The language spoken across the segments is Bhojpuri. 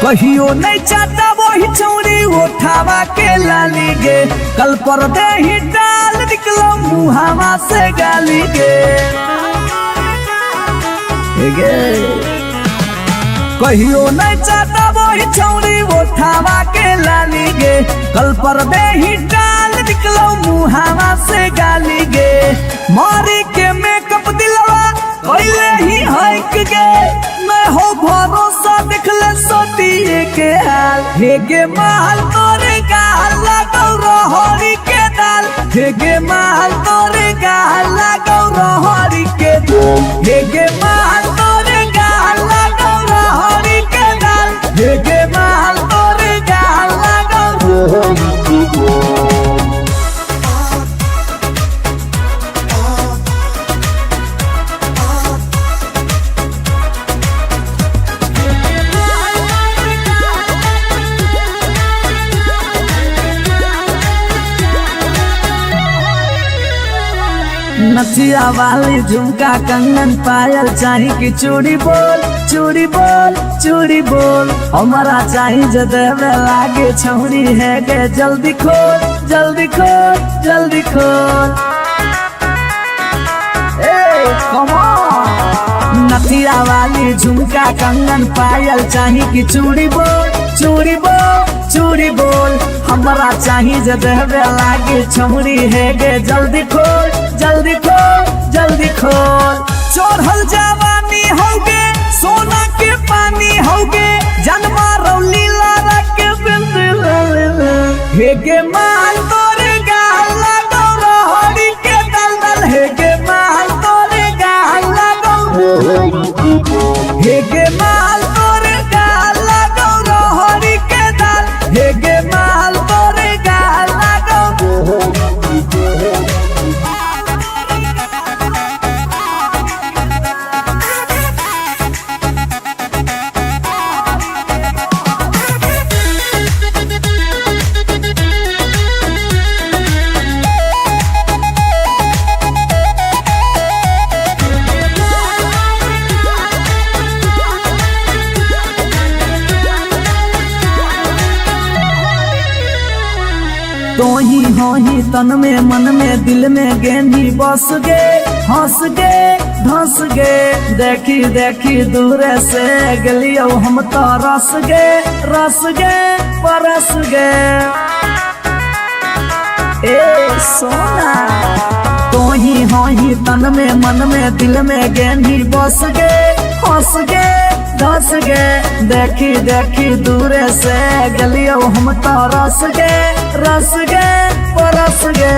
कहियो नहीं चाहता वही चौड़ी उठावा के लाली गे, कल पर दे ही डाल निकलो मुहावा से गाली गे। कहियो नहीं चाहता वही चौड़ी उठावा के लाली गे, कल पर दे ही डाल निकलो मुहावा से गाली गे। मारी के मेकअप दिलवा कोइले ही हक गे, मैं हो भरोसा दिखले सोतिए के हाल। हे गे माल तोरे गाल लगौ रहरी के दाल, हे गे माल तोरे गाल लगौ रहरी के दाल, हे गे माल तोरे गाल लगौ रहरी के दाल, हे गे माल तोरे गाल लगौ रहरी के दाल। नथिया वाली झुमका कंगन पायल चाही कि चूड़ी बोल चूड़ी बोल चूड़ी बोल, हमारा चाही जदेवे लागे छौड़ी है गे। जल्दी खोल जल्दी खोल जल्दी खोल, नथिया वाली झुमका कंगन पायल चाही कि चूड़ी बोल चूड़ी बोल चूड़ी बोल, हमारा चाही जदेवे लागे छौड़ी है गे। जल्दी खोल जल्दी खोल जल्दी खोल, चढ़ल जवानी होगे सोना के पानी होगे, जन्मा रौली लारा के बिंद हे गे माल तोरे गाल लगौ रहरी के दल दल, हे गे माल तोरे गाल लगौ, हे गे माल तोरे गाल लगौ रहरी के दल, हे गे माल तोरे गाल लगौ। तो ही हो ही तन में मन में दिल में गेंदी बस गे, हंस गे धंस गे, देखी देखी दूर से गलियो हम तो रस गे परस गे। ए सोना तो ही हो ही तन में मन में दिल में गेंदी बस गे, हंस गे धस गे, देखी देखी दूर से गलियो हम तो रस गे परस गे।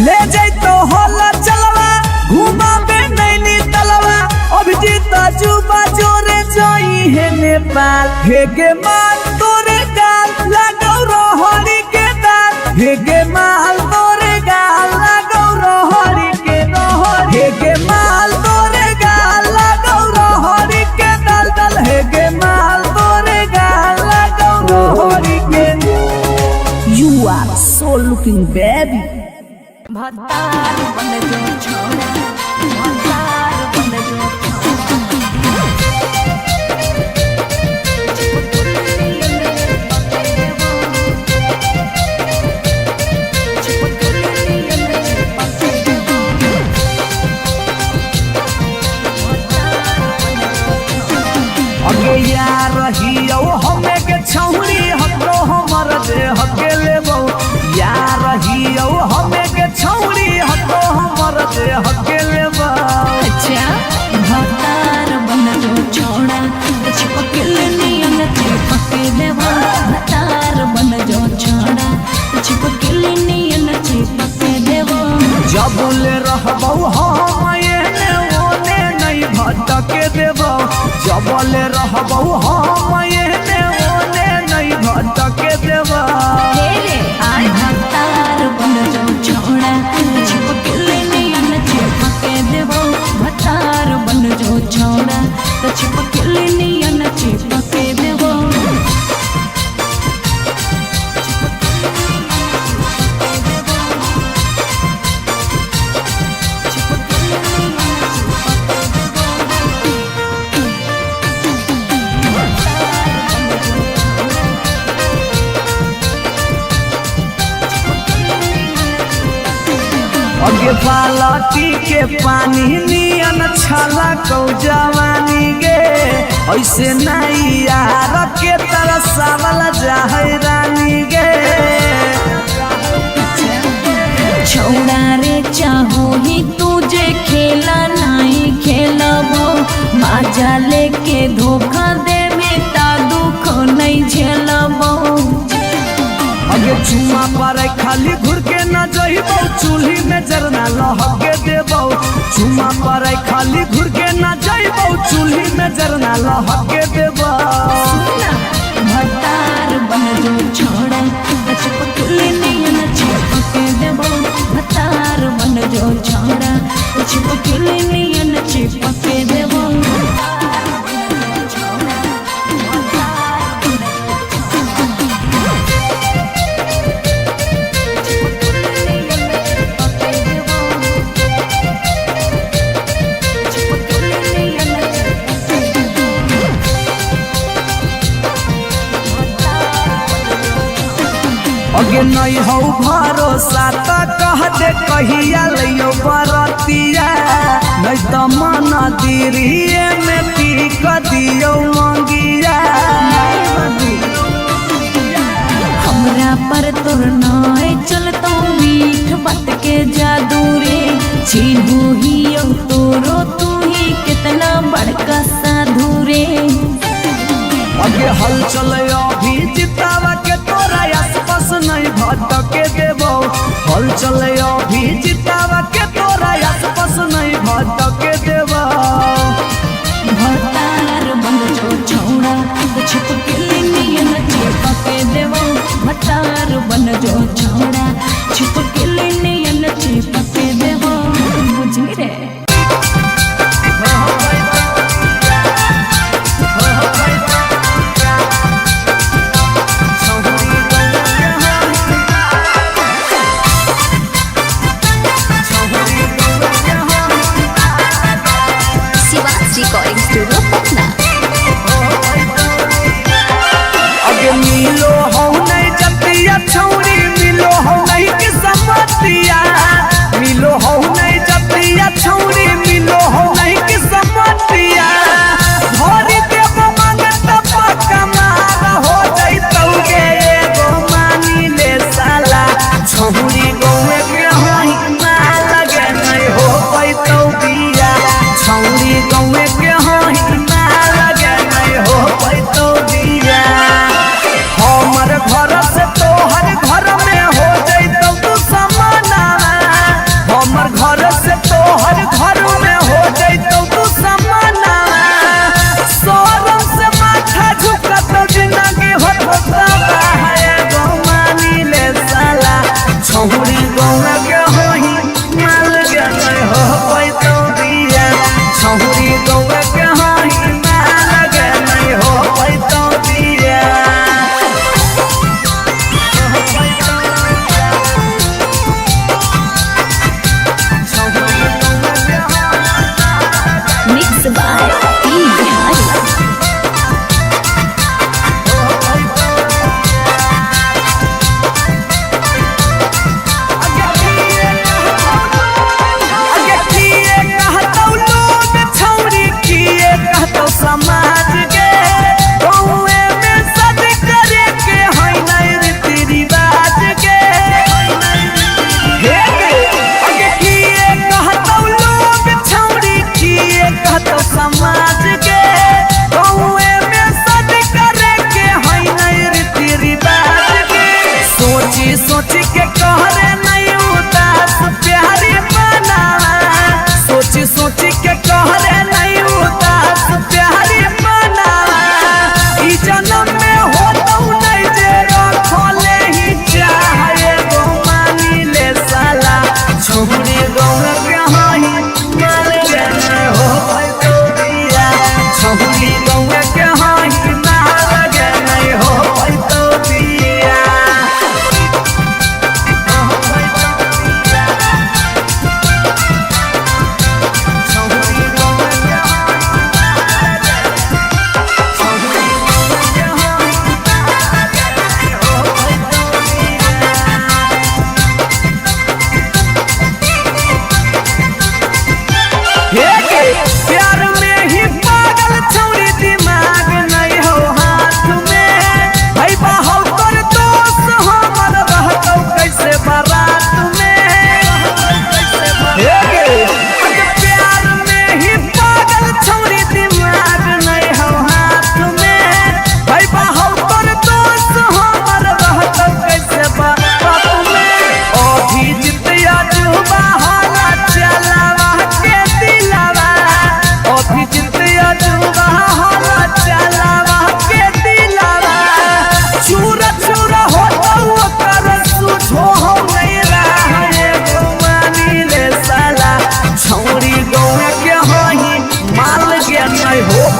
ले जैतो होला चलवा घुमा बे नैनी तलवा, अभिजीत जुबा जोरे जोई है नेपाल, हे गे माल तोरे गाल लगौ रहरी के दाल, हे गे माल तोरे गाल लगौ रहरी के दाल, हे गे माल तोरे गाल लगौ रहरी के दाल दल, हे गे माल तोरे गाल लगौ रहरी के। You are so looking baby। भतार बन जो छोड़ा, भतार बन जो अगे यार रहियो हमें के छौरी हको हमर दे हके लेबो, यार रहियो हमें के छौरी हको हमर दे हके लेबो। अच्छा भतार बन जो छोड़ा, चिपकल नियन चिपके देवा, भतार बन जो छोड़ा, चिपकल नियन चिपके देवा। जबले रहबो हम एने ओने नहीं भटके देबो, जबले रहबो हम एने ओने नहीं भटके देबो। भतार बन जो छोड़ा, चिपकल नियन चिपके देवा, भतार बन जो छोड़ा, चिपकल नियन चिपके देवा। अगे बालटी के पानी नियन छला कौ जवानी गे ऐसे नहीं यार के तरसावल जाहे रानी गे छौड़ा रे चाहो ही तुझे खेला नहीं खेलबो माजा लेके धोखा दे बेटा दुख नहीं झेलबो अगे चुमा पर खाली घुर के न जइबो चूल्ही में जरना लहके देबो चुमा पर खाली घुर के न जइबो चूल्ही में जरना लहके देबो भतार बन जो छोड़ा चिपकली नहीं न चिपके देबो भतार बन जो छोड़ा चिपकली नहीं न चिपके देबो अगे नहीं हो भरोसा तो कह दे कहिया लियो बरतिया नहीं तो मन दिरिए में पीक दियो मंगिया हमरा पर तोर नाय चलतो मीठ बात के जादू रे छीनू ही तोरो तू ही कितना बड़का साधु रे अगे हल चले अभी जितावा के तोरा आसपास नहीं भटके देबो हल चले अभी जितावा के तोरा आसपास नहीं भटके देबो भतार बन जो छौड़ा छिपकली नियन चिपके देबो भतार बन जो छौड़ा छिपकली नियन चिपके देबो बुझी रे रिकॉर्डिंग स्टूडियो पटना। अगे मिलो हो नहीं जतिया छौरी मिलो हो नहीं के समतिया मिलो हो नहीं जतिया छौरी मिलो हो नहीं के समतिया भरी देव मांगत पक्का मार हो जइतौ गे एगो मानी ले साला छौरी गौए के हाई ना लगे नहीं हो पैतौ बिया छौरी गौए के हाई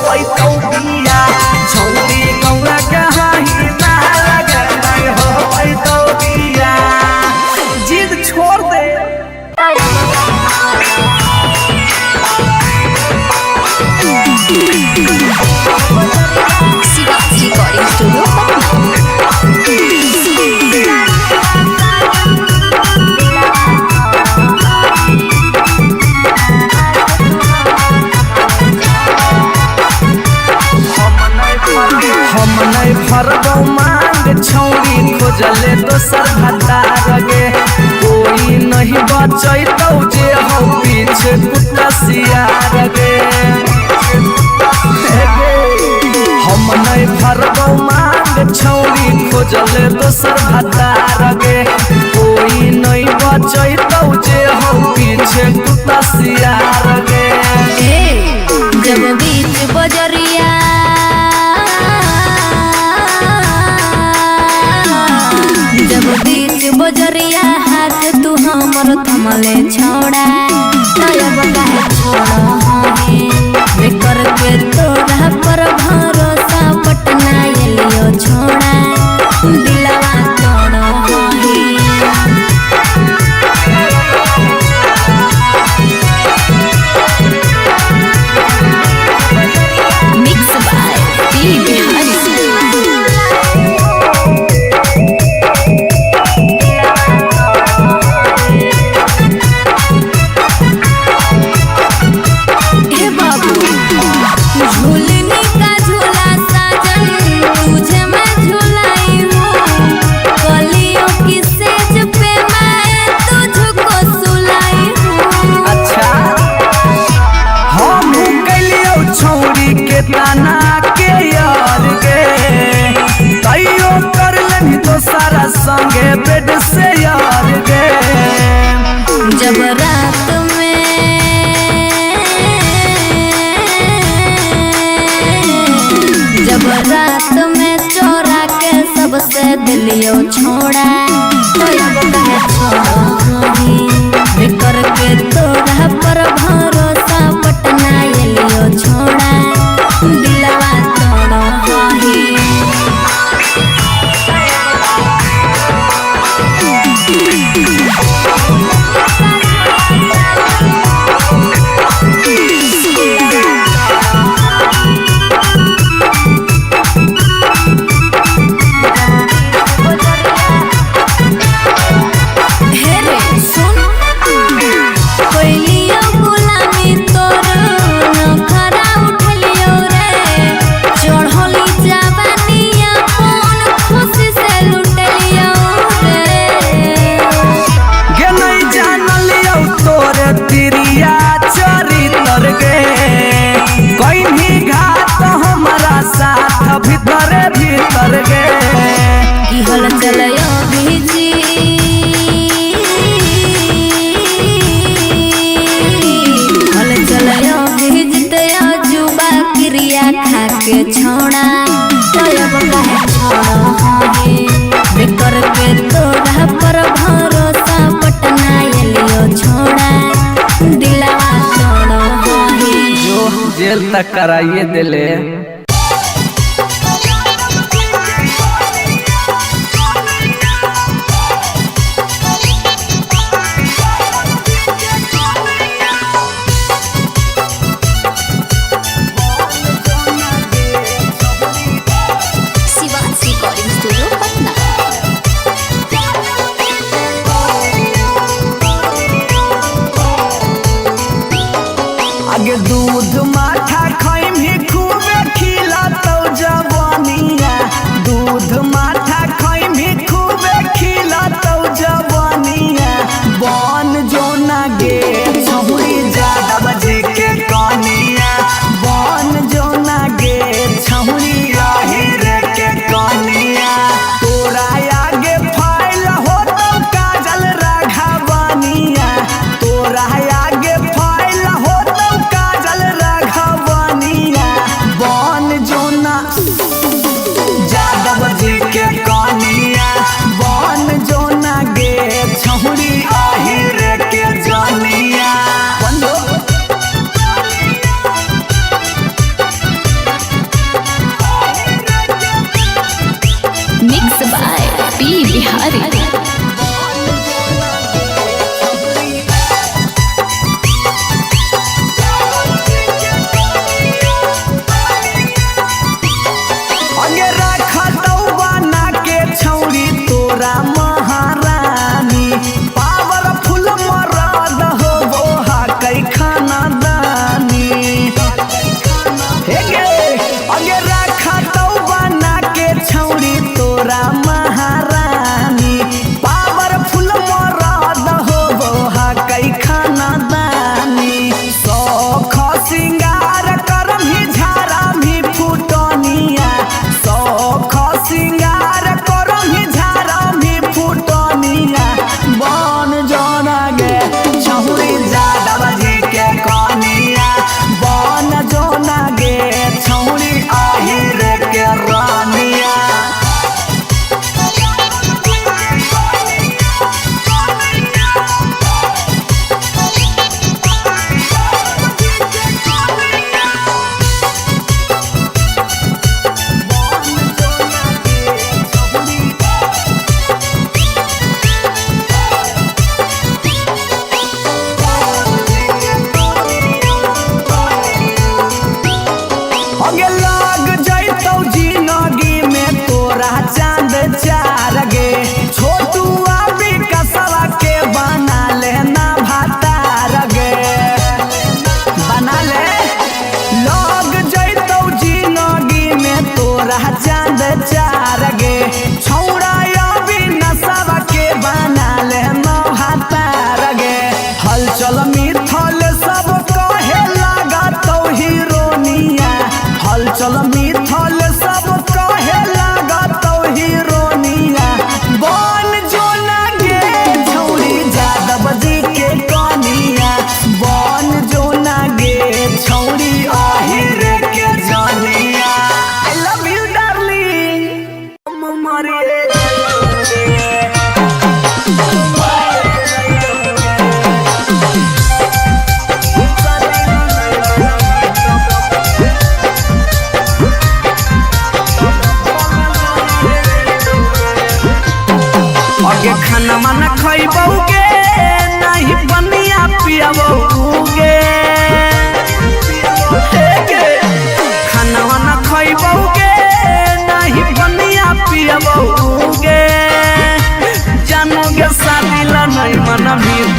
पैतौ बिया छौरी गौरा कहाही ना लगे नहीं हो पैतौ बिया जिद छोड़ दे शिवाजी रिकॉर्डिंग स्टूडियो हम नहीं भरबौ मांग छौरी खोजले दोसर भतार गे कोई नहीं बचैतौ जे हो पीछे कुत्ता सियार गे हम नहीं भरबौ मांग छौरी खोजले दोसर भतार गे कोई नहीं बचैतौ जे हो पीछे कुत्ता सियार गे जब बीच बजरिया जब बीच बजरिया हाथ तू हमर थमले छोड़ा तब काहे छोड़ करके तोरा पर भरोसा पटना एलियो छोड़ा दिलवा तोड़ मिक्स बाय पी बिहारी झूलनी का झूला साजन तुझे मैं झूलाई हूँ कलियों की सेज पे मैं तुझको सुलाई हूँ अच्छा हम कलियो छौरी के ताना के यार गे तैयो कर लेनी तो सारा संगे बेड से यार गे जब रात में चोरा के सबसे दिलियो छोड़ा करके तोरा पर भरोसा पटना एलियो छोड़ा दिलवा तोड़ भीतर भीतर गे की हल चलयो भीजी हल चलयो भीजते जुबा क्रिया खा के छोड़ा तब काहे छोड़ करके तोरा पर भरोसा पटना एलियो छोड़ा दिलवा तोड़ जो जेल तक कराइए दिले शिवाजी रिकॉर्डिंग स्टूडियो पटना आगे दूध माठा खाइम ही खूबे खिला तो जवानिया दूध माठा खाइम ही खूबे खिला तो जवानिया बन जो ना गे छहुरी ज्यादा बजे के कनिया बन जो ना गे छहुरी राहिर के कनिया तोरा आगे फाइल हो तो काजल राघवानिया तोरा आगे फाइल हो तो काजल राघवानिया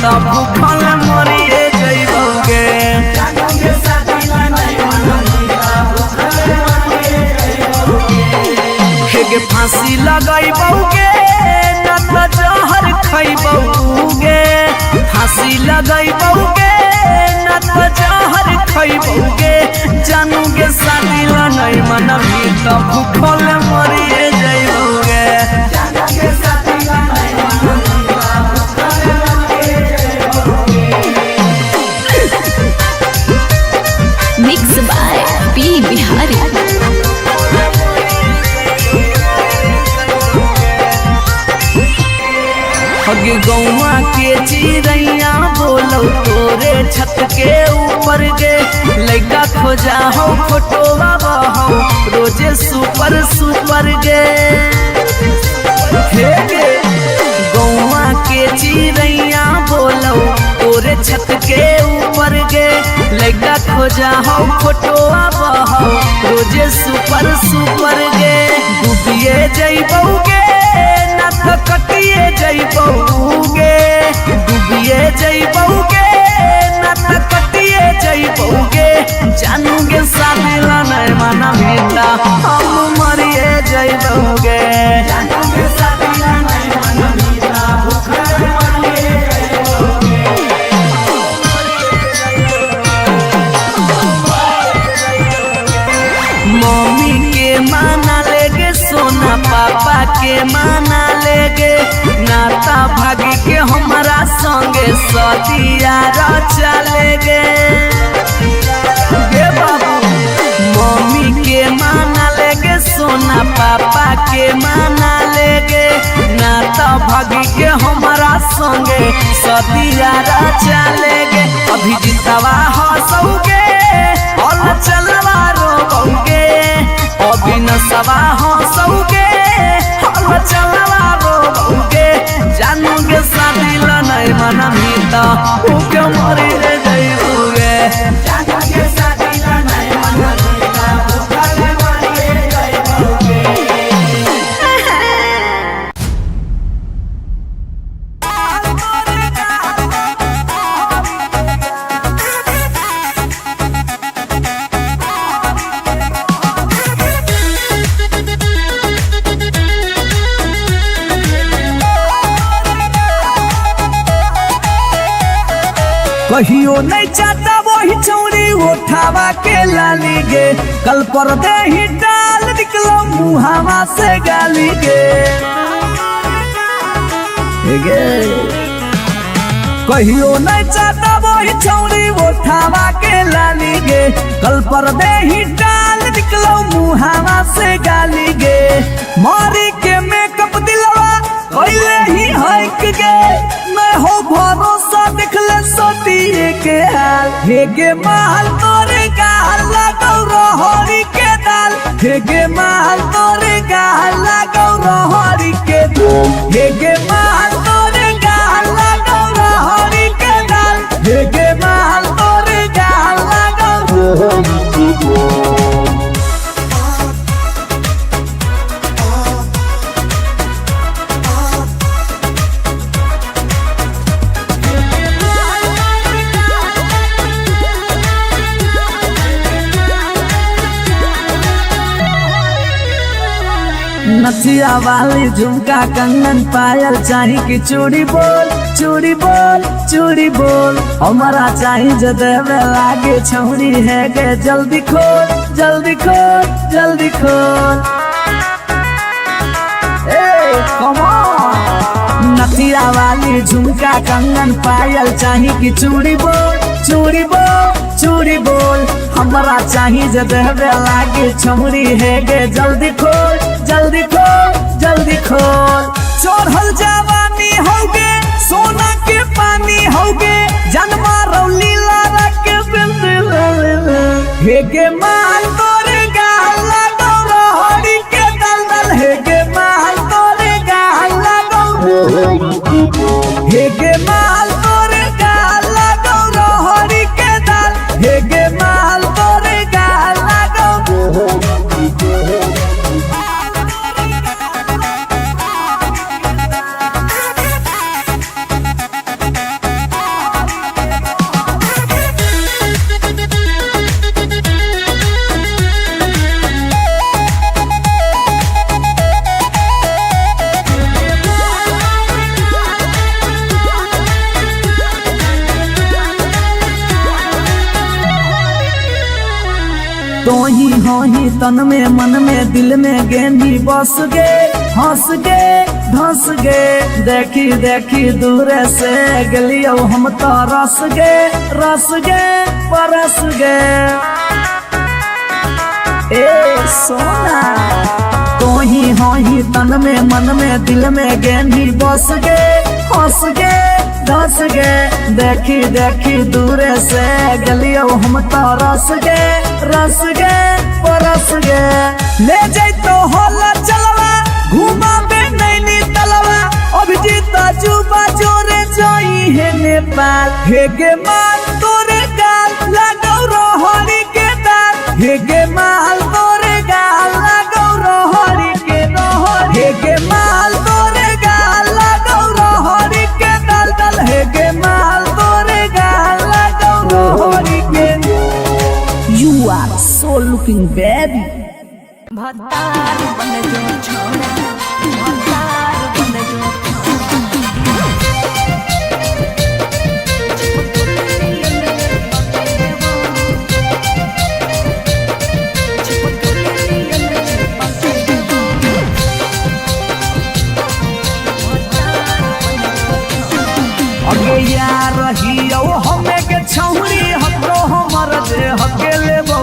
तो भूखल मरिए जइबोगे हेगे फांसी लगइबोगे ना तो जहर खइबोगे फांसी लगइबोगे ना तो जहर खइबोगे जानूगे शादी ला नहीं मनबी तो भूखल मरिए जइबोगे मिक्स बाय पी बिहारी। हगे गौवा के चिड़ैया बोलो तोरे छत के ऊपर गे लइका खोजा हो फोटो बाबा हो रोजे सुपर सुपर गे हे गे गौवा के चिड़ैया बोलो तोरे छत के ऊपर गे लइका खोजा हो फोटो बाबा हो रोजे सुपर सुपर गे डूबिए जइबोगे ना तो कटिए जइबोगे डूबिए जइबोगे ना तो कटिए जइबोगे जानूगे शादी ला नहीं मनबी तो हम मरिए जइबोगे जानूगे शादी ला नहीं मनबी तो भूखल मरिए मम्मी के माना लेगे सोना पापा के माना लेगे नाता भागी के हमारा संगे सदिया रचा लेगे बाबू मम्मी के माना लेगे सोना पापा के माना लेगे नाता भागी के हमारा संगे सदिया रचा लेगे अभी जितवा हंसोगे और चलवा रोगे अभी नसवा हंसोगे और चलवा रोगे जानूगे शादी ला नहीं मनबी तो भूखे मरिए जइबोगे जानूगे शादी ला नहीं मनबी तो भूखे मरिए जइबोगे कहियो नहीं चाहता वही चौड़ी उठावा के लाली गे कल पर दे ही डाल निकलो मुहावा से गाली गे कहियो नहीं चाहता वही चौड़ी उठावा के लाली गे कल पर दे ही डाल निकलो मुहावा से गाली गे मारी के मेकअप दिलवा कोइले ही हक गे मैं हो भरोसा दिखले सोतिए के हाल हेगे माल तोरे गाल लगौ रहरी के दाल हेगे माल तोरे गाल लगौ रहरी के दाल हेगे माल तोरे गाल लगौ रहरी के दाल हेगे माल तोरे गाल लगौ रहरी के दाल नथिया वाली झुमका कंगन पायल चाही कि चूड़ी बोल चूड़ी बोल चूड़ी बोल हमारा चाही जो देवे लागे छौड़ी है गे जल्दी खोल जल्दी खोल जल्दी खोल नथिया वाली झुमका कंगन पायल चाही कि चूड़ी बोल चूड़ी बोल चूड़ी बोल हमारा चाही जो देवे लागे छौड़ी है गे जल्दी खोल जल्दी खोल जल्दी खोल चढ़ल जवानी होगे सोना के पानी होगे जन्मा रौली लारा के हेगे माल तोरे गाल लगौ रहरी के दलदल हेगे माल तोरे गाल लगौ हेगे माल तोरे गाल लगौ रहरी के दल हेगे माल तोरे गाल लगौ तो ही हो ही तन में मन में दिल में गेंदी बस गे हंस गे धंस गे देखी देखी दूर से गलियो हम तो रस गे परस गे ए सोना तो ही हो ही तन में मन में दिल में गेंदी बस गे हंस गे धंस गे देखी देखी दूर से गलियो हम तो रस गे परस गे ले जाई तो होला चलवा घुमा बे नैनी तलवा अभिजीत जुबा जोरे जोई है नेपाल हे गे माल तोरे गाल लगौ रोहरी के दाल हे गे माल तोरे गाल लगौ रोहरी के रोहरी हे गे माल तोरे गाल लगौ रोहरी के दाल दाल हे गे माल तोरे गाल लगौ रोहरी के You are so looking baby भतार बन जो छोड़ा भतार बन जो अगे यार रहियो हमें के छौरी हतो हमर दे हके लेबो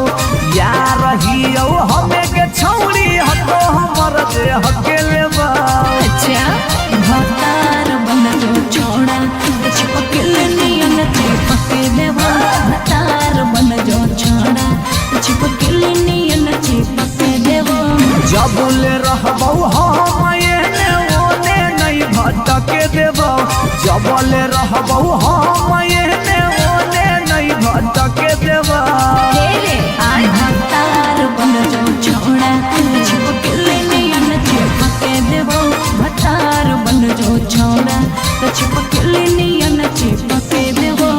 यार रहियो हमें के छौरी हतो हमर दे हके लेबो अच्छा भतार बन जो छोड़ा चिपकल नियन चिपके देवा भतार बन जो छोड़ा चिपकल नियन चिपके देवा जब ले रहबो हम एने ओने नहीं भटके देबो जब ले रहबो हम एने ओने नहीं भटके देबो तेरे आय भतार बन जो छोड़ा चिपकल नियन चिपके देवा भतार बन जो छोड़ा चिपकल नियन चिपके देवा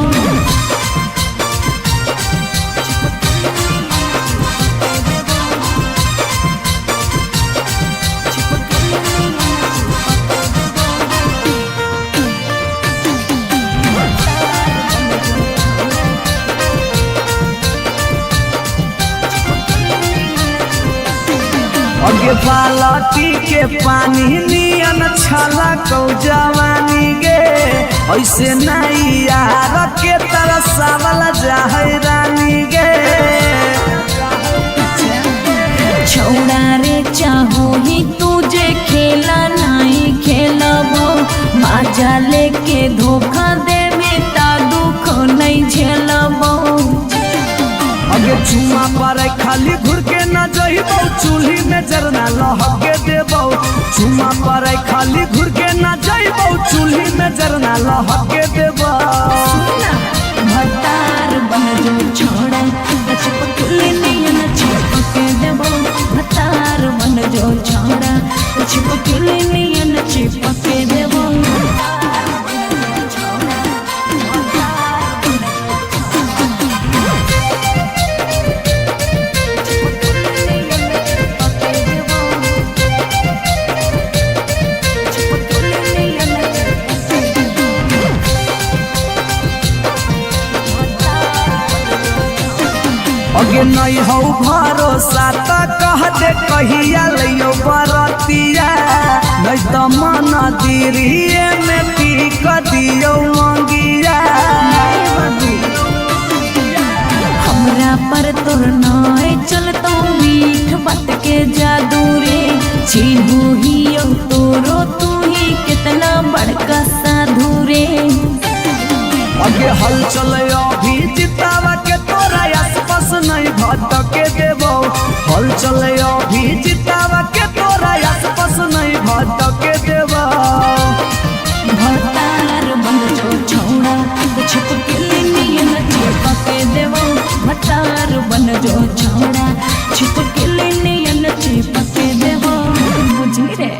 अगे बालटी के पानी नियन छला कौ जवानी गे ऐसे नहीं यार के तरसावल जाहै रानी गे छौड़ा रे चाहो ही तुझे खेला नहीं खेलबो माजा लेके धोखा दे में ता दुख नहीं झेलबो अगे चुमा पर खाली घुर के न जइबो चूल्ही में जरना लहके देबो चुमा पर खाली घुर के न जइबो चूल्ही में जरना लहके देबो भतार बन जो छोड़ा चिपकल नियन चिपके देबो भतार बन जो छोड़ा चिपकल नियन चिपके देबो अगे नहीं हो भरोसा त कह दे कहिया लियो बरतिया नहीं तो मन दिरिए में पीक दियो मंगिया हमरा पर तोर नाय चलतो मीठ बात के जादू रे चिन्हू ही तोरो तू ही कितना बड़का साधु रे अगे हल चले अभी जितावा के तोरा आसपास नहीं भटके देबो हल चले अभी जितावा के तोरा आसपास नहीं भटके देबो भतार बन जो छोड़ा चिपकल नियन चिपके देबो भतार बन जो छोड़ा चिपकल नियन चिपके देबो बुझी रे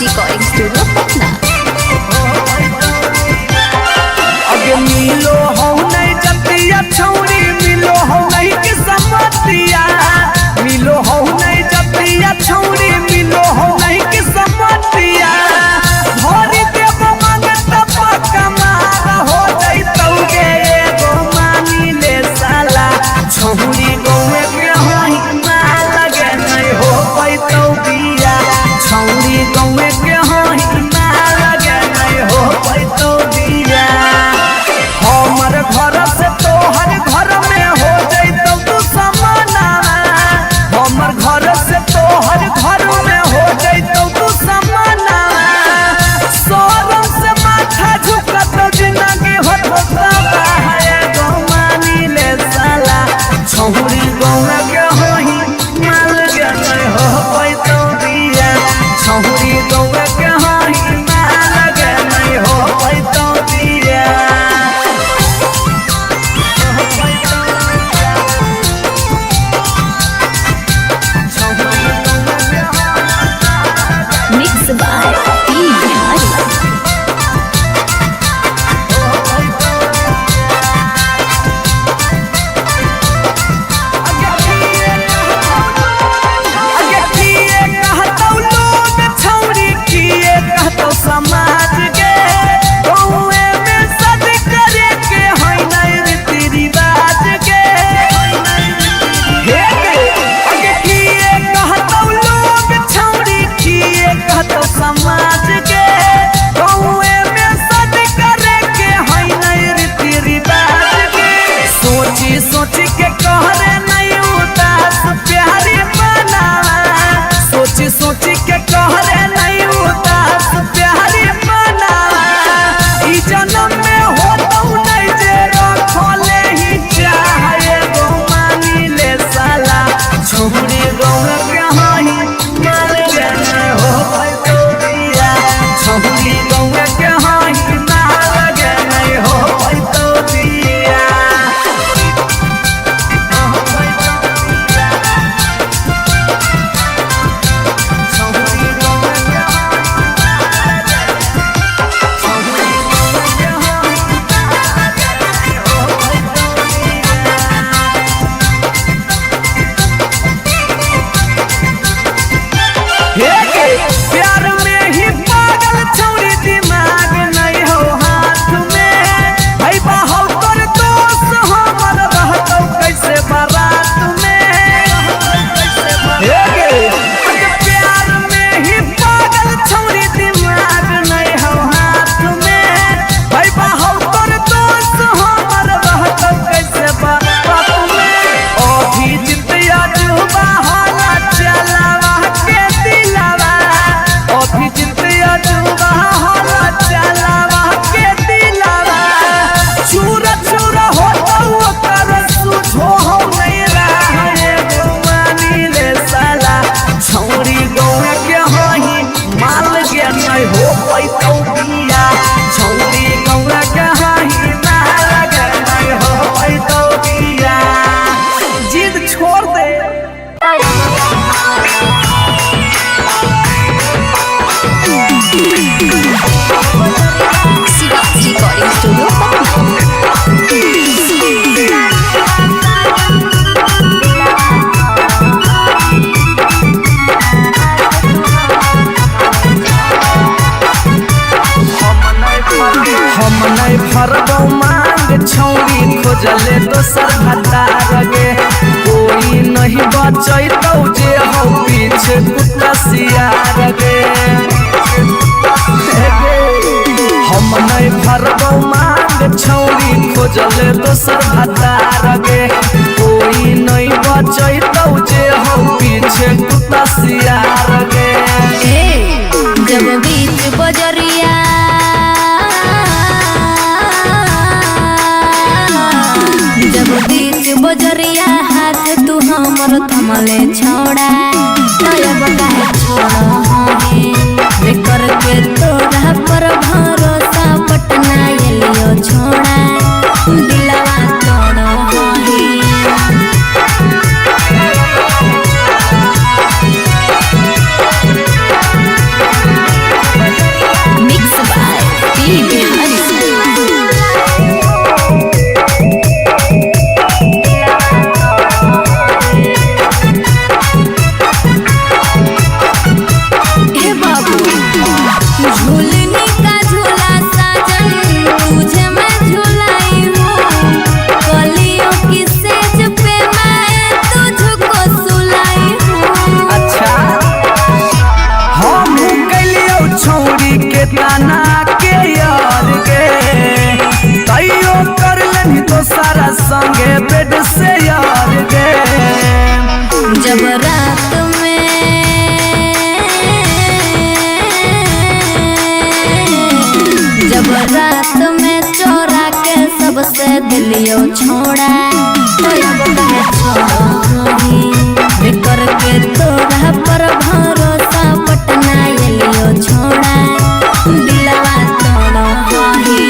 रिकॉर्डिंग स्टूडियो पटना। अगे मिलो हो नहीं जतिया छौरी मिलो हो छौरी गौए के हई ना लगे नहीं हो पैतो बिया छौरी गौए के हई ना लगे नहीं हो पैतो बिया हमर घर से तोहर घर में हो जैतौ तू समाना हमर घर से तोहर घर में हो जैतौ तू समाना सोरम से माथा झुकत जिंदगी होता है गोमानी ले साला छौरी गौए के हई ना लगे नहीं हो पैतो बिया छौरी गौए के हई ना लगे नहीं हो पैतो बिया मिक्स बाय पी बिहारी। समाज के गौए में सद करे के हई नहीं रीति रिवाज के हे अगे किए कहतौ लोग छौरी किए कहतौ समाज के गौए में सद करे के हई नहीं रीति रिवाज के सोची सोची के कहरे नहीं उदास प्यारी बना सोची सोची के कहरे नहीं उदास प्यारी बना ई जन्म में होतौ नहीं जे रखले ही चाहे गोमानी ले साला छौरी गौए के हई मार जाने हो पैतो बिया छौरी गौए के हई ना लगे नहीं हो पैतो बिया छौरी गौए के प्यार में ही पागल छौरी दिमाग नहीं हो हाथ में भाई बाहौ तोर दोस्त हमर रहतौ कैसे बारात में प्यार में ही पागल छौरी दिमाग नहीं हो हाथ में भाई बाहौ तोर दोस्त हमर रहतौ कैसे बारात में अभी जितिया जुबा हाला चलावा के दिलावा अभी जितिया जुबा हाला चलावा के दिलावा चूर चूर होतौ ओकर सुझो हो नहीं रहे गोमानी ले साला छौरी गौए के हई माल के नहीं हो पैतो बिया छौरी गौए के हई ना लगे नहीं हो पैतो बिया जिद छोड़ दे शिवाजी रिकॉर्डिंग स्टूडियो पटना। हम नहीं फरबौ मांग छौरी खोजले दोसर भतार गे कोई नहीं बचैतौ जे हो पीछे कुत्ता सियार गे हम नहीं फरबौ मांग छौरी खोजले दोसर भतार गे कोई नहीं बचैतौ जे हो पीछे कुत्ता सियार गे जब बीच बजरिया जब बीच बजरिया हाथ तू हमर थमले छोड़ा तब काहे छोड़ हे करके तोरा पर भरोसा पटना एलियो छोड़ा दिलवा तोड़ हे मिक्स बाय पी बिहारी। झूलनी का झूला साजन तुझे मैं झूलाई हूँ जब रात में चोरा के सबसे दिलियो छोड़ा तो अब कहे छोड़ी करके तोरा पर भरोसा पटना एलियो छोड़ा दिलवा तोड़ा ही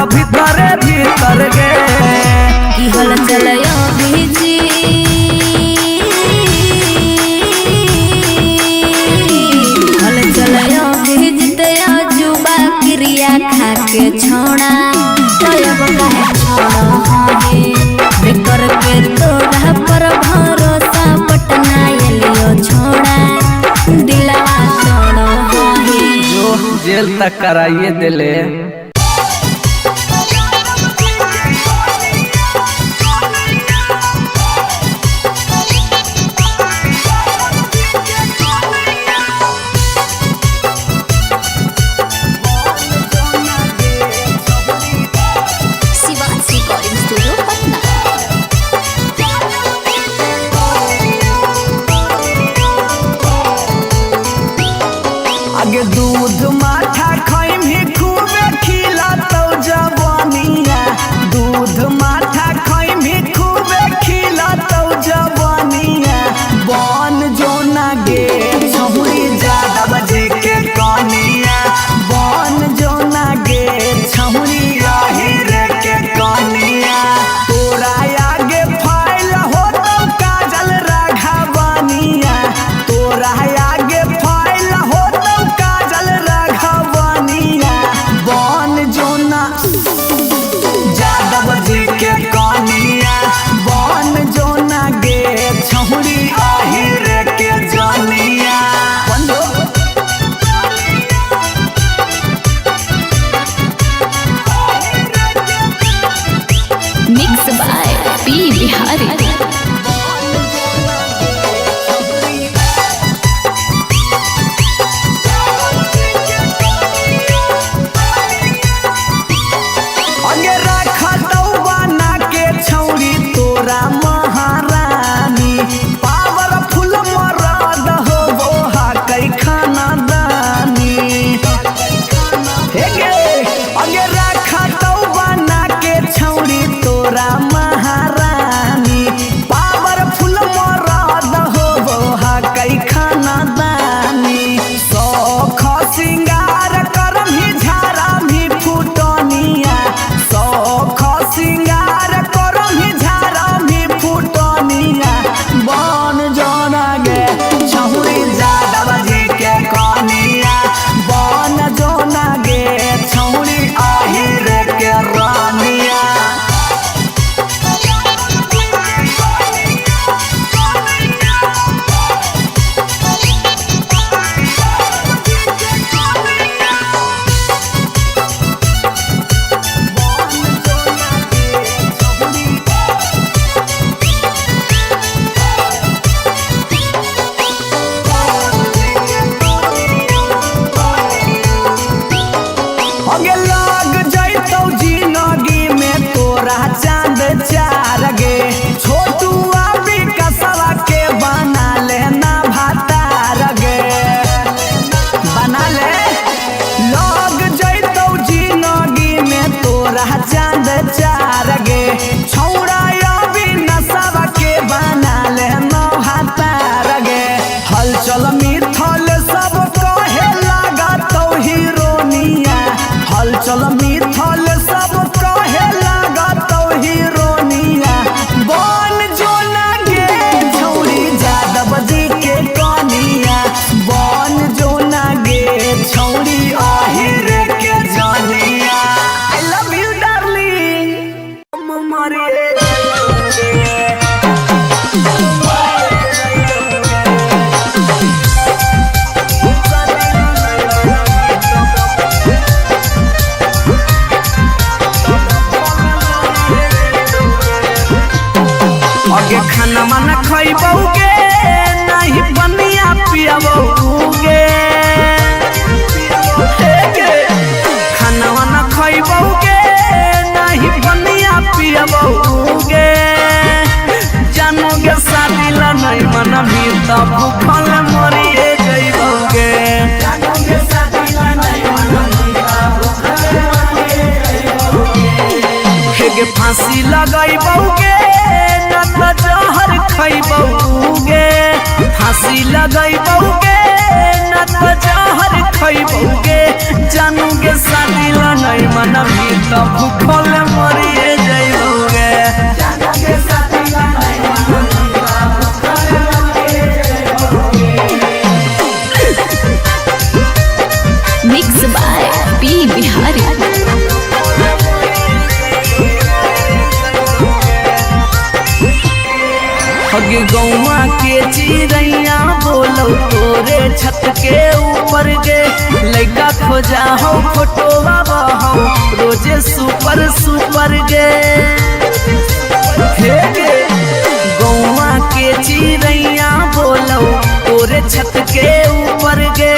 भीतर गे की हल चलयो भीजी हल चलयो भीजते जुबा क्रिया खा के छोड़ा तब कहे छोड़ा हे कर के तोड़ा पर भरोसा पटना एलियो छोड़ा दिलवा तोड़ा हे जो जेल तक कराइए दिले। आगे दूध माठा खाई भी खूबे खी खानवा न खइबौगे नहीं बनिया पियबौगे खानवा न खइबौगे नहीं बनिया पियबौगे जानोगे शादी ला नहीं मनबी तब भूखल मरिए जइबौगे हेगे फांसी लगइबौगे न त जहर खइबौगे फांसी लगइबौगे न त जहर खइबौगे जानोगे शादी ला नहीं मनबी तब भूखल मरिए जइबौगे Mixed by P. Bihari. हगे गौवा के चिड़ैया बोलो तोरे छत के ऊपर गे लइका खोजा हो फोटो बाबा हो रोजे सुपर सुपर गे हे गे गौवा के चिड़ैया बोलो तोरे छत के ऊपर गे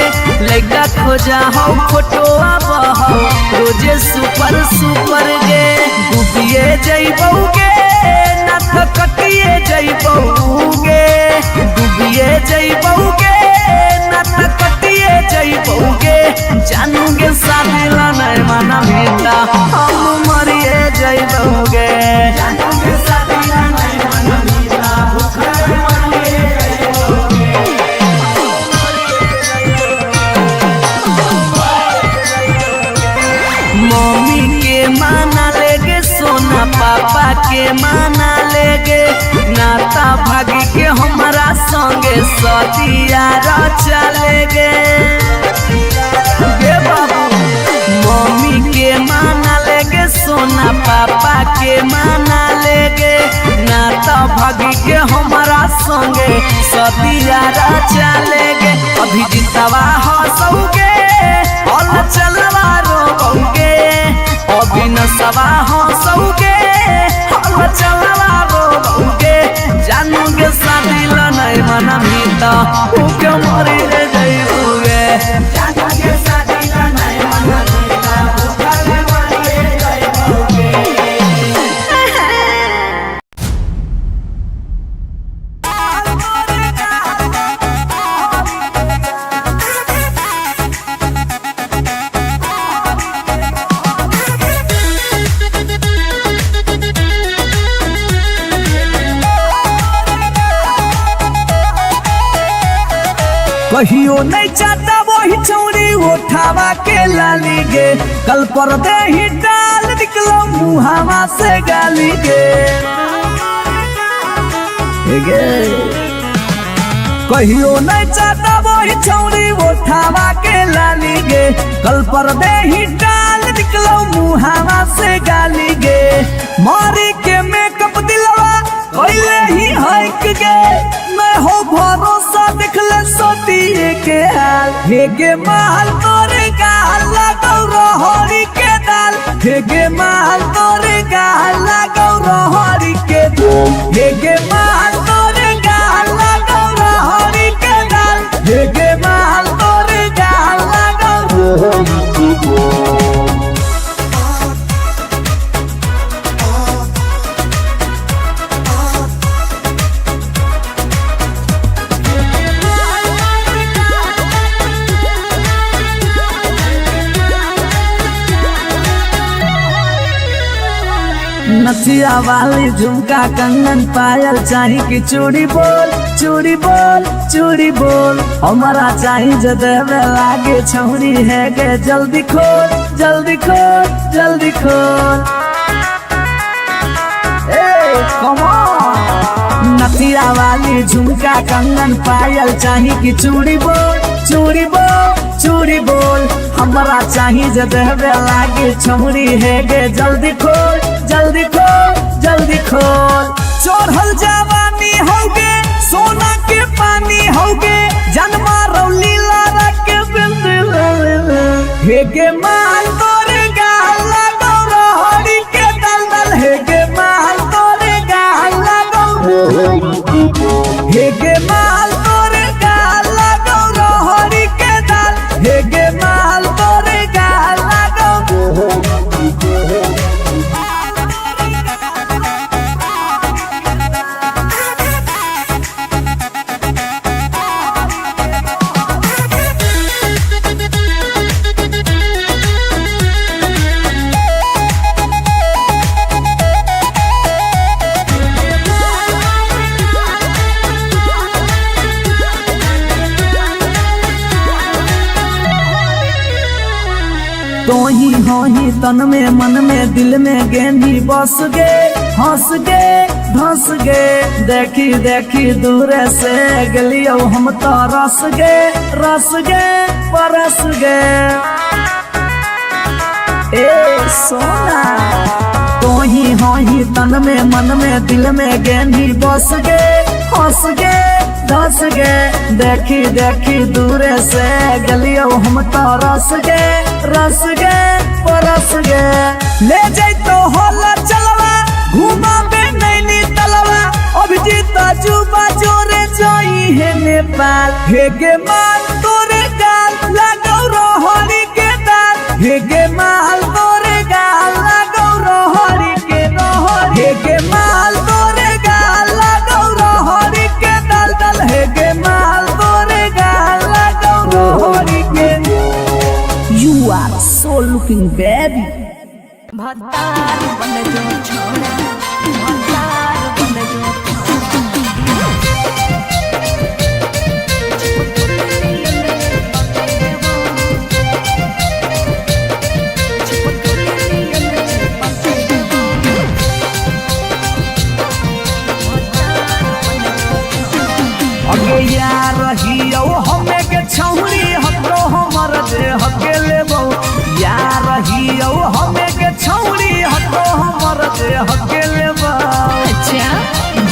लइका खोजा हो फोटो बाबा हो रोजे सुपर सुपर गे डूबिए जइबौगे न त कटिए जइबौगे डूबिए जइबौगे न त कटिए जइबौगे जानोगे शादी ला नहीं मनबी त हम मरिए जइबौगे जानोगे शादी ला नहीं मनबी त भूखल मरिए मम्मी के माना लेगे सोना पापा के माना लेगे नाता भागी के हमारा संगे सदिया रचा लेगे बाबू मम्मी के माना लेगे सोना पापा के माना लेगे नाता भागी के हमारा संगे सदिया रचा लेगे अभी जितवा हंसोगे और चलवा रोगे अभी नसवा हंसोगे और चलवा रोगे जानोगे शादी ला नहीं मनबी त भूखे मरिए जइबौगे जानोगे शादी ला नहीं मनबी त भूखे मरिए जइबौगे कहियो नहीं चाहता वही चौड़ी उठावा के लाली गे कल पर दे ही डाल निकलो मुहावा से गाली गे कहियो नहीं चाहता वही चौड़ी उठावा के लाली गे कल पर दे ही डाल निकलो मुहावा से गाली गे मारी के मेकअप दिलवा पहले ही हक गे मैं हो भरोसा दिखले सोतिए के हाल हेगे महल तोरे गाल लगौ रहरी के दाल हेगे महल तोरे गाल लगौ रहरी के दाल हेगे महल तोरे गाल लगौ रहरी के दाल हेगे महल तोरे गाल लगौ रहरी के दाल नथिया वाली झुमका कंगन पायल चाही की चूड़ी बोल चूड़ी बोल चूड़ी बोल हमारा चाही जो देवे लागे छौरी है गे जल्दी खोल जल्दी खोल जल्दी खोल कम ऑन नथिया वाली झुमका कंगन पायल चाही की चूड़ी बोल चूड़ी बोल चूड़ी बोल हमारा चाही जो देवे लागे छौरी है गे जल्दी खोल जल्दी खोल जल्दी खोल चढ़ल जवानी होगे सोना के पानी होगे जन्मा रौली लारा के बिंद हेगे माल तोरे गाल लगौ रहरी के दल दल हेगे माल तोरे गाल लगौ हेगे माल तोरे गाल लगो रहरी के दाल हेगे माल तोरे गाल लगो तो ही तन में मन में दिल में गेंदी बस गे हंस गे धंस गे देखी देखी दूर से गलियो हम तो रस गे परस गे ए सोना तो ही तन में मन में दिल में गेंदी बस गे हंस गे धंस गे देखी देखी दूर से गलियो हम तो रस गे परस गे ले जाई तो होला चलवा घूमा बे नैनी तलवा अभिजीत जुबा जोरे जोई है नेपाल हेगे माल तोरे गाल लगो रहरी के दाल हेगे माल तोरे गाल लगो रहरी के हेगे माल तोरे गाल लगो रहरी के दाल हेगे माल तोरे गाल लगो रहरी के You are so looking baby भतार बन जो छोड़ा भतार बन जो अगे यार रहियो हमें के छौरी हतो हमर दे हके लेबो यार रहियो हमें के छौरी हतो हमर दे हके लेबो अच्छा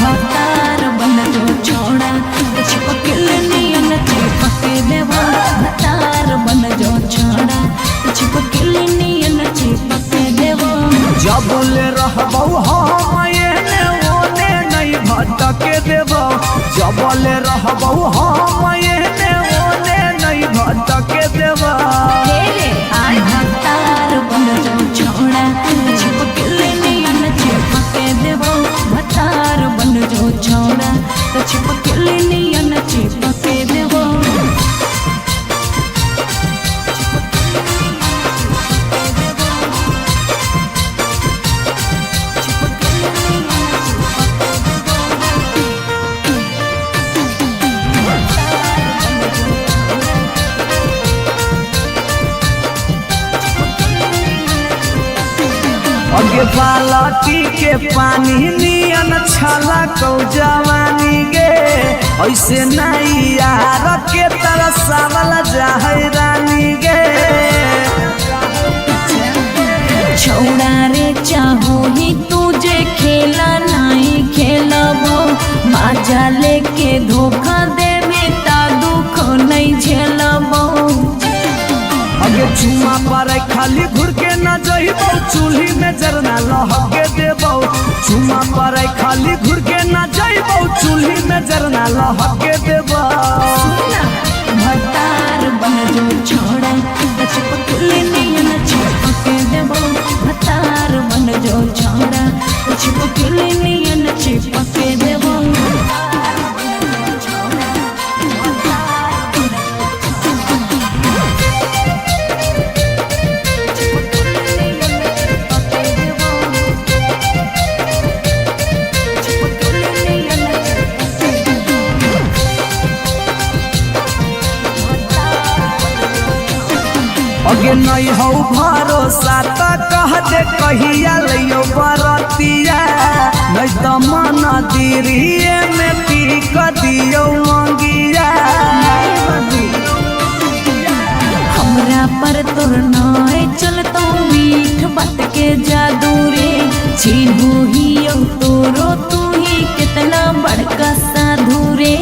भतार बन जो छोड़ा चिपकल नियन चिपके देबो भतार बन जो छोड़ा चिपकल नियन चिपके देबो जब ले रहबो हम एने ओने नहीं भटके देबो जब ले रहबो हम एने ओने नहीं भटके देबो आई भतार बन जो छोड़ा चिपकल नियन चिपके देबो भतार बन जो छोड़ा चिपकल नियन चिपके देबो अगे बालटी के पानी नियन छला कौ जवानी गे ऐसे नहीं यार के तरसावल जाहै रानी गे छोड़ा रे चाहो ही तुझे खेला नहीं खेलबो माजा लेके धोखा देवे ता दुख नहीं झेलबो अगे चुमा पर खाली घुर के न जइबो चूल्ही में जरना लहके देबो चुमा पर खाली घुर के न जइबो चूल्ही में जरना लहके देबो भतार बन जो छोड़ा चिपकल नियन चिपके देबो भतार बन जो छोड़ा चिपकल नियन चिपके देबो अगे नहीं हो भरोसा तो कह दे कहिया लियो बरतिया नहीं तो मन दिरिए में पी क दियो मंगिया हमरा पर तोर नाय चलतो मीठ बात के जादू रे छीनू ही तोरो तू ही कितना बड़का साधु रे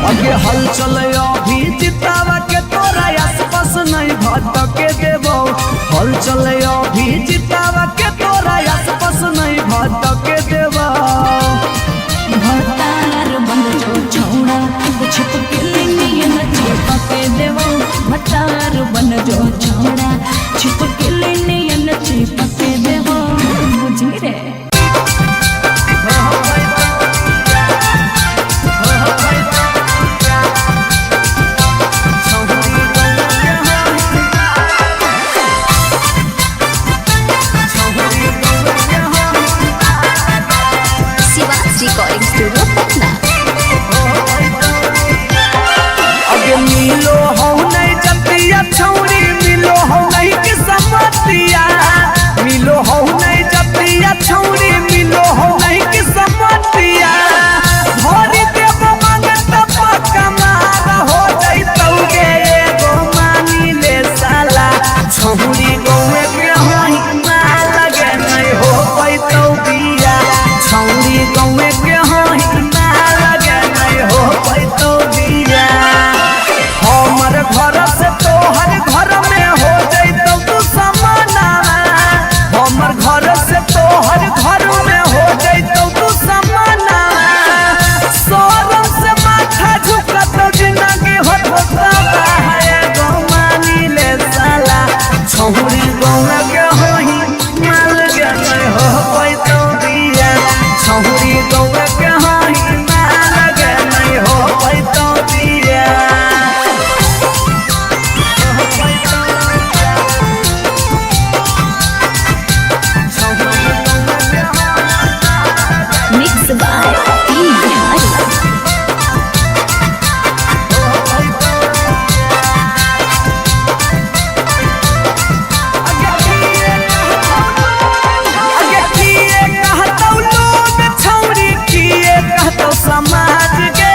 अगे हल चल अभी जितावा के तोरा आसपास नहीं भटके देबो हल चल अभी जितावा के तोरा आसपास नहीं भटके देबो भतार बन जो छोड़ा चिपके लेने न चिपके दे हो बुझी रे। Recording studio Patna. अगे मिलो हो नहीं जतिया छौरी मिलो हो नहीं कि समतिया मिलो हो नहीं जतिया छौरी मिलो हो नहीं कि समतिया भरी देव मांगत पक्का मार हो जइतौगे एगो मानी ले साला छौरी गौए के होई मार लगे नहीं हो पैतौ बिया छौरी गौए के होई मार लगे नहीं हो पैतौ बिया हमर घर से तोहर घर में हो जइतौ तू समाना हमर घर से तोहर घर में हो जइतौ तू समाना सोरम से माथा झुकत जिंदगी होता है गौ मानी ले साला छौरी गौए के होई मार लगे नहीं हो पैतौ बिया छौरी गौए के होई मार लगे नहीं हो पैतौ बिया। Mix by P Bihari. अगे किए कहतौ लोग छौरी किए कहतौ समाज के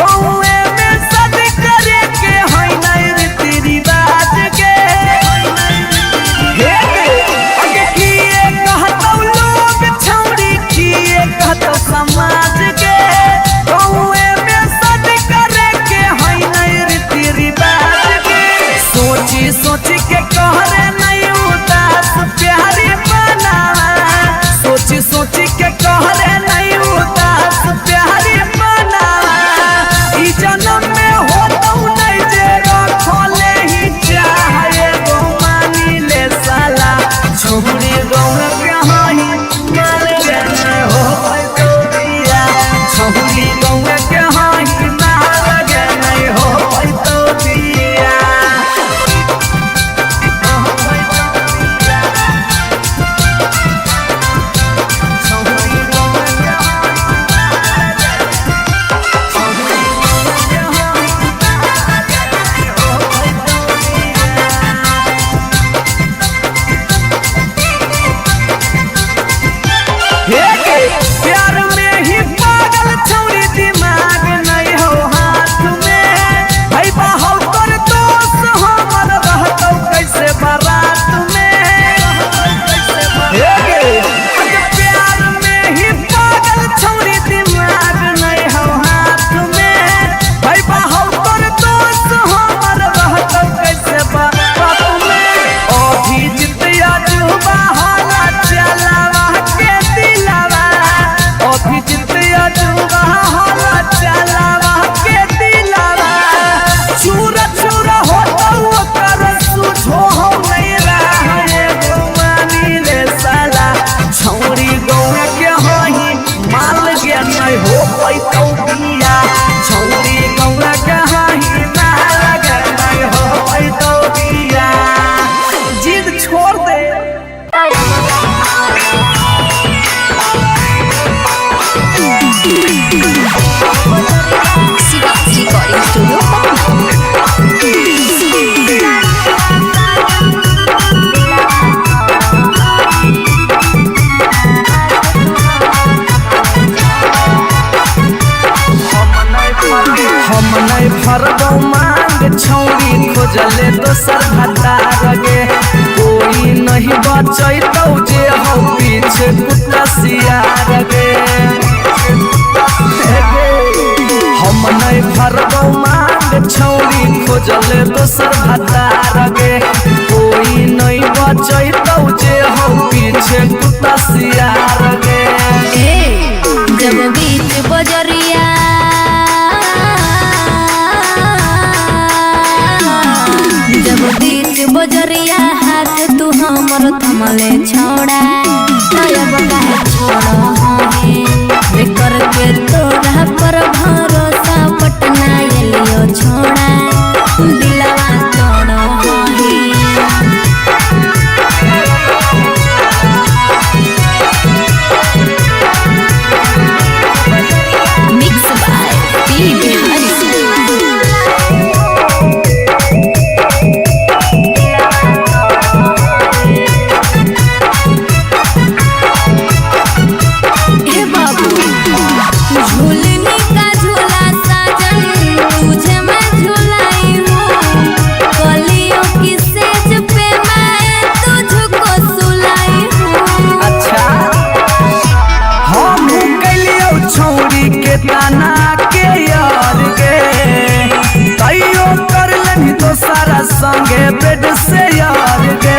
गौए में सद करे के होई नहीं रीति रिवाज के अगे किए कहतौ लोग छौरी किए कहतौ समाज के गौए में सद करे के होई नहीं रीति रिवाज के सोची सोची के कहरे नहीं उदास प्यारी बना सोची सोची के कहरे नहीं उदास प्यारी बना ई जन्म में होतौ नहीं जे रखले ही चाहे गो मानी ले साला छौरी गौए के होई मार गे नहीं हो पैतौ बिया छौरी गौए के होई मार गे नहीं हो पैतौ बिया। प्यार में ही पागल छौरी दिमाग नहीं हो हाथ में भाई बाहु कर दोस्त हमर रहतौ कैसे बारात में प्यार में ही पागल छौरी दिमाग नहीं हो हाथ में भाई बाहु कर दोस्त हमर रहतौ कैसे बारात में अभी जितिया जुबा होला चलावा के दिलावा अभी जितिया जुबा होला चलावा के दिलावा चूरा चूरा होतौ ओकर सुझो हो नहीं रहे गो मानी ले साला छौरी गौए के होई माल गे नहीं हो पैतौ बिया छौरी गौए के होई माल गे नहीं हो पैतौ बिया जिद छोड़ दे। Recording studio Patna. हम नहीं भरबौ मांग छौरी खोजले दोसर भतार गे कोई नहीं बचैतौ जे हो पीछे कुत्ता सियार गे हम नहीं भरबौ मांग छौरी खोजले दोसर भतार गे कोई नहीं बचैतौ जे हो पीछे कुत्ता सियार गे। जब बीच बजरिया जब रे छोड़ा अब काहे छोड़ो है बेकर के तोरा पर भरोसा पटना एलियो छोड़ा दिलवा तोड़ो है मिक्स बाय पी बिहारी झूलने का झूला साजन तुझे मैं झूलाई हूँ कलियों की सेज पे मैं तुझको सुलाई हूँ। अच्छा हम कलियो छौरी के ताना के यार के कहियो कर लेनी तो सारा संगे बेड से यार के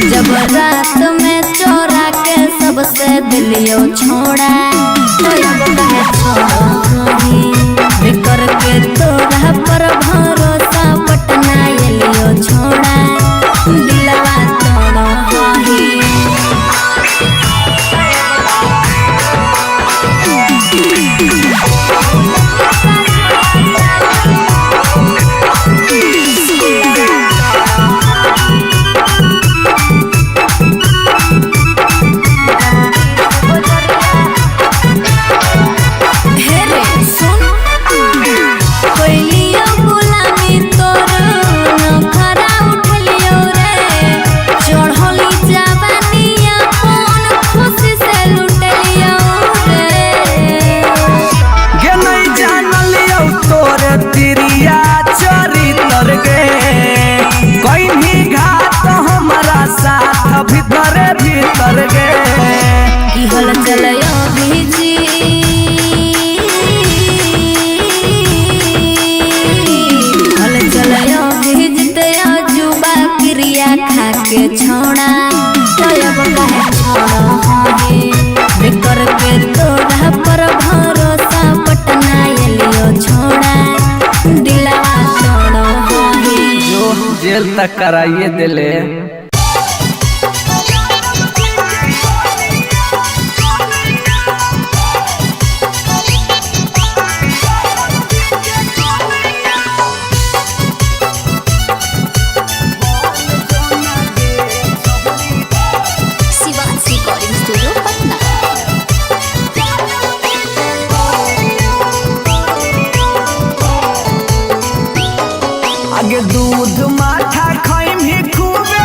जब रात में चोरा के सबसे दिलियो छोड़ा तो अब काहे छोड़ो बेकर के तोरा पर भरोसा पटना एलियो छोड़ा दिलवा तोड़ो भीतर गे की हल चलयो भीजी हल चलयो भीजते जुबा क्रिया खा के छोड़ा तो अब काहे छोड़ो है बेकर के तोरा पर भरोसा पटना एलियो छोड़ा दिलवा तोड़ो है जो जेल तक कराइए दिले शिवाज रिकॉर्डिंग स्टूडियो पटना। आगे दूध माठा खाई भी खूबे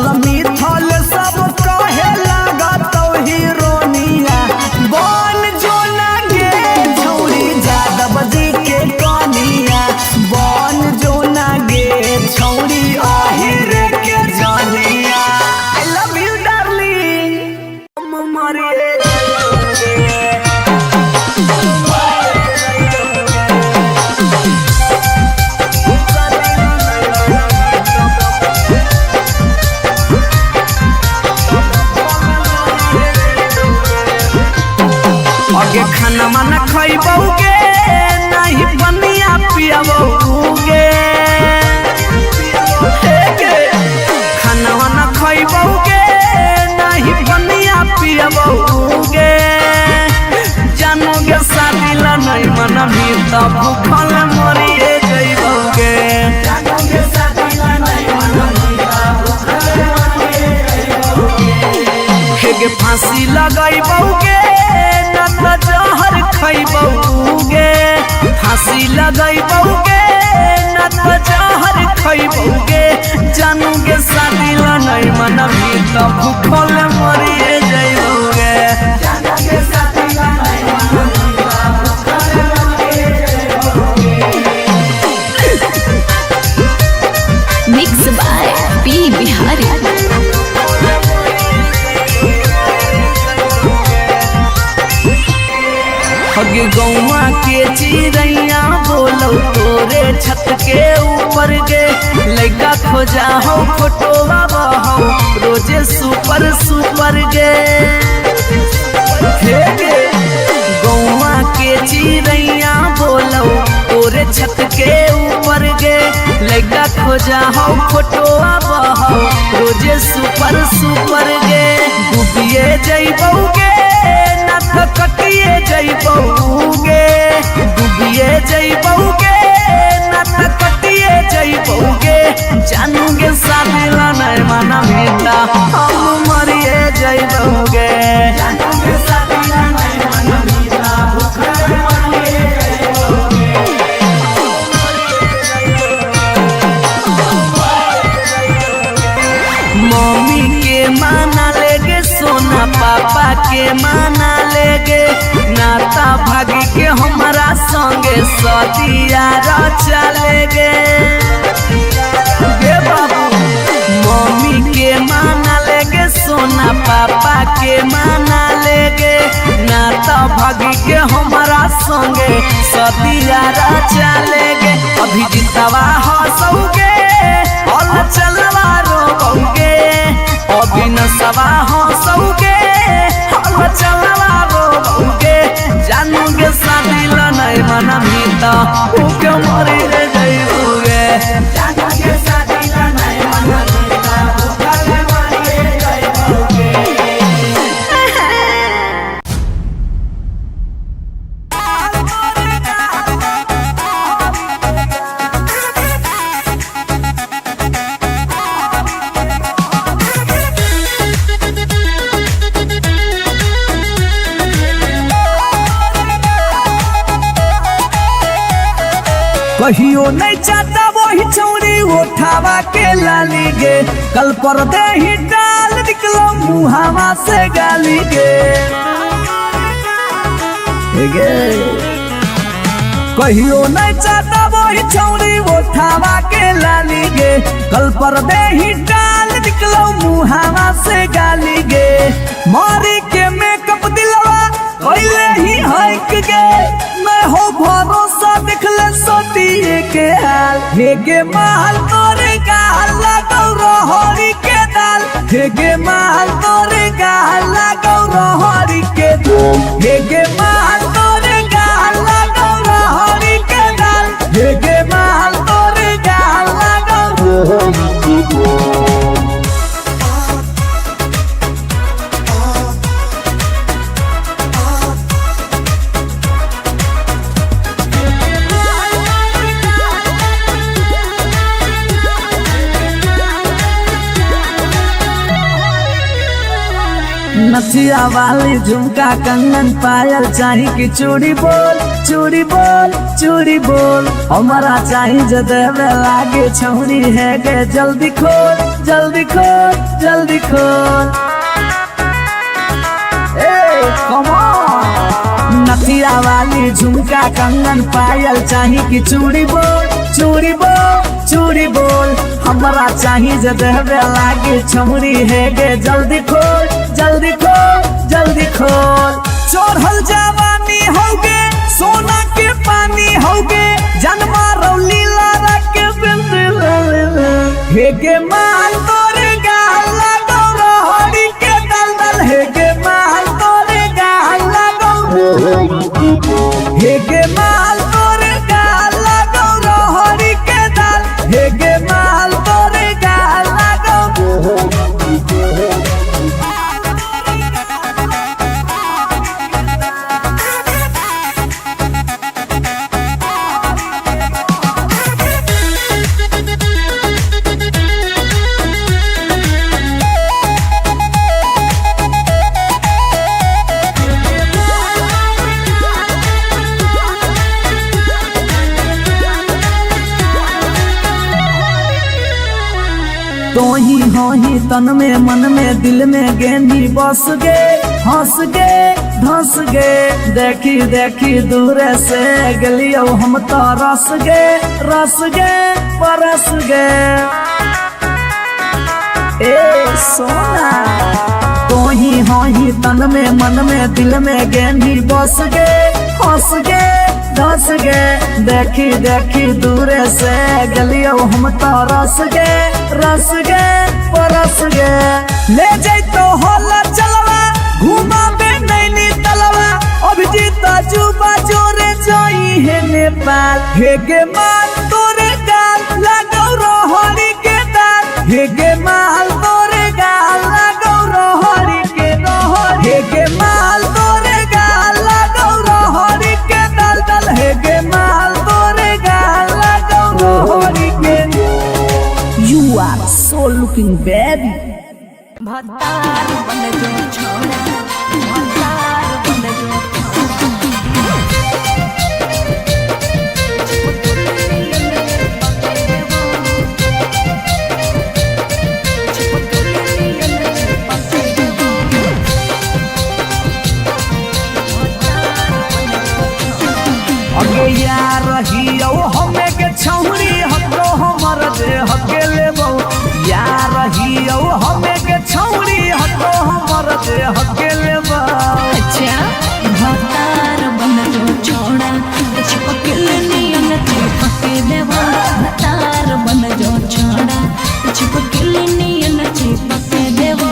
चल मिथल सब कहे लगा तो हीरोनिया बन जो ना गे छौरी यादव जी के कनिया बन जो ना गे छौरी आहिर के जानिया आई लव यू डार्लिंग मरे आगे खाना माना खइबौगे नहीं पनिया पियबौगे खाना माना खइबौगे नहीं पनिया पियबौगे जानोगे शादी ला नहीं मना भी तो भूखल मरिए जइबौगे जानोगे शादी ला नहीं मना भी तो भूखल मरिए जइबौगे हेगे फांसी लगाइबौगे जहर खइबौगे फांसी लगैबौगे न त जहर खइबौगे जानोगे शादी ला नहीं मनबी त भूखल मरिए जइबौगे जानोगे शादी ला नहीं मनबी त भूखल मरिए जइबौगे मिक्स बाय पी बिहारी। हगे गौवा के चिड़ैया बोलो तोरे छत के ऊपर गे लड़का खोजा हो फोटोवा बहो रोजे सुपर सुपर गे हे गे गौवा के चिड़ैया बोलो तोरे छत के ऊपर गे लड़का खोजा हो फोटोवा बहो रोजे सुपर सुपर गे डूबिए जइबौगे कटिए जइबौगे डूबिए जइबौगे न त कटिए जइबौगे जानोगे शादी ला नहीं मना बेटा हम मरिए जइबौगे जानोगे शादी ला नहीं मना बेटा भूखल मरिए जइबौगे मम्मी के माना लेगे सोना पापा के माना लेगे नाता भागी के हमारा संगे सदिया चलेगे गे बाबू मम्मी के माना लेगे सोना पापा के माना लेगे नाता भागी के हमारा संगे सदिया चलेगे अभी जितवा हंसोगे और चलवा रोगे अभी नसवा हंसोगे और चलवा रोगे जानोगे शादी ला नहीं मना भी तो भूखे मरी जइबौगे जानोगे शादी ला नहीं मना भी तो भूखल मरी जइबौगे कहियो नहीं चाहता वही चौड़ी उठावा के लाली गे कल पर दे ही डाल निकलो मुहावा से गाली गे कहियो नहीं चाहता वही चौड़ी उठावा के लाली गे कल पर दे ही डाल निकलो मुहावा से गाली गे मारी के मेकअप दिलवा पहले ही हक गे मैं हो भरोसा दिखले सोतिए के हाल हेगे महल तोरे गाल लगौ रहरी के दाल हेगे महल तोरे गाल लगौ रहरी के दाल हेगे महल तोरे गाल लगौ रहरी के दाल हेगे महल तोरे गाल लगौ रहरी के दाल नथिया वाली झुमका कंगन पायल चाही कि चूड़ी बोल चूड़ी बोल चूड़ी बोल हमारा चाही जो देवे लागे छौरी है गे जल्दी खोल जल्दी खोल जल्दी खोल। Come on. नथिया वाली झुमका कंगन पायल चाही कि चूड़ी बोल चूड़ी बोल चूड़ी बोल। हमरा चाही जे देहबे लागे छमुरी है गे जल्दी खोल जल्दी खोल जल्दी खोल। चोरहल जवानी होगे सोना के पानी होगे जन्मा रौली लारा के बिंद हे गे माल तोरे गाल लगो रोहड़ी के दलदल हे गे माल तोरे गाल लगो हे गे माल तोरे गाल लगो रोहड़ी के दल हे गे माल तोरे गाल लगो। तो ही हो ही तन में मन में दिल में गेंदी बस गे हंस गे धंस गे। देखी देखी दूर से गलियो हम तो रस गे परस गे। ए सोना तो ही हो ही तन में मन में दिल में गेंदी बस गे हंस गे धंस गे। देखी देखी दूर से गलियो हम तो रस गे परस गे। ले जैतो होला चलवा घुमा बे नैनी तलवा अभिजीत जुबा जोरे जोई है नेपाल हे गे माल तोरे गाल लगो रोहड़ी के दाल हे गे माल तोरे गाल लगो रोहड़ी के रोहड़ी हे गे माल तोरे गाल लगो रोहड़ी के दल दल हे गे माल तोरे गाल लगो रोहड़ी के। You are so looking baby। भतार बन जो छोड़ा भतार बन जो अगे यार रहियो हमें के छौरी हको हमर दे हके लेबो यार रहियो हमें के छौरी हको हमर दे हके लेबो। अच्छा भतार बन जो छोड़ा चिपकल नियन चिपके देवा भतार बन जो छोड़ा चिपकल नियन चिपके देवा।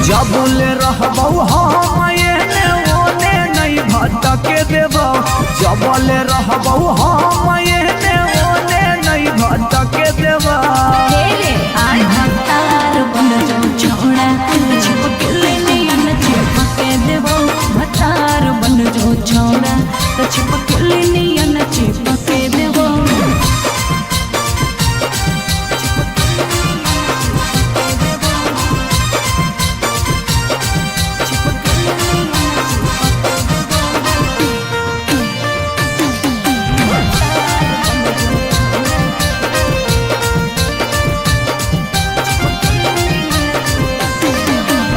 जबले रहबो हम एने ओने नहीं भटके देबो जबले रहबो हम एने ओने नहीं भटके देबो। आई भतार बन जो छोड़ा चिपकल नियन चिपके देवा भतार बन जो छोड़ा चिपकल नियन चिपके देवा।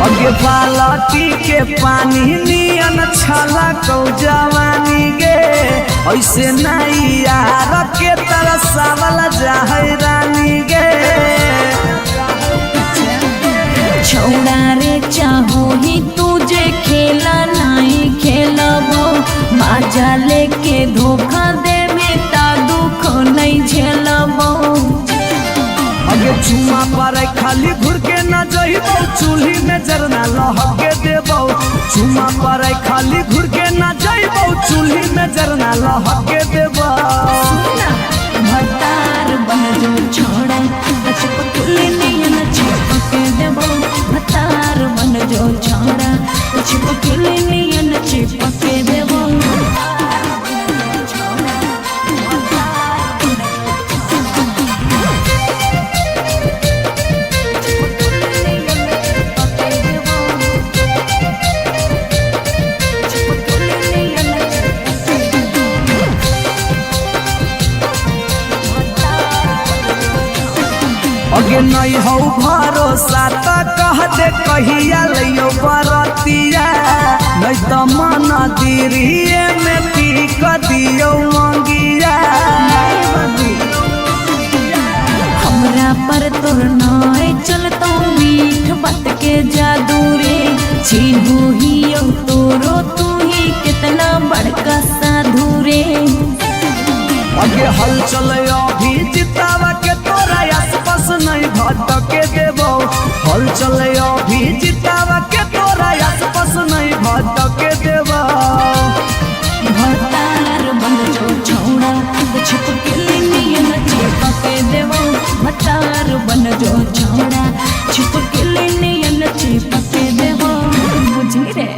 अगे बालटी के पानी नियन छला कौ जवानी गे ऐसे नहीं यार के तरसावल जाहै रानी गे। छोड़ा रे चाहो ही तुझे खेला नहीं खेलबो माजा लेके धोखा दे बेटा दुख नहीं झेलबो। अगे चुमा पर खाली घुर के न जइबो चूल्ही में जरना लहके देबो चुमा पर खाली घुर के न जइबो चूल्ही में जरना लहके देबो। भतार बन जो छोड़ा चिपकल नियन चिपके देबो भतार बन जो छोड़ा चिपकल नियन चिपके देबो। अगे नई सात कह दे कहिया लियो बरतिया नहीं तो मन दिरिए में पीक दियो मंगिया हमरा पर तोर नाय चलतो मीठ बात के जादू रे छीनू ही तोरो तू ही कितना बड़का साधु रे आगे हल चले अभी जितावा के तोरा आसपास नहीं भटके देबो हल चले अभी जितावा के तोरा आसपास नहीं भटके देबो भतार बन जो छौड़ा छुप के लिए चिपके देवो भतार बन जो छौड़ा छुप के लिए चिपके देवो बुझी रे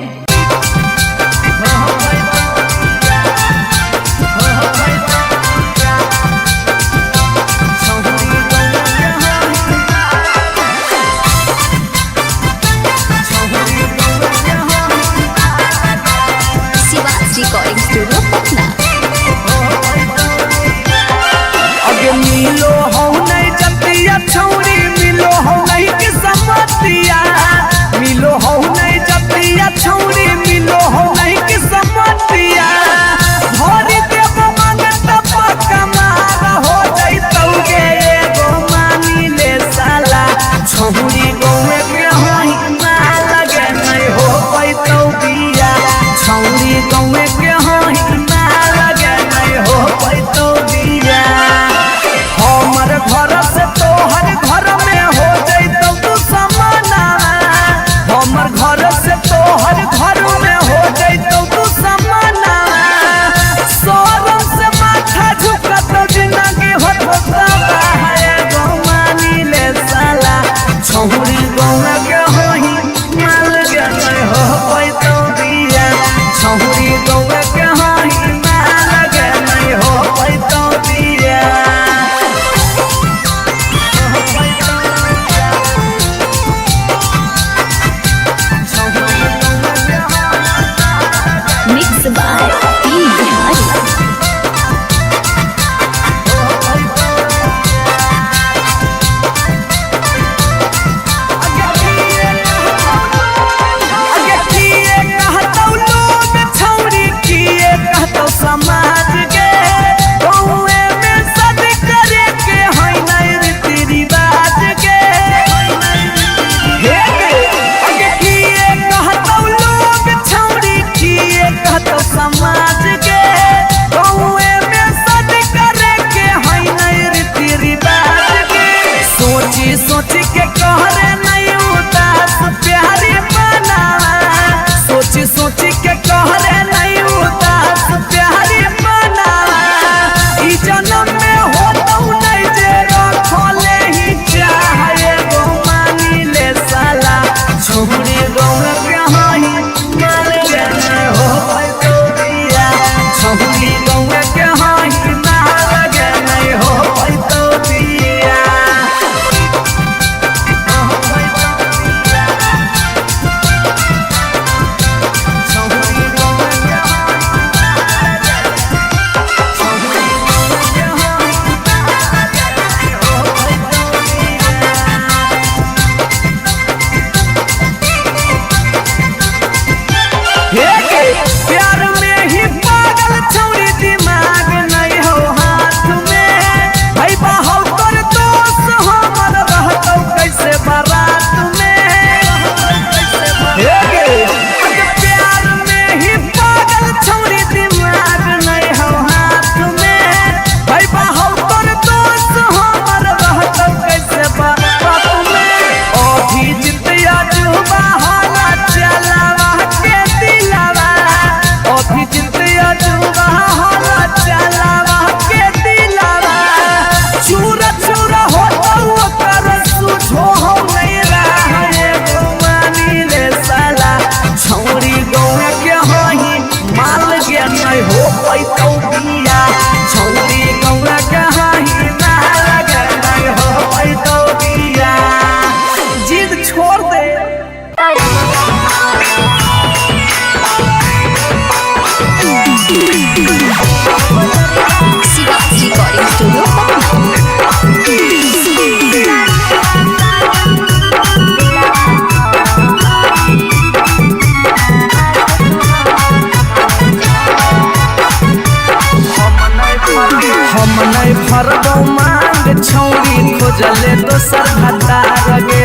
दोसर भतार गे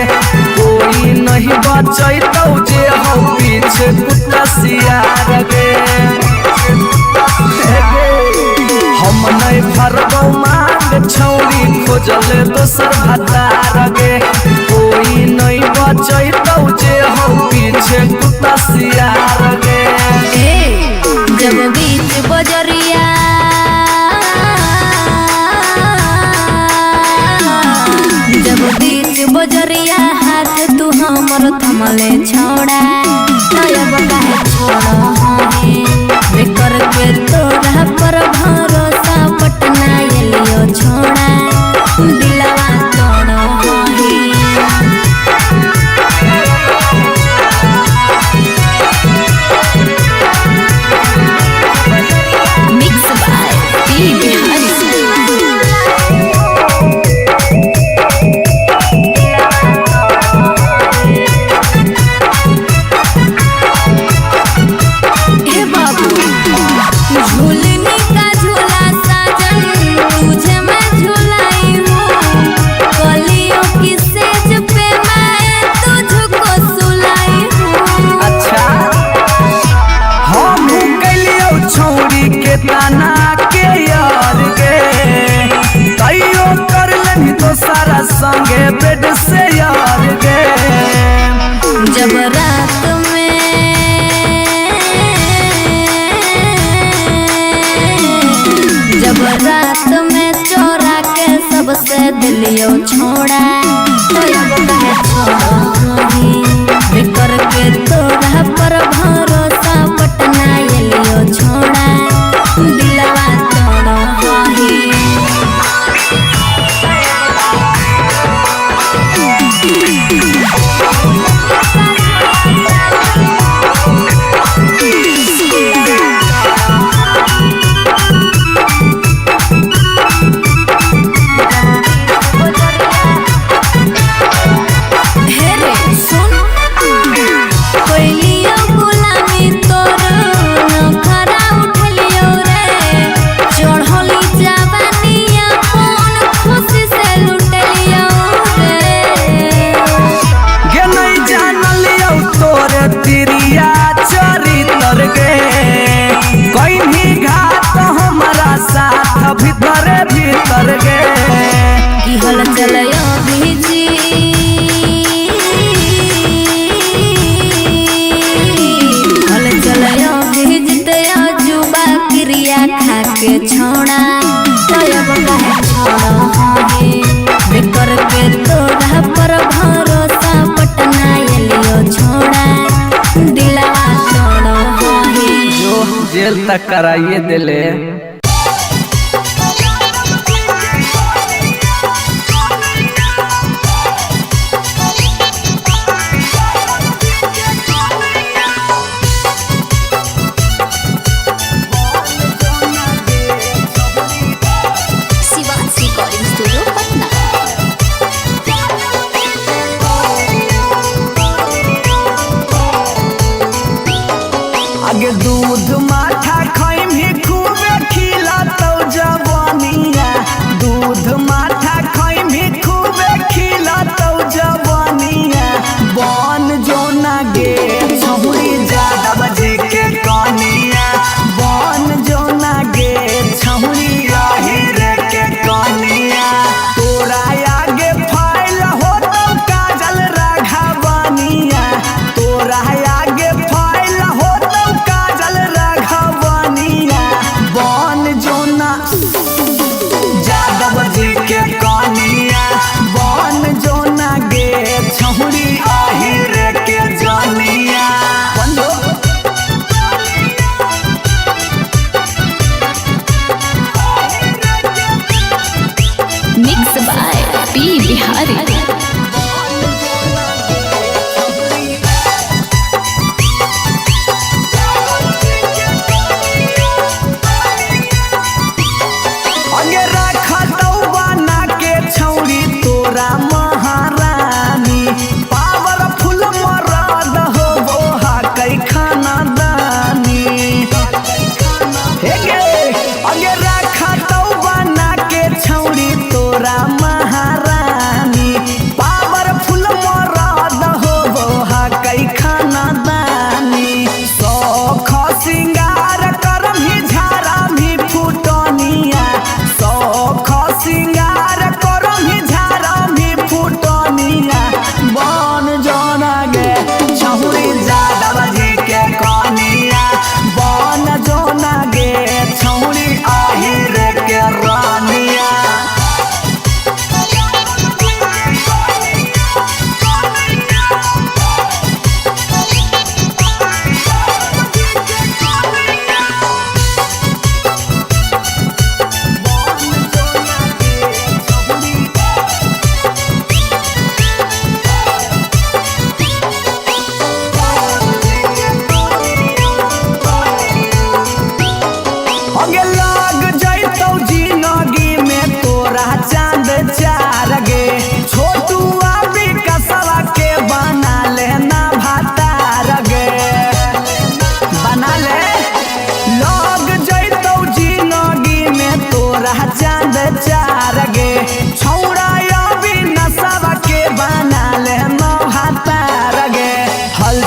कोई नहीं बचैतौ जे हो पीछे कुत्ता सियार गे हम नहीं भरबौ मांग छौरी खोजले दोसर भतार गे कोई नहीं बचैतौ जे हो पीछे कुत्ता सियार गे जब बीच बजरिया जब बीच बजरिया हाथ तू हमर थमले छोड़ा अब काहे छोड़ बेकर के तोरा पर भरोसा पटना एलियो छोड़ा दिलवा तोड़ मिक्स बाय पी बिहारी ताना के यार गे तैयो कर लेनी तो सारा संगे बेड से यार गे जब रात में चोरा के सबसे दिलियो छोड़ा तो अब काहे छोड़ी बेकर के तोरा पर भरोसा पटना एलियो छोड़ा दिलवा तोड़ भीतर गे की हल चलयो भीजी हल चलयो भीजते जुबा क्रिया खा के छोड़ा अब काहे छोड़ बेकर के तोरा पर भरोसा पटना एलियो छोड़ा दिलवा तोड़ जो जेल तक कराइए दिले आगे दूध माठा खाइम ही खूबे खी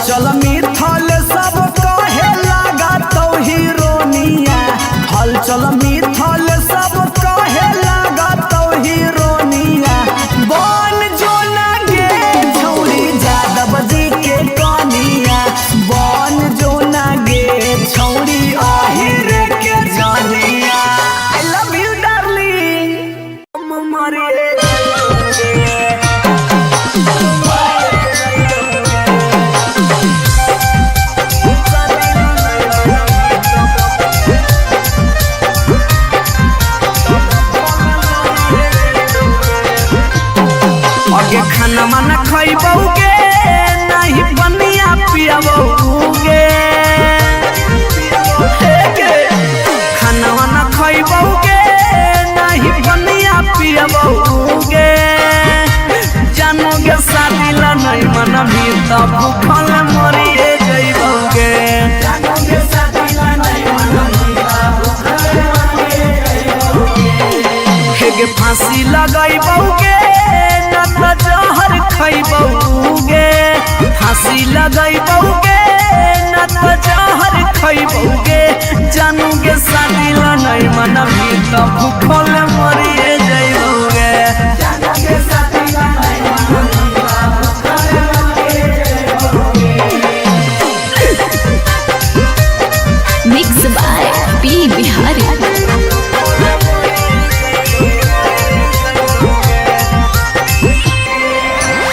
हलचल मिथल सब कहे लगा तो हीरोनिया हलचल मिथल सब कहे लगा तो हीरोनिया बन जो ना गे छौरी यादव जी के कनिया बन जो ना गे छौरी आहिर के जानिया आई लव यू डार्लिंग ममरे खाना माना खैबौगे नहीं बनिया पियबौगे खाना माना खैबौगे नहीं बनिया पियबौगे जानोगे शादी ला नहीं मन भी तो भूखल मरिए जइबौगे जानोगे शादी ला नहीं मन भी तो भूखल मरिए जइबौगे फांसी लगैबौगे जहर खैबौगे फांसी लगैबौगे न तो जहर खैबौगे जानोगे शादी ला नहीं मन भी तो भूखल मरिए जइबौगे जानोगे शादी ला नहीं मन भी तो भूखल मरिए जइबौगे मिक्स बाय पी बिहारी।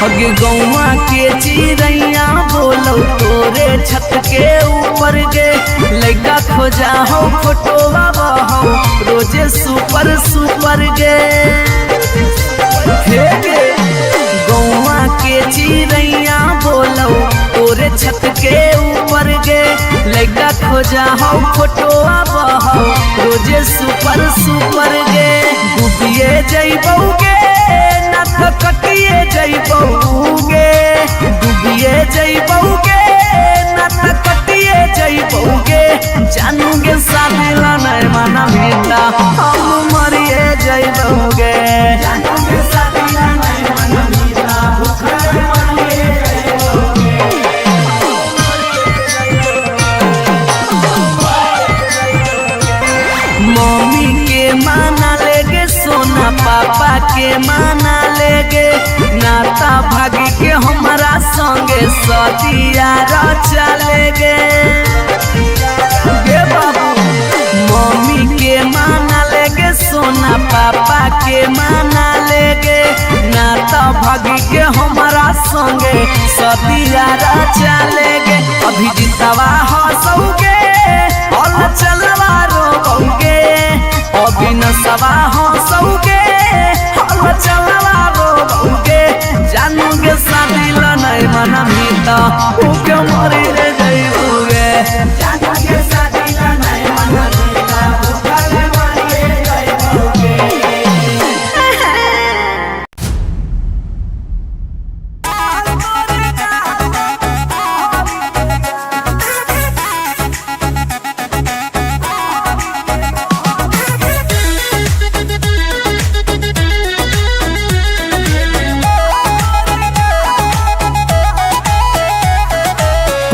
हगे गौवा के चिड़ैया बोलो तोरे छत के ऊपर गे लड़का खोजा हो फोटोवा बहो रोजे सुपर सुपर गे हे गे गौवा के चिड़ैया बोलो तोरे छत के ऊपर गे लड़का खोजा हो फोटोवा बहो रोजे सुपर सुपर गे डूबिए जइबौगे ना तो कटिए जइबौगे डूबिए जइबौगे ना तो कटिए जइबौगे जानोगे शादी ला नहीं मन भी तो हम मरिए जइबौगे जानोगे शादी ला नहीं मन भी तो भूखल मरिए मम्मी के माना लेगे सोना पापा के माना लेगे नाता भागी के हमारा संगे सदिया चलेगे गे बाबू मम्मी के माना लेगे सोना पापा के माना लेगे नाता भागी के हमारा संगे सदिया चलेगे अभी जितवा हंसोगे और चलवा रोगे अभी नसवा हंसोगे और चलवा रोगे जानोगे शादी ला नहीं मन भी तो भूखे मरिए जइबौगे जानोगे शादी ला नहीं मन भी तो भूखल मरिए जइबौगे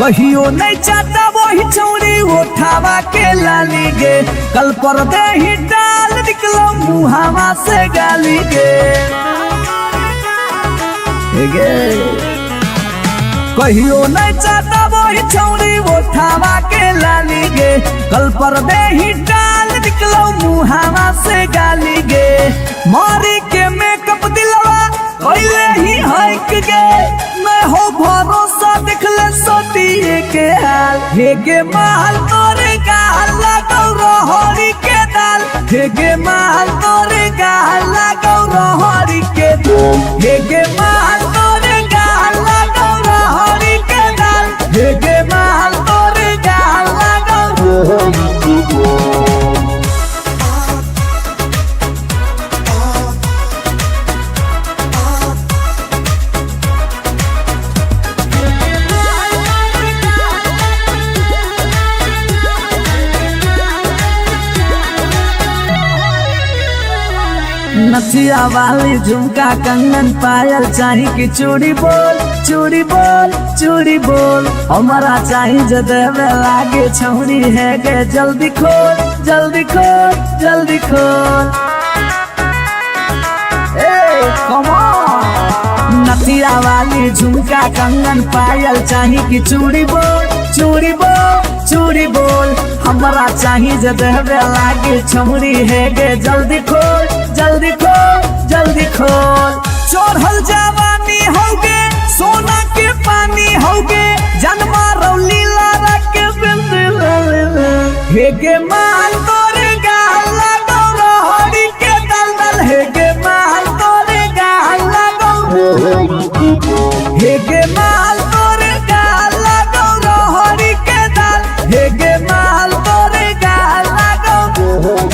कहियो नहीं चाहता वही चौड़ी उठावा के लाली गे कल पर दे ही डाल निकलो मुहावा से गाली गे कहियो नहीं चाहता वही चौड़ी उठावा के लाली गे कल पर दे ही डाल निकलो मुहावा से गाली गे मारी के मेकअप दिलवा पहले ही हक गे मैं हो भरोसा दिखले सोतिए के हाल हे गे माल तोरे गाल लगौ रहरी के दाल हे गे माल तोरे गाल लगौ रहरी के दाल हे गे माल तोरे गाल लगौ रहरी के दाल हे गे माल तोरे गाल लगौ रहरी के दाल नथिया वाली झुमका कंगन पायल चाही की चूड़ी बोल चूड़ी बोल हमारा चाहिए जो देवे लागे छौरी है गे जल्दी खोल जल्दी खोल come on नथिया वाली झुमका कंगन पायल चाहिए कि चूड़ी बोल हमारा चाहिए जो देवे लागे छौरी है गे जल्दी खोल चोरहल जवानी होगे सोना के पानी होगे जन्मा रौली लारा के बिंद हेगे माल तोरे गाला गौरा हरी के दल हेगे माल तोरे गाला गौरा हेगे माल तोरे गाला गौरा हरी के दल हेगे माल तोरे गाला गौरा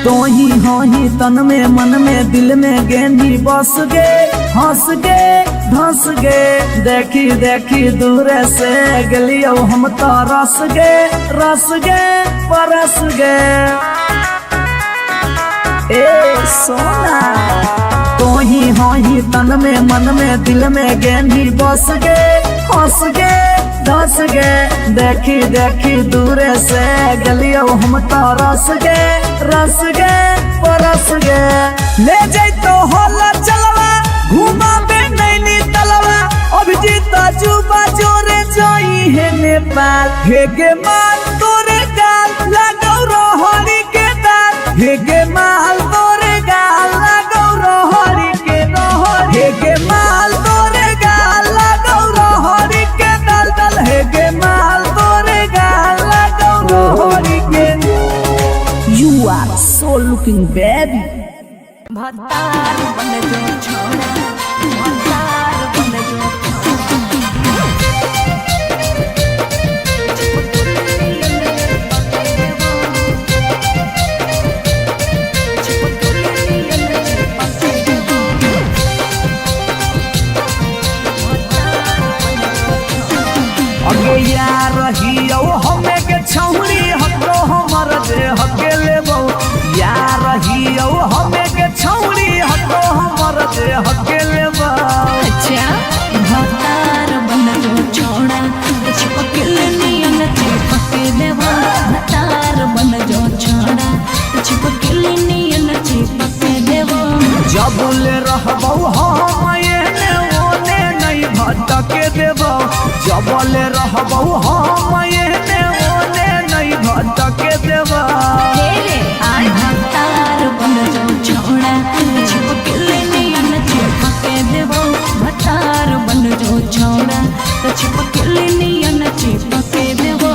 तो ही तन में मन में दिल में गेंदी बस गे हंस गे धंस गे देखी दूर से गलियो हम तो रस गे परस गे ए सोना तो ही तन में मन में दिल में गेंदी बस गे हंस गे धंस गे देखी दूर से गलियो हम तो रस गे परस गे ले जाई तो होला चलवा घुमा बे नैनी तलवा अभिजीत जुबा जोरे जोई है नेपाल हेगे माल तोरे गाल लगौ रोहरी के दाल हेगे माल तोरे गाल लगौ रोहरी के रोहरी हेगे माल तोरे गाल लगौ रोहरी के दल हेगे माल तोरे गाल लगौ रोहरी के You are so looking baby भतार बन जो छोड़ा भतार बन जो अगे यार रहियो हमें के छौरी हतो हमर जे हके लेबो यार रहियो हमें के छौरी हतो हमर जे हके लेबो अच्छा भतार बन जो छोड़ा चिपक नियन चिपक देवा भतार बन जो छोड़ा चिपक नियन चिपक देवा जब ले रहबो हम एने ओने नहीं भटके देबो जब ले रहबो हम एने ओने नहीं भटके देबो भतार बन जो छोड़ा चिपक नियन चिपक देवा भतार बन जो छोड़ा चिपक नियन चिपक देवा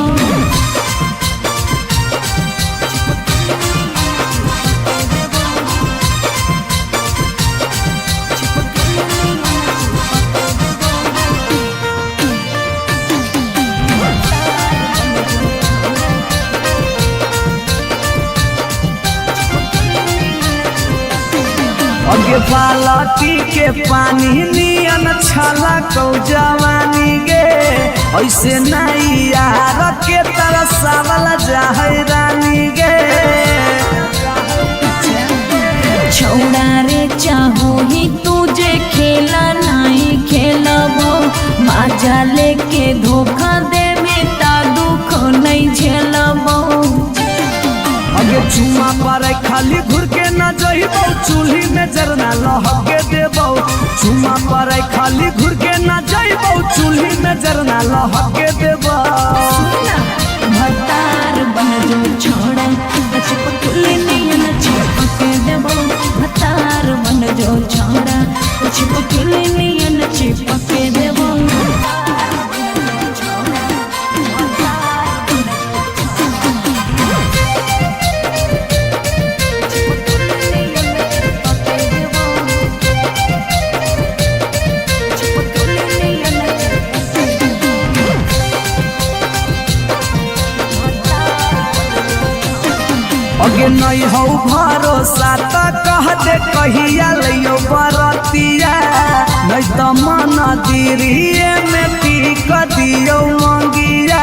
अगे बालटी के पानी नियन छला कौ जवानी गे ऐसे नहीं यार के तरसावल जाहै रानी गे छोड़ा रे चाहो ही तुझे खेला नहीं खेलबो माजा लेके धोखा दे बेटा दुख नहीं झेलबो अगे चुमा पर खाली घुर के न जइबो चूल्ही में जरना लहके देबो चुमा पर खाली घुर के न जइबो चूल्ही में जरना लहके देबो भतार बन जो छोड़ा चिपक नियन चिपक देबो भतार बन जो छोड़ा चिपक नियन चिपक देबो अगे नहीं हो भरोसा तो कह दे कहिया लियो बरतिया नहीं तो मन दिरिए में पीक दियो मंगिया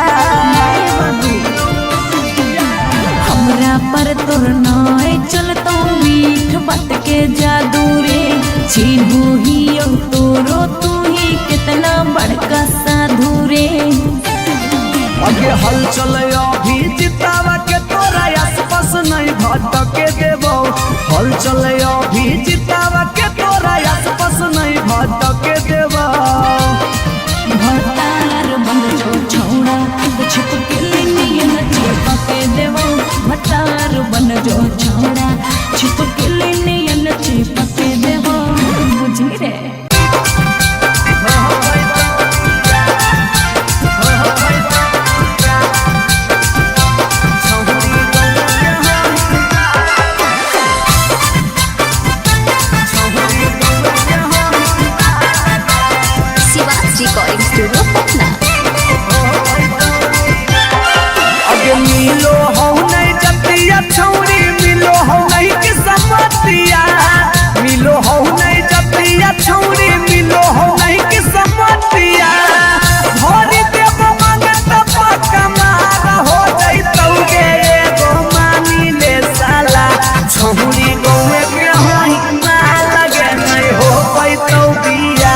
हमरा पर तोर नाय चलतो मीठ बात के जादू रे चिन्हू ही तोरो तू ही कितना बड़का साधु रे अगे हल चल अभी जितावा के तोरा आसपास नहीं भटके देबो हल चल अभी जितावा के तोरा आसपास नहीं भटके देबो भतार बन जो छौड़ा छिप के नियन छिपके देवो भतार बन जो छौड़ा छिप के नियन छिपके देवो बुझी रे रिकॉर्डिंग स्टूडियो पटना। अगे मिलो हो नहीं जतिया छौरी मिलो हो नहीं कि समतिया मिलो हो नहीं जतिया छौरी मिलो हो नहीं कि समतिया भरी देव मांगत पक्का मार हो जाई तौगे एगो मानी ले साला छौरी गौए के होई ना लगे नहीं हो पैतौ बिया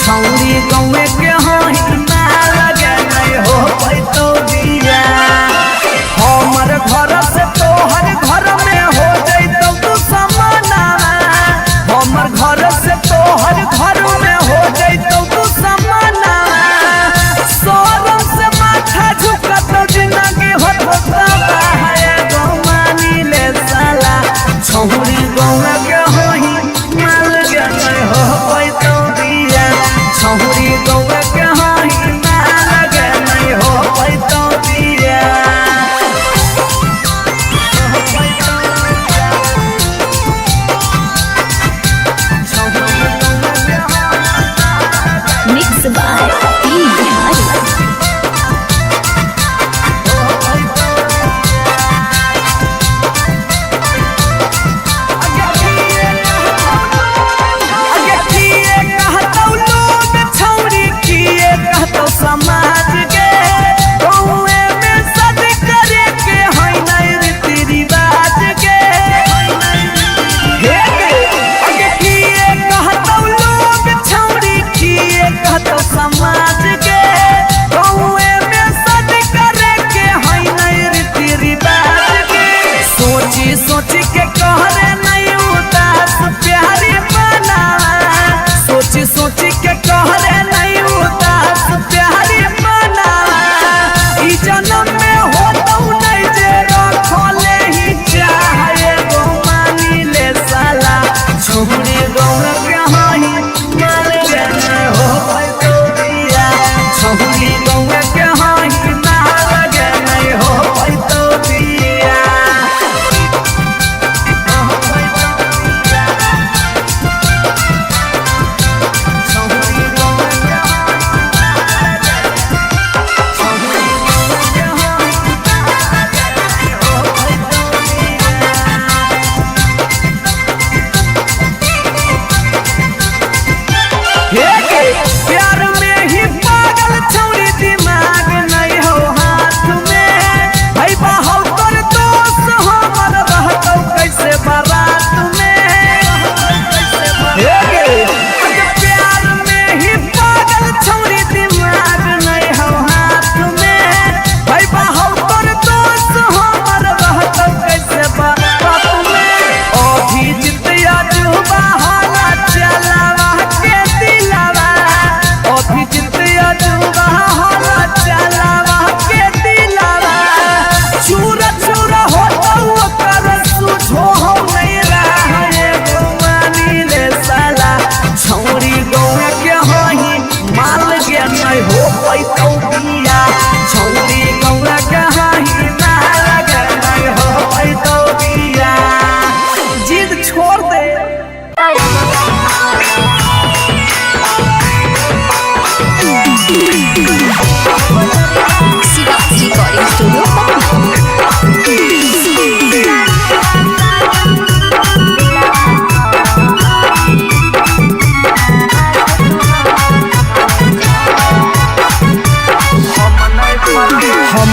छौरी गौए के होई ना लगे नहीं हो पैतौ बिया हम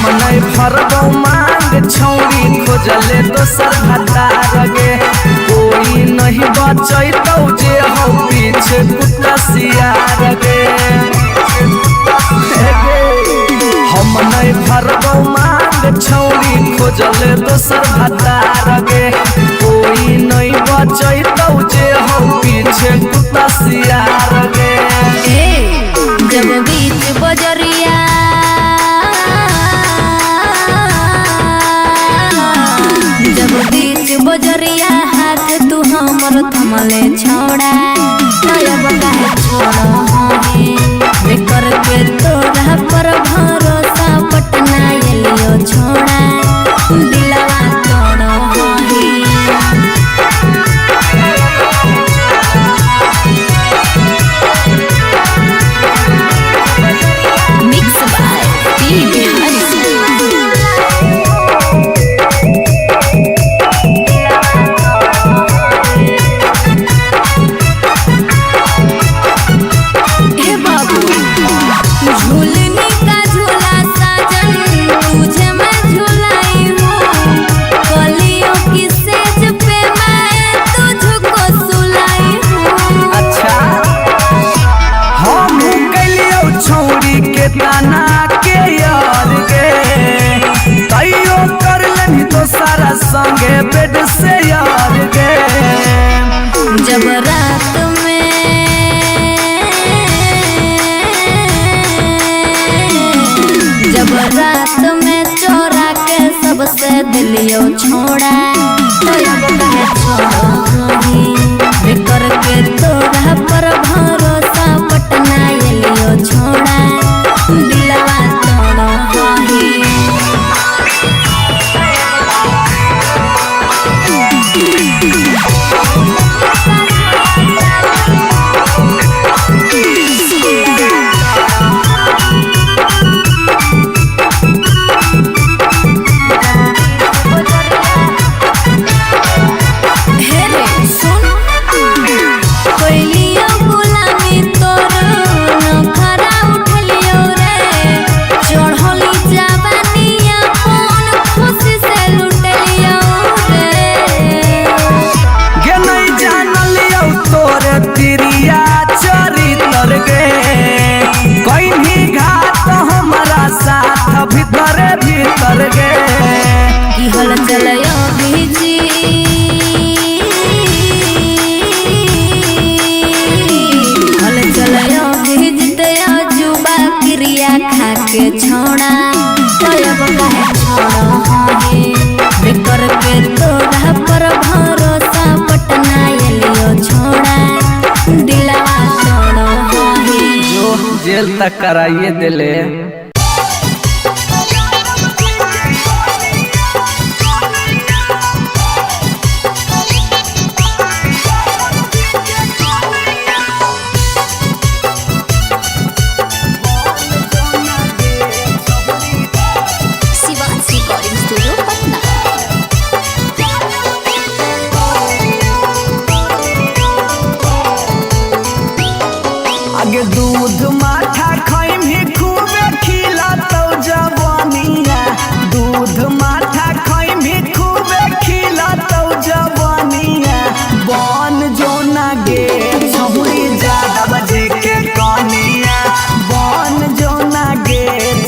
हम नहीं भरबो मांग छौरी खोजले दोसर भतार गे कोई नहीं बचैतौ जे हो पीछे कुत्ता सियार गे हम नहीं भरबो मांग छौरी खोजले दोसर भतार गे कोई नहीं बचैतौ जे हो पीछे कुत्ता सियार गे जब बीच बजरिया जब बीच बजरिया हाथ तू हमर थमले छोड़ा नयब काहे छोड़ो हे बेकर के तोरा पर भरोसा पटना एलियो छोड़ा दिलवा तोड़ो हे Mixed by P. Bihari. हे बाबू झूलने का झूला साजन तुझे मैं झूलाई हूँ कलियों की सेज पे मैं तुझको सुलाई हूँ। अच्छा हम कलियो छौरी के ताना के यार गे तैयो कर लेनी तो सारा संगे बेड से यार गे जब रात में चोरा के सबसे दिलियो छोड़ा तो अब कहे छोड़ो बेकर के तोरा पर भरोसा पटना एलियो छोड़ा दिलवा तोड़ो के छोड़ा तब काहे छोड़ो बेकर के तोरा पर भरोसा पटना एलियो छोड़ा दिलवा तोड़ो जो जेल तक कराइए दिले आगे दूध माठा खाई भी खूबे खिलातौ जवानिया दूध माठा खाई भी खूबे खिलातौ जवानिया बन जो ना गे छहुरी ज्यादा बजे के कनिया बन जो ना गे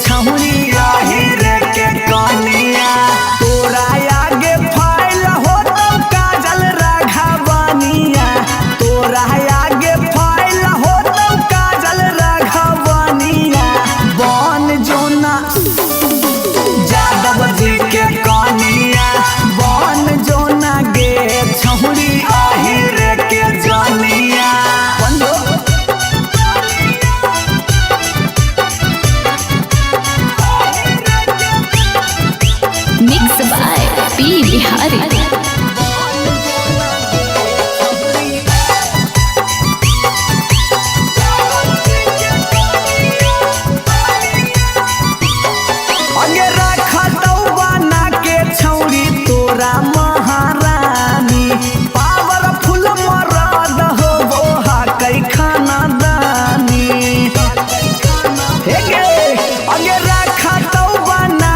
छहुरी आहिरे के कनिया तोरा आगे फाइल हो तो काजल राघवानिया तोरा आगे फाइल हो छहुरी आहिरे के जानिया मिक्स बाय पी बिहारी आगे रखा दौ बना के छौरी तोरा महारानी पावरफुल मरद हो वो कई खाना दानी हे गे आगे रखा दौ बना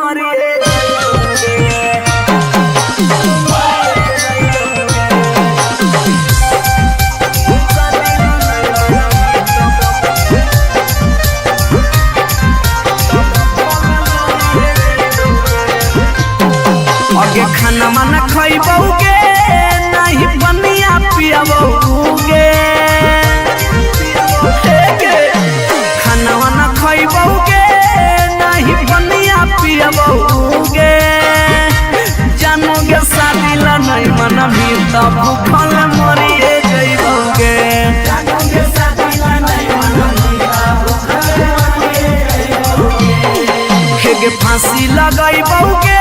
मरिए आगे खाना माना खइबौगे नहीं बनिया पियबौगे खाना माना खइबौगे नहीं बनिया पियबौगे जानोगे शादी ला नहीं मना भी तब भूखल मरिए जइबौगे जानोगे शादी ला नहीं मना भी तब भूखल मरिए जइबौगे हेगे फांसी लगाइबौगे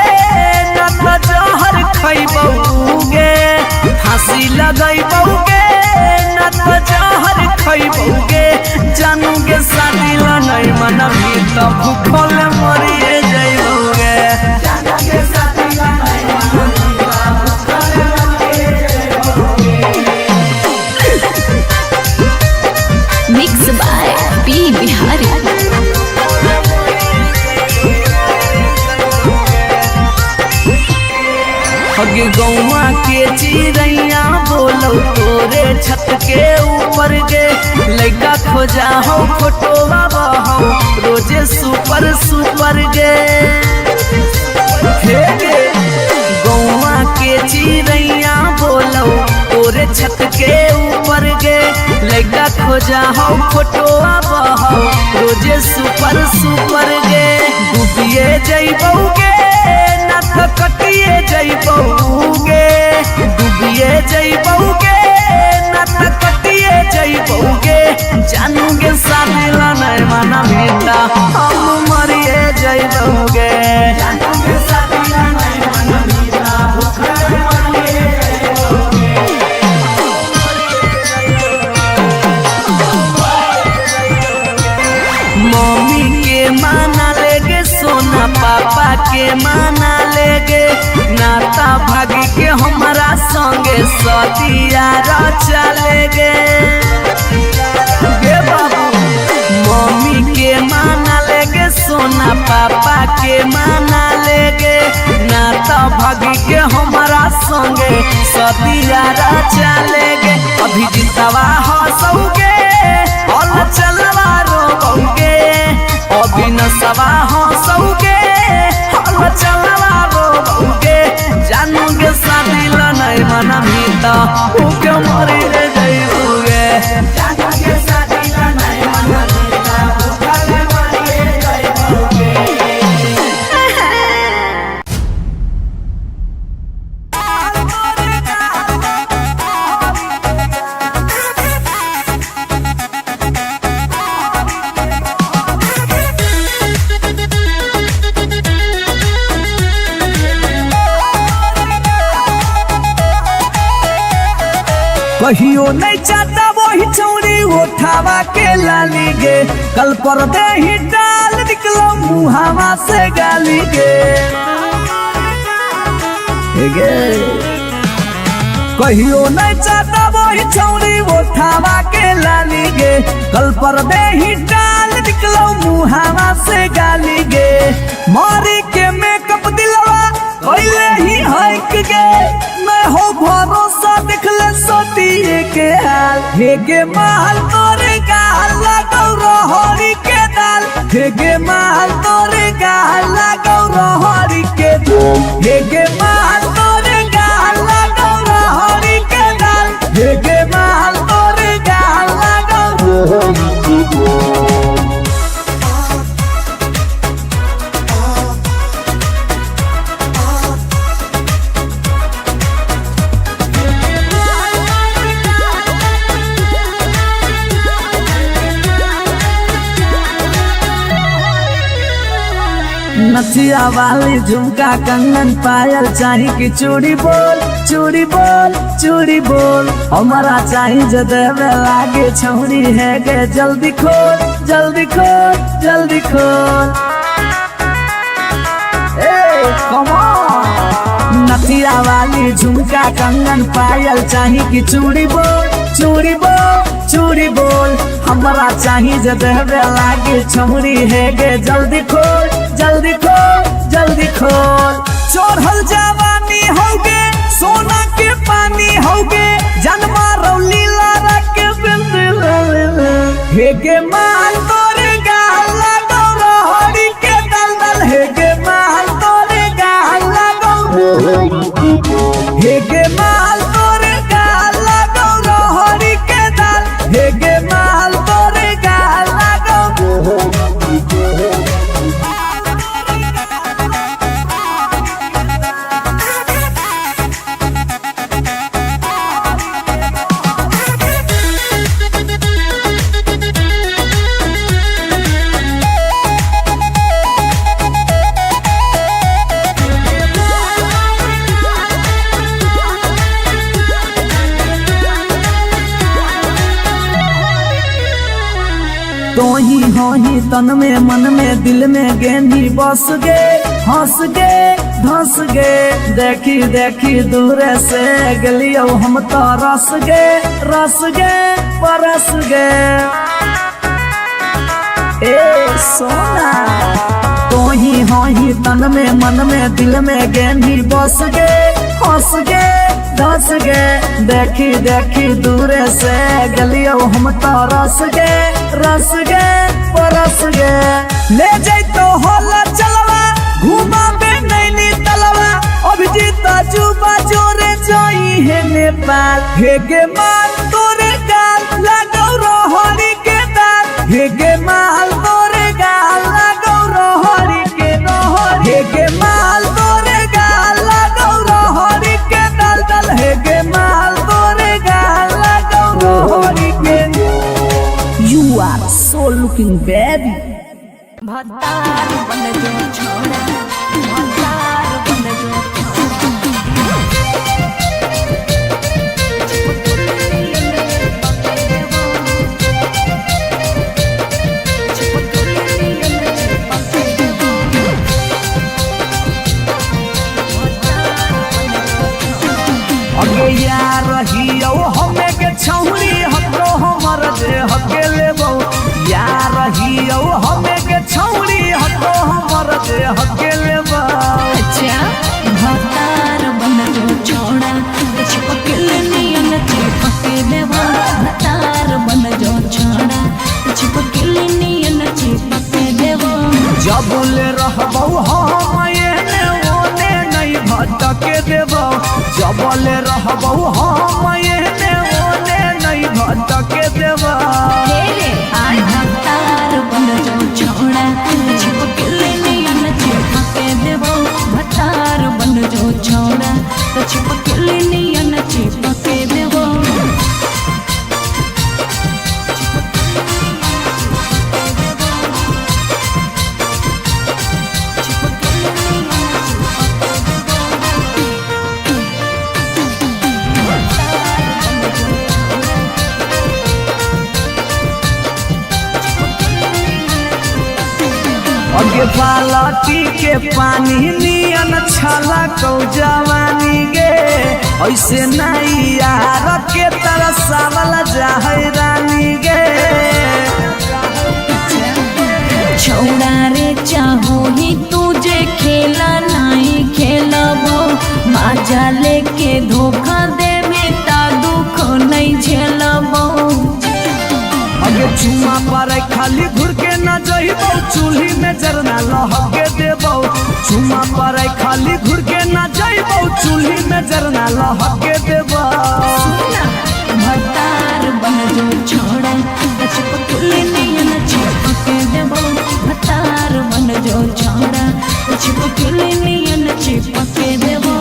जहर खइबौगे फांसी लगइबौगे न त जहर खइबौगे जानोगे शादी ला नहीं मनबी त भूखल मरिए जइबौगे जानोगे शादी ला नहीं मनबी त भूखल मरिए जइबौगे Mixed by P Bihari. हगे गौवा के चिड़ैया बोलो तोरे छत के ऊपर गे लड़का खोजा हो फोटोवा बहो रोजे सुपर सुपर गे हे गे गौवा के चिड़ैया बोलो तोरे छत के ऊपर गे लड़का खोजा हो फोटोवा बहो रोजे सुपर सुपर गे डूबिए जइबौगे कटिए जइबौगे डूबिए जइबौगे न त कटिए जइबौगे जानोगे शादी ला नहीं मना बेटा हम मरिए जइबौगे जानोगे शादी ला नहीं मना बेटा भूखल मरिए जइबौगे मम्मी के माना लेगे सोना पापा के माना लेगे नाता भागी के हमारा संगे सतिया चलेगे गे बाबू मम्मी के माना लेगे सोना पापा के माना लेगे नाता भागी के हमारा संगे सतिया चलेगे अभी जितवा हंसोगे और चलवा रोगे अभी नसवा हंसोगे और चलवा रोगे जानोगे शादी ला नहीं मना भीता भूखे मरिए जइबौगे जानोगे शादी ला नहीं मना भीता भूखल मरिए जइबौगे कहियो नहीं चाहता वही चौड़ी उठावा के लाली गे कल पर दे ही डाल निकलो मुहावा से गाली गे कहियो नहीं चाहता वही चौड़ी उठावा के लाली गे कल पर दे ही डाल निकलो मुहावा से गाली गे मारी के मेकअप दिलवा पहले ही हक गे मैं हो भरोसा दिखले सोतिए के हाल हेगे महल तोरे गाल लगौ रहरी के दाल हेगे महल तोरे गाल लगौ रहरी के दाल हेगे महल तोरे गाल लगौ रहरी के दाल हेगे महल तोरे गाल लगौ रहरी के दाल नथिया वाली झुमका कंगन पायल चाही की चूड़ी बोल चूड़ी बोल चूड़ी बोल हमारा चाही जो देवे लागे छौड़ी है गे जल्दी खोल जल्दी खोल जल्दी खोल कम ऑन नथिया वाली झुमका कंगन पायल चाही की चूड़ी बोल चूड़ी बोल चूड़ी बोल हमारा चाही जो देवे लागे छौड़ी है गे जल्दी खोल जल्दी खोल जल्दी हेगे माल तोरे गाल लगो रहरी के दलदल हेगे माल तोरे गाल लगो हेगे माल तोरे गाल लगो रहरी के दल हेगे माल तोरे गाल लगो तो ही हो ही तन में मन में दिल में गेंदी बस गे हंस गे धंस गे देखी देखी दूर से गलियो हम तो रस गे परस गे ए सोना तो ही हो ही तन में मन में दिल में गेंदी बस गे हंस गे धंस गे देखी देखी दूर से गलियो हम तो रस गे परस गे ले जाई तो होला चलवा घुमा बे नैनी तलवा अभिजीत जुबा जोरे जोई है नेपाल हेगे माल तोरे गाल लगो रहरी के दाल हेगे माल तोरे गाल लगो रहरी के रहरी हेगे माल तोरे गाल लगो रहरी के दल हेगे माल तोरे गाल लगो रहरी के You are so looking baby. भतार बन जो छोड़ा भतार बन जो अगे यार रहियो हमें के छौरी हको हमर जे हके लेबो यार रहियो हमें के छौरी हको हमर जे हके लेबो अच्छा भतार बन जो छोड़ा चिपकल नियन चिपके देवा भतार बन जो छोड़ा चिपकल नियन चिपके देवा जब ले रहबो हम एने ओने नहीं भटके देबो जब ले रहबो हम एने ओने नहीं भटके देबो आई भतार बन जो छोड़ा चिपकल नियन चिपके देवा भतार बन जो छोड़ा चिपकल नियन चिपके देवा अगे बालटी के पानी नियन छला कौ जवानी गे ऐसे नहीं यार के तरसावल जाहै रानी गे छोड़ा रे चाहो ही तुझे खेला नहीं खेलबो माजा लेके धोखा दे बेटा दुख नहीं झेलबो अगे चुमा पर खाली घुर के न जइबो चूल्ही में जरना लहके देबो चुमा पर खाली घुर के न जइबो चूल्ही में जरना लहके देबो भतार बन जो छोड़ा चिपकल नियन चिपके देबो भतार बन जो छोड़ा चिपकल नियन चिपके देबो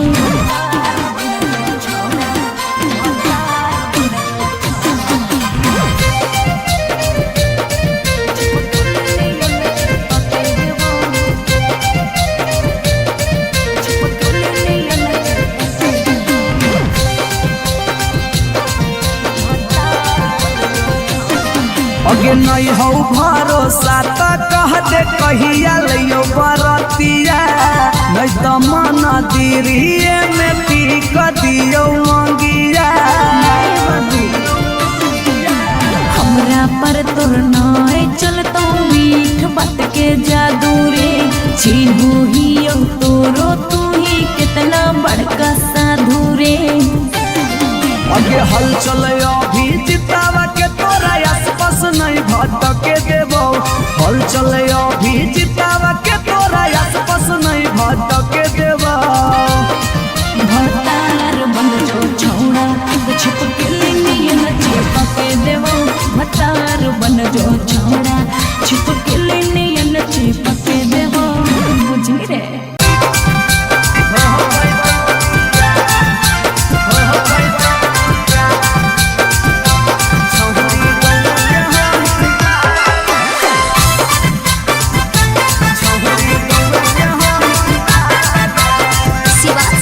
अगे नहीं हो भरोसा तो कह दे कहिया लियो बरतिया नहीं तो मन दिरिए में पीक दियो मंगिया हमरा पर तोर नाय चलतो मीठ बात के जादू रे चिन्हू ही तोरो तू ही कितना बड़का साधु रे अगे हल चल अभी जितावा के तोरा आसपास नहीं भट हल चले अभी जितावा के तोरा आसपास नहीं भटके देवा भतार बन जो छौड़ा छिप के नियन छिपके देवो भतार बन जो छौड़ा छिप के नियन छिपके देवो बुझी रे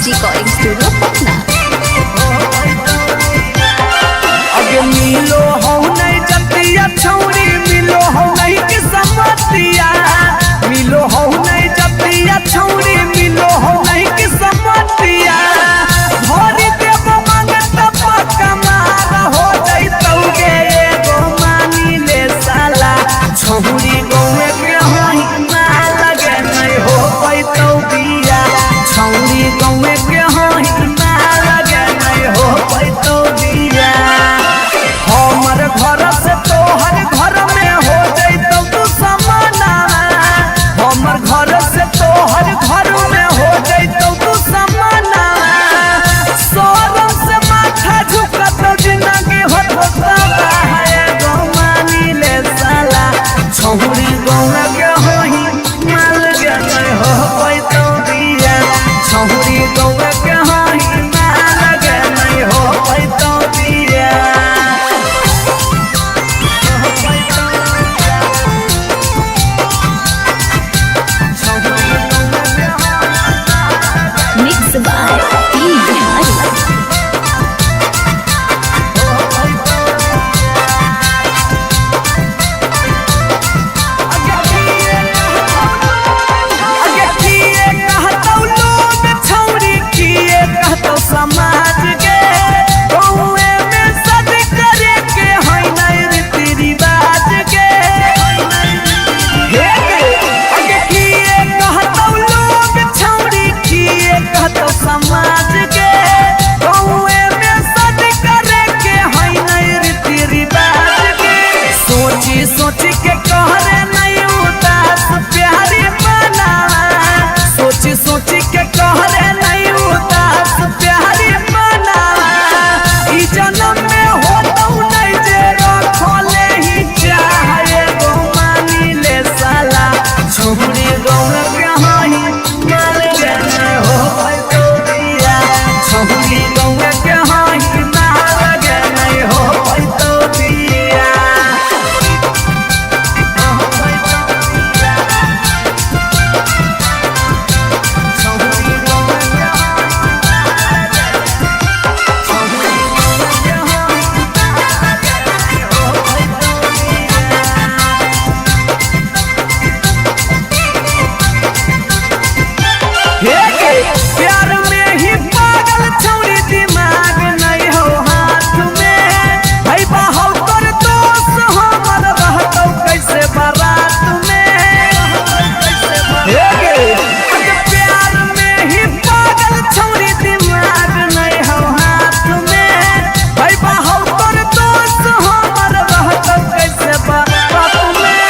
रिकॉर्डिंग स्टूडियो पटना। अगे मिलो हो नहीं जतिया छौरी मिलो हो नहीं कि समतिया मिलो हो नहीं जतिया छौरी मिलो हो नहीं कि समतिया भरी देव मांगत पक्का मार हो जइतौगे एगो मानी ले साला छौरी गौए के होई ना लगे नहीं हो पैतौ बिया छौरी गौए के होई ना लगे नहीं हो पैतौ बिया हमर घर से तोहर घर में हो जइतौ तू समाना हमर घर से तोहर घर में हो जइतौ तू समाना सोरम से माथा झुकत जिंदगी होता है गौ मानी ले साला छौरी गौए के होई ना लगे नहीं हो पैतौ बिया छौरी गौए के होई ना लगे नहीं हो पैतौ बिया मिक्स बाय पी बिहारी। समाज के गौए में सद करे के होई नहीं रीति रिवाज के अगे किए कहतौ लोग छौरी किए कहतौ समाज के गौए में सद करे के होई नहीं रीति रिवाज के सोची सोची के कहरे नहीं उदास प्यारी बना सोची सोची के कहरे नहीं उदास प्यारी बना ई जन्म में होतौ नहीं जे रखले ही चाहे गो मानी ले साला छौरी गौए के होई माल के नहीं हो पैतौ बिया छौरी गौए के होई माल के नहीं हो पैतौ बिया प्यार में ही पागल छौरी दिमाग नहीं हो हाथ में भाई बाहु कर दोस्त हमर रहतौ कैसे बारात में प्यार में ही पागल छौरी दिमाग नहीं हो हाथ में भाई बाहु कर दोस्त हमर रहतौ कैसे बारात में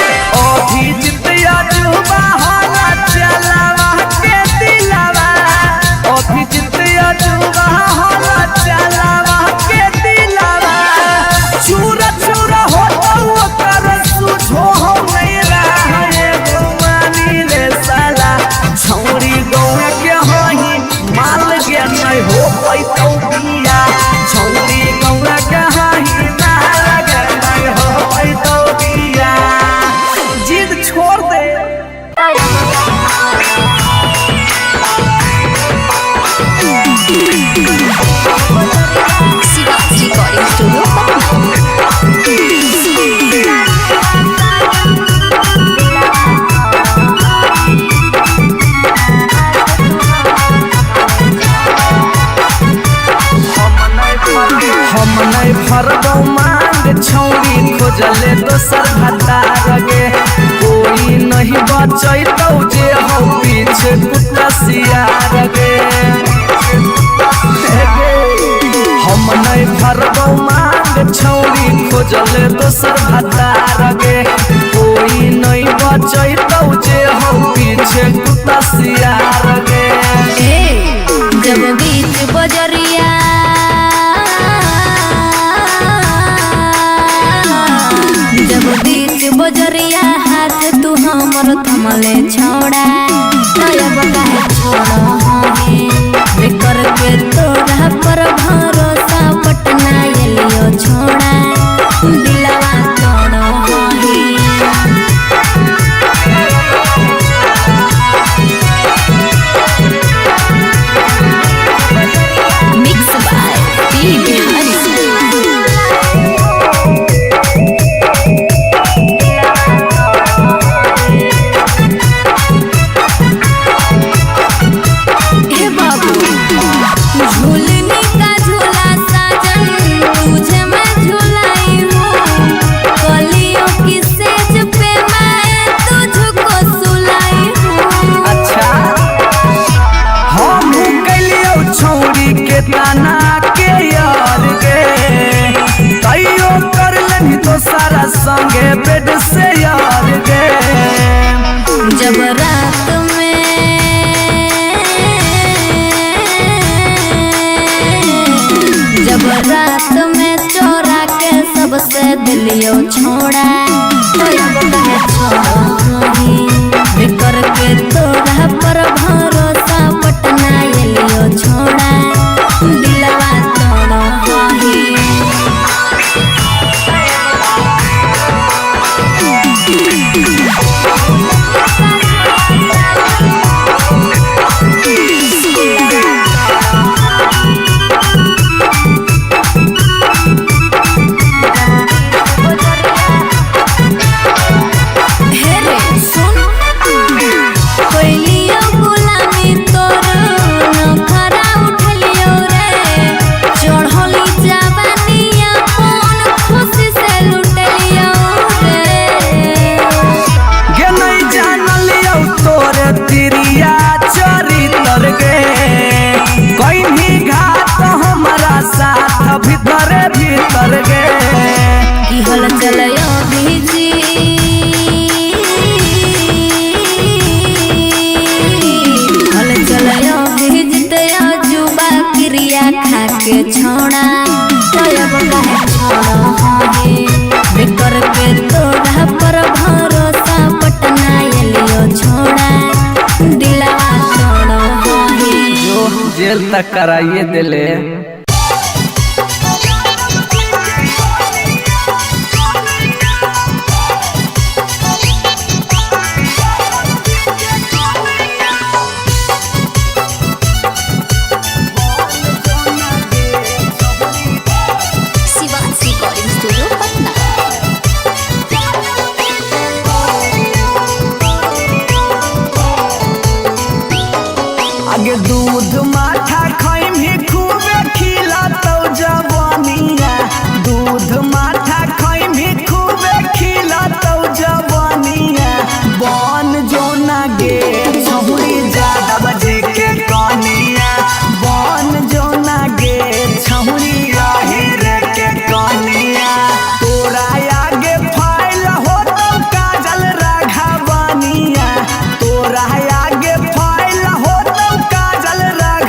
अभी जितिया जुबा हाला चलावा के दिलावा अभी जितिया जुबा हाला चलावा के दिलावा चूरा चूरा होतौ ओकर सुझो हो नहीं रहे गुमानी ले साला छौरी गौए के होई माल के नहीं हो पैतौ बिया छौरी गौए के होई माल के नहीं हो पैतौ बिया जिद छोड़ दे रिकॉर्डिंग स्टूडियो पटना। हम नहीं फरबौ मांग छौरी खोजले दोसर भतार गे कोई नहीं बचैतौ जे हो पीछे कुत्ता सियार गे हम नहीं फरबौ मांग छौरी खोजले दोसर भतार गे कोई नहीं बचैतौ जे हम पीछे कुत्ता सियार गे। जब बीच बजरिया जब बीच बजरिया हाथ तू हमर थमले छोड़ा तब काहे छोड़ा है बेकर के तोरा पर भरोसा पटना एलियो छोड़ा दिलवा तोड़ो है। Mix by P Bihari। झूलने का झूला साजन तुझे मैं झूलाई हूँ कलियों की सेज पे मैं तुझको सुलाई हूँ। अच्छा हम कलियो छौरी के ताना के यार गे तैयो कर लेनी तो सारा संगे बेड से यार गे। जब रात में चोरा के सबसे दिलियो छोड़ा बेकर के तोरा पर भरोसा पटना एलियो छोड़ा दिलवा तोड़ो है। के छोड़ा तब काहे छोड़ा है बेकर के तोरा पर भरोसा पटना एलियो छोड़ा दिलवा तोड़ो है। जो जेल तक कराइए दिले। आगे दूध माठा खाइम ही खूबे खिलातौ जवानिया दूध माठा खाइम ही खूबे खिलातौ जवानिया बन जो ना गे छहुरी ज्यादा बजे के कनिया बन जो ना गे छहुरी आहिर के कनिया तोरा आगे फाइल हो तो काजल राघवनिया तोरा आगे फाइल हो काजल राघवनिया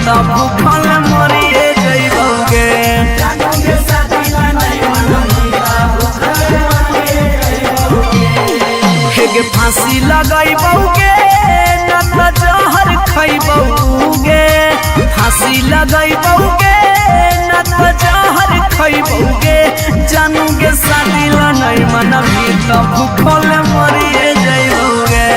तो भूखल मरिए जइबोगे हेगे फांसी लगइबोगे न तो जहर खइबोगे फांसी लगइबोगे न तो जहर खइबोगे जानूगे शादी ला नहीं मनबी तो भूखल मरिए जइबोगे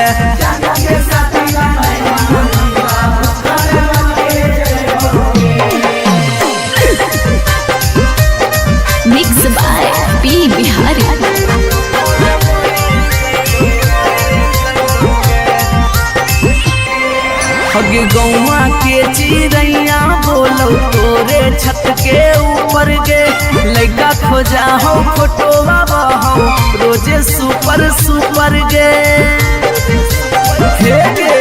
Mixed by P. Bihari. हगे गौवा के चिड़ैया बोलो तोरे छत के ऊपर गे लड़का खोजा हो फोटोवा बहो रोजे सुपर सुपर गे हे गे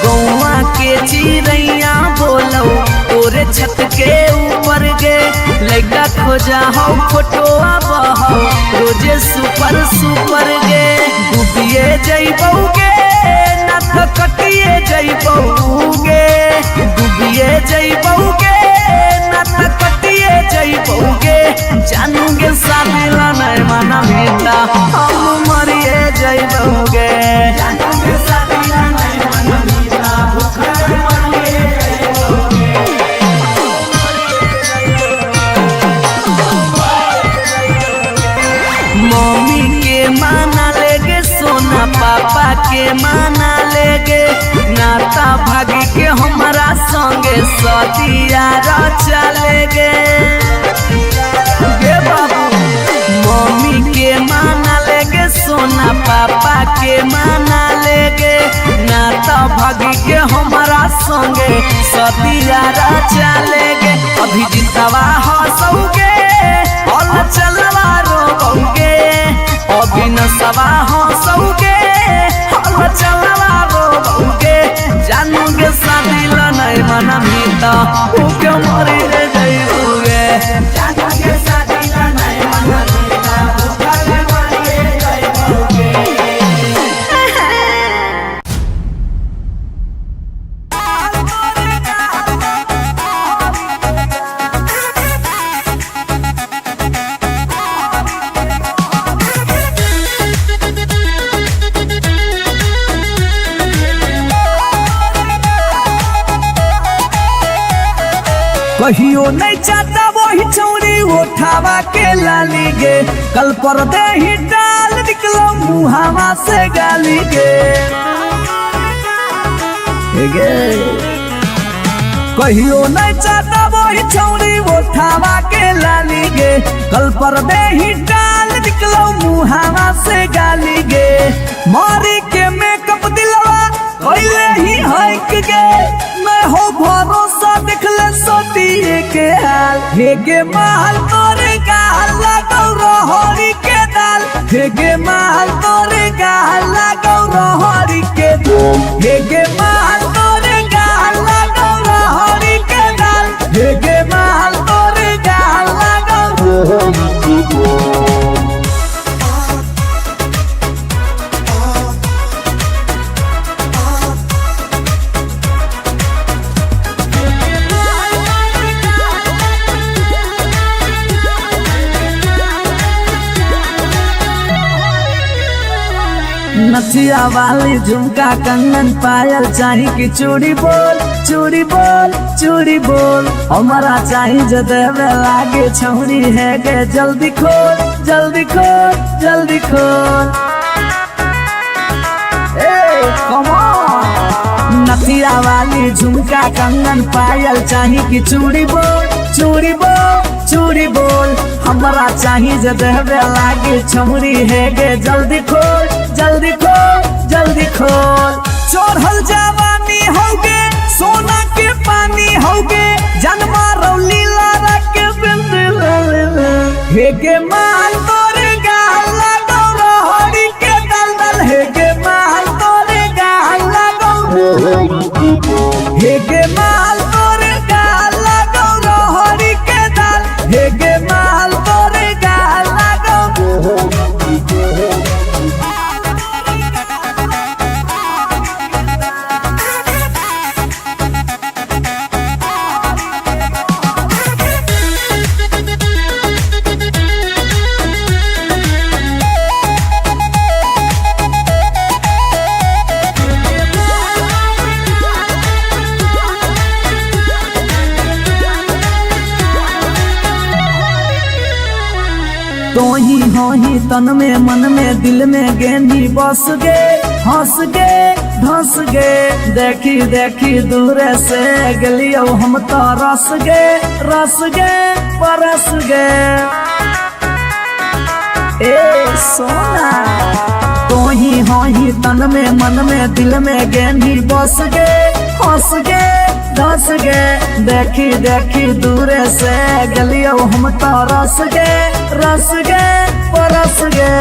गौवा के चिड़ैया बोलो तोरे छत के ऊपर गे लड़का खोजा हो फोटोवा बहो रोजे सुपर सुपर गे डूबिए जइबोगे ना तो कटिए जइबोगे डूबिए जइबोगे ना तो कटिए जइबोगे जानूगे शादी ला नहीं माना बेटा हम मरिए जइबोगे जानूगे शादी ला नहीं माना बेटा भूखल मरिए जइबोगे मम्मी के माना लेगे सोना पापा के माना लेगे नाता भागी के हमारा संगे सदिया चलेगे गे बाबू मम्मी के माना लेगे सोना पापा के माना लेगे नाता भागी के हमारा संगे सदिया चलेगे अभी जितवा हंसोगे और चलवा रोगे अभी न सवा हंसोगे और चलवा रोगे जानूगे शादी ला नहीं मना मीता भूखे मरी जइबोगे जानूगे शादी ला नहीं मना मीता भूखे मरी जइबोगे कहियो नहीं चाहता वही चौड़ी उठावा के लाली गे कल पर दे ही डाल निकलो मुहावा से गाली गे कहियो नहीं चाहता वही चौड़ी उठावा के लाली गे कल पर दे ही डाल निकलो मुहावा से गाली गे मारी के मेकअप दिलवा पहले ही हक गे मैं हो भरोसा दिखले सोतिए के हाल हेगे महल तोरे गाल लगौ रहरी के दाल हेगे महल तोरे गाल लगौ रहरी के दाल हेगे महल तोरे गाल लगौ रहरी के दाल हेगे महल तोरे गाल लगौ रहरी के दाल नथिया वाली झुमका कंगन पायल चाही की चूड़ी बोल चूड़ी बोल चूड़ी बोल हमारा चाही जो देवे लागे छौरी है गे जल्दी खोल जल्दी खोल जल्दी खोल कम ऑन नथिया वाली झुमका कंगन पायल चाही की चूड़ी बोल चूड़ी बोल चूड़ी बोल हमारा चाही जो देवे लागे छौरी है गे जल्दी खोल जल्दी खोल जल्दी खोल चोरहल जवानी होगे सोना के पानी होगे जन्मा रौली लारा के बिंद हेगे माल तोरे गाल लगौ रहरी के दलदल हेगे माल तोरे गाल लगौ हेगे माल तोरे गाल लगौ रहरी के दल हेगे माल तोरे गाल लगौ तो ही हो ही तन में मन में दिल में गेंदी बस गे हंस गे धंस गे देखी देखी दूर से गलियो हम तो रस गे परस गे ए सोना तो ही हो ही तन में मन में दिल में गेंदी बस गे हंस गे धंस गे देखी देखी दूर से गलियो हम तो रस गे परस गे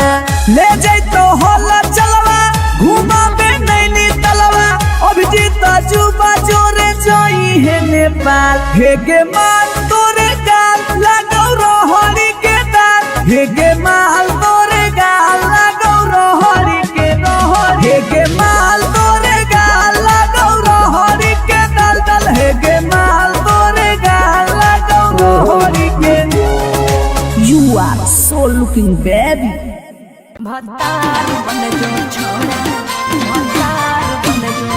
ले जाई तो होला चलवा घुमा बे नैनी तलवा अभिजीत जुबा जोरे जोई है नेपाल हे गे माल तोरे गाल लगौ रोहरी के दाल हे गे माल तोरे गाल लगौ रोहरी के रोहरी हे गे माल तोरे गाल लगौ रोहरी के दाल दाल हे गे माल तोरे गाल लगौ रोहरी के You are so looking baby भतार बन जो छोड़ा भतार बन जो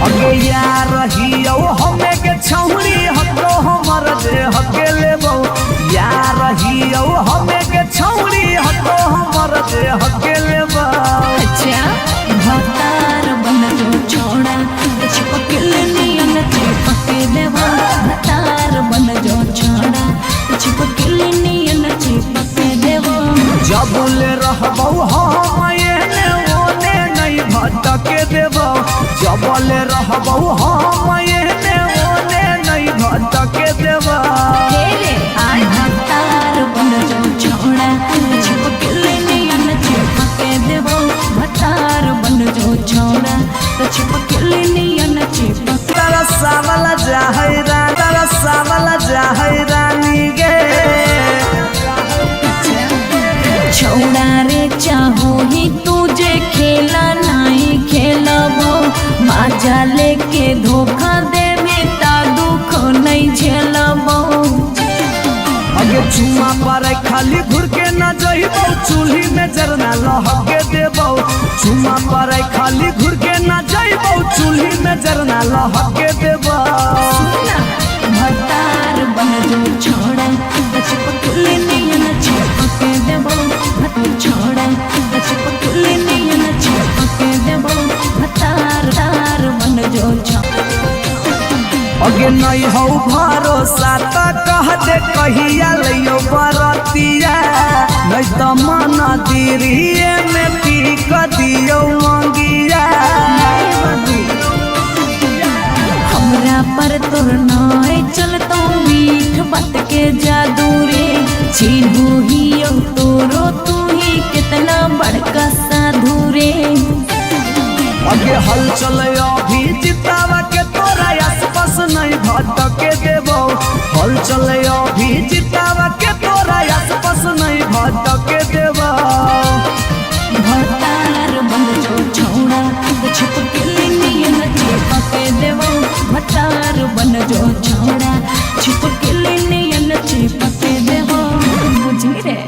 अगे यार रहियो हमें के छौरी हतो हमर जे हकेले बहु यार रहियो हमें के छौरी हतो हमर जे हकेले बहु अच्छा भतार बन जो छोड़ा चिपकल नियन चिपके देवा भतार बन जो छोड़ा चिपकल नियन चिपके देवा जबले रहबौ हम एने ओने नहीं भटके देबौ जबले रहबौ हम एने ओने नहीं भटके देबौ आई भतार बन जो छोड़ा चिपकल नियन चिपके देवा भतार बन जो छोड़ा चिपकल नियन चिपके तारा सावला जाहै रानी गे छोड़ा रे चाहो ही तुझे खेला नहीं खेलबो मजा लेके धोखा देवे ता दुख नहीं झेलबो अगे चुमा पर खाली घुर के न जइबौ चूल्ही में जरना लहके देबौ चुमा पर खाली घुर के न जइबौ चूल्ही में जरना लहके देबौ भतार बन जो छोड़ा चिपकल नियन चिपके देबो छोड़ा चिपकल नियन चिपके देबो भतार बन जो छोड़ा अगे नहीं हो भरोसा त कह दे कहिया लियो बरतिया नहीं तो मन दिरिए में पी क दियो मंगिया हमरा पर तोर नाय चलतो मीठ बात के जादू रे चिन्हू ही तोरो तू ही कितना बड़का साधु रे अगे हल चले अभी जितावा के तोरा आसपास नहीं भटके देबो हल चले अभी जितावा के तोरा आसपास नहीं भटके देबो भतार बन जो छोड़ा चिपकल नियन चिपके देबो भतार बन जो छोड़ा चिपकल नियन चिपके देबो बुझी रे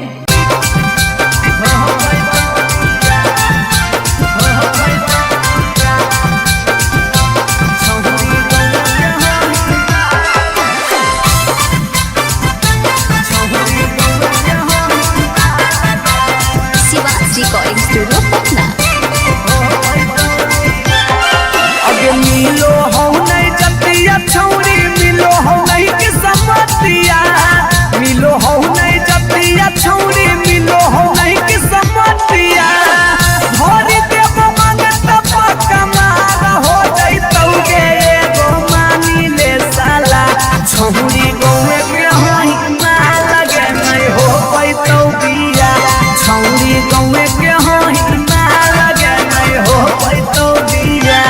रिकॉर्डिंग स्टूडियो पटना अगे मिलो हो नहीं जतिया छौरी मिलो हो नहीं के समतिया मिलो हो नहीं जतिया छौरी मिलो हो नहीं के समतिया भरी देव मांगत पक्का मार हो जाई तौगे एगो मानी ले साला छौरी गौए के होई ना लगे नहीं हो पाई तो बिया छौरी गौए के होई ना लगे नहीं हो पाई तो बिया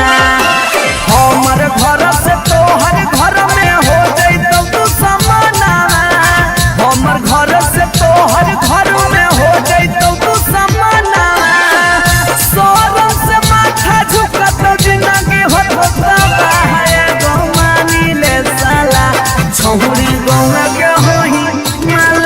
हमर घर से तोहर घर में हो जाई तो तू समाना हमर घर से तोहर घर में हो जाई तो तू समाना सोरम से माथा झुका तो जिंदगी होता है गो मानी ले साला छौरी गौए के होई माल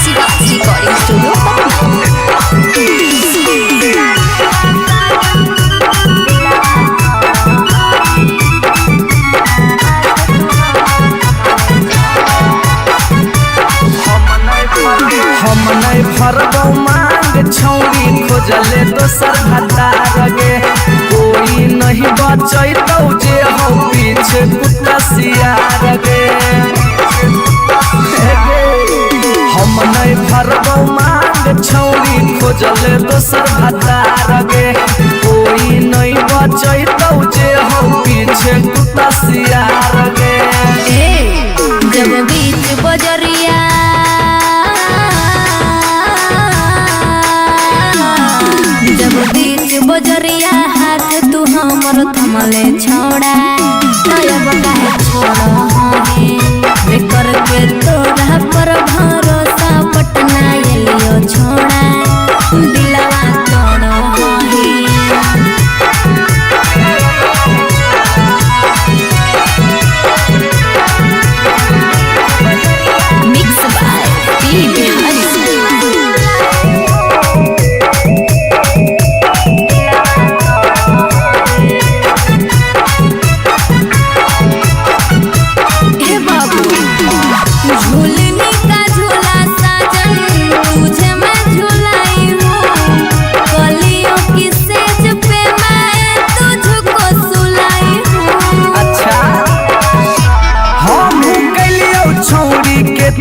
शिवाज रिकॉर्डिंग स्टूडियो पटना। हम नहीं भरबो मांग छौरी खोजले दोसर भतार गे कोई नहीं बचैतौ जे हो पीछे कुत्ता सियार गे हम नहीं भरबो मांग छौरी खोजले दोसर भतार गे कोई नहीं बचैतौ जे हो पीछे कुत्ता सियार गे जब बीच बजरिया जब बीच बजरिया हाथ तू हमर थमले छोड़ा तब काहे छोड़ा है करके तोरा पर भरोसा पटना एलियो छोड़ा दिलवा तोड़ो मिक्स बाय पी बिहारी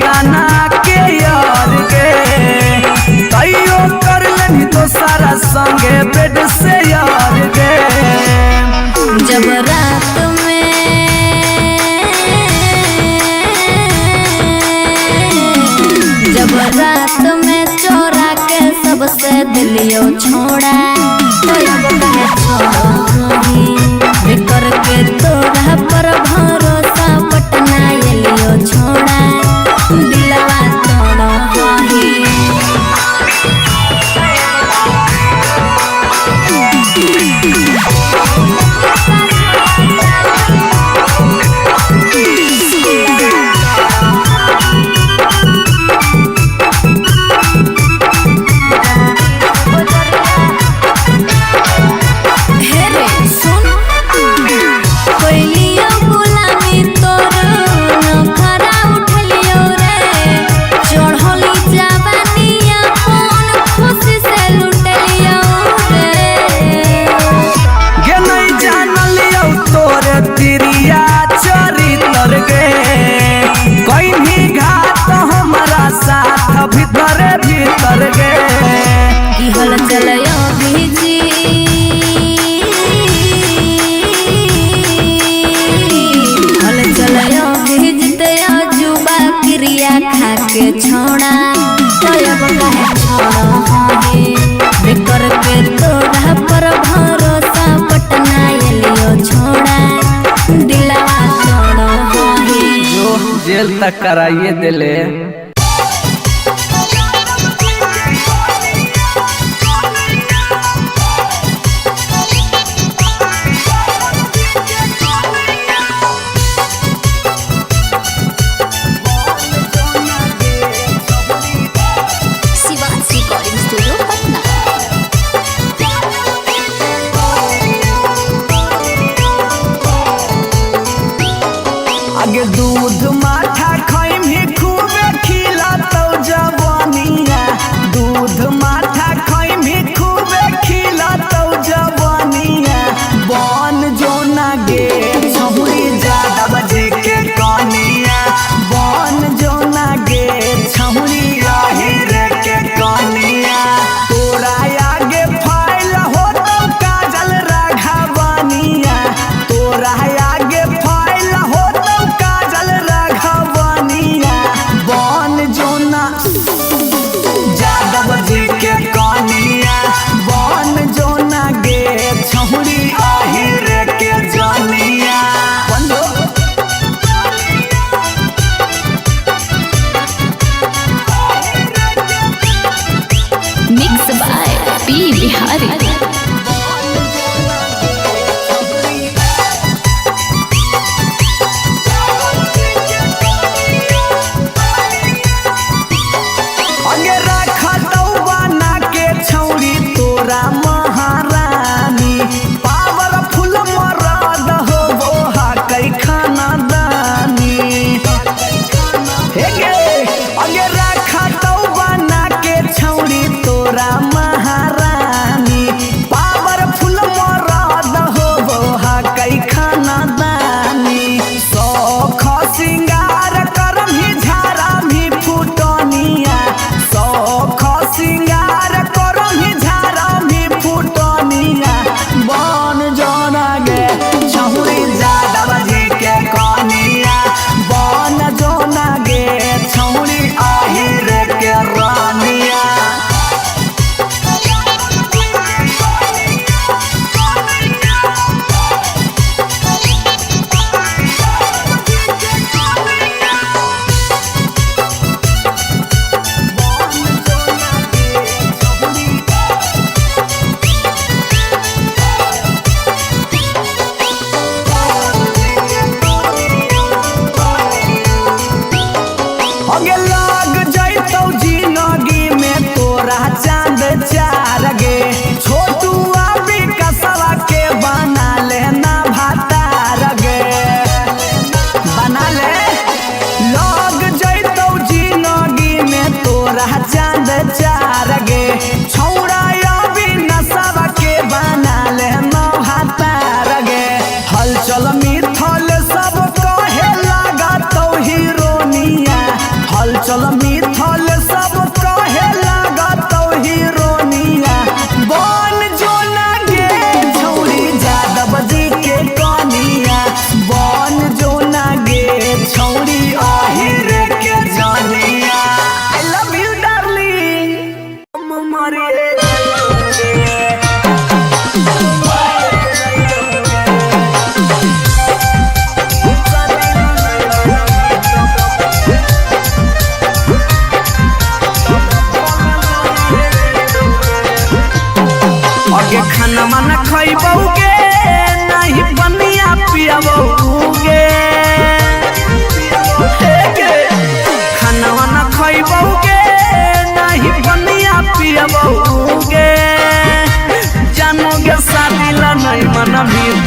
ताना के यार गे तैयो कर लेनी तो सारा संगे बेड से यार गे जब रात में चोरा के सबसे दिलियो छोड़ा करके तोरा पर भरोसा पटना एलियो छोड़ा दिलवा तोड़ो भीतर गे की हल चलयो भीजी हल चलयो भीजते जुबा क्रिया खा के छोड़ा तब काहे छोड़ो करके तोरा पर भरोसा पटना एलियो छोड़ा दिलवा तोड़ो जो जेल तक कराइए दिले शिवाज रिकॉर्डिंग स्टूडियो पटना। आगे दूध माठा खाई भी खूबे खी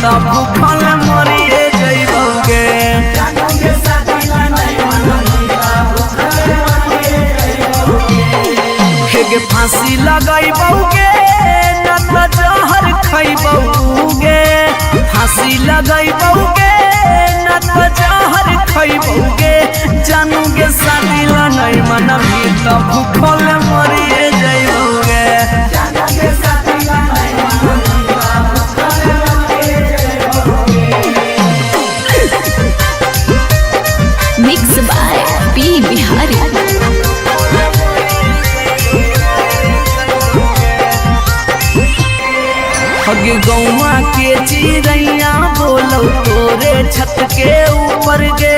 तो भूखल मरिए जइबोगे हेगे फांसी लगइबोगे न तो जहर खइबोगे फांसी लगइबोगे न तो जहर खइबोगे जानूगे शादी ला नहीं मनबी तो भूखल मरिए जइबोगे Mixed by P Bihari. हगे गौवा के चिड़ैया बोलो तोरे छत के ऊपर गे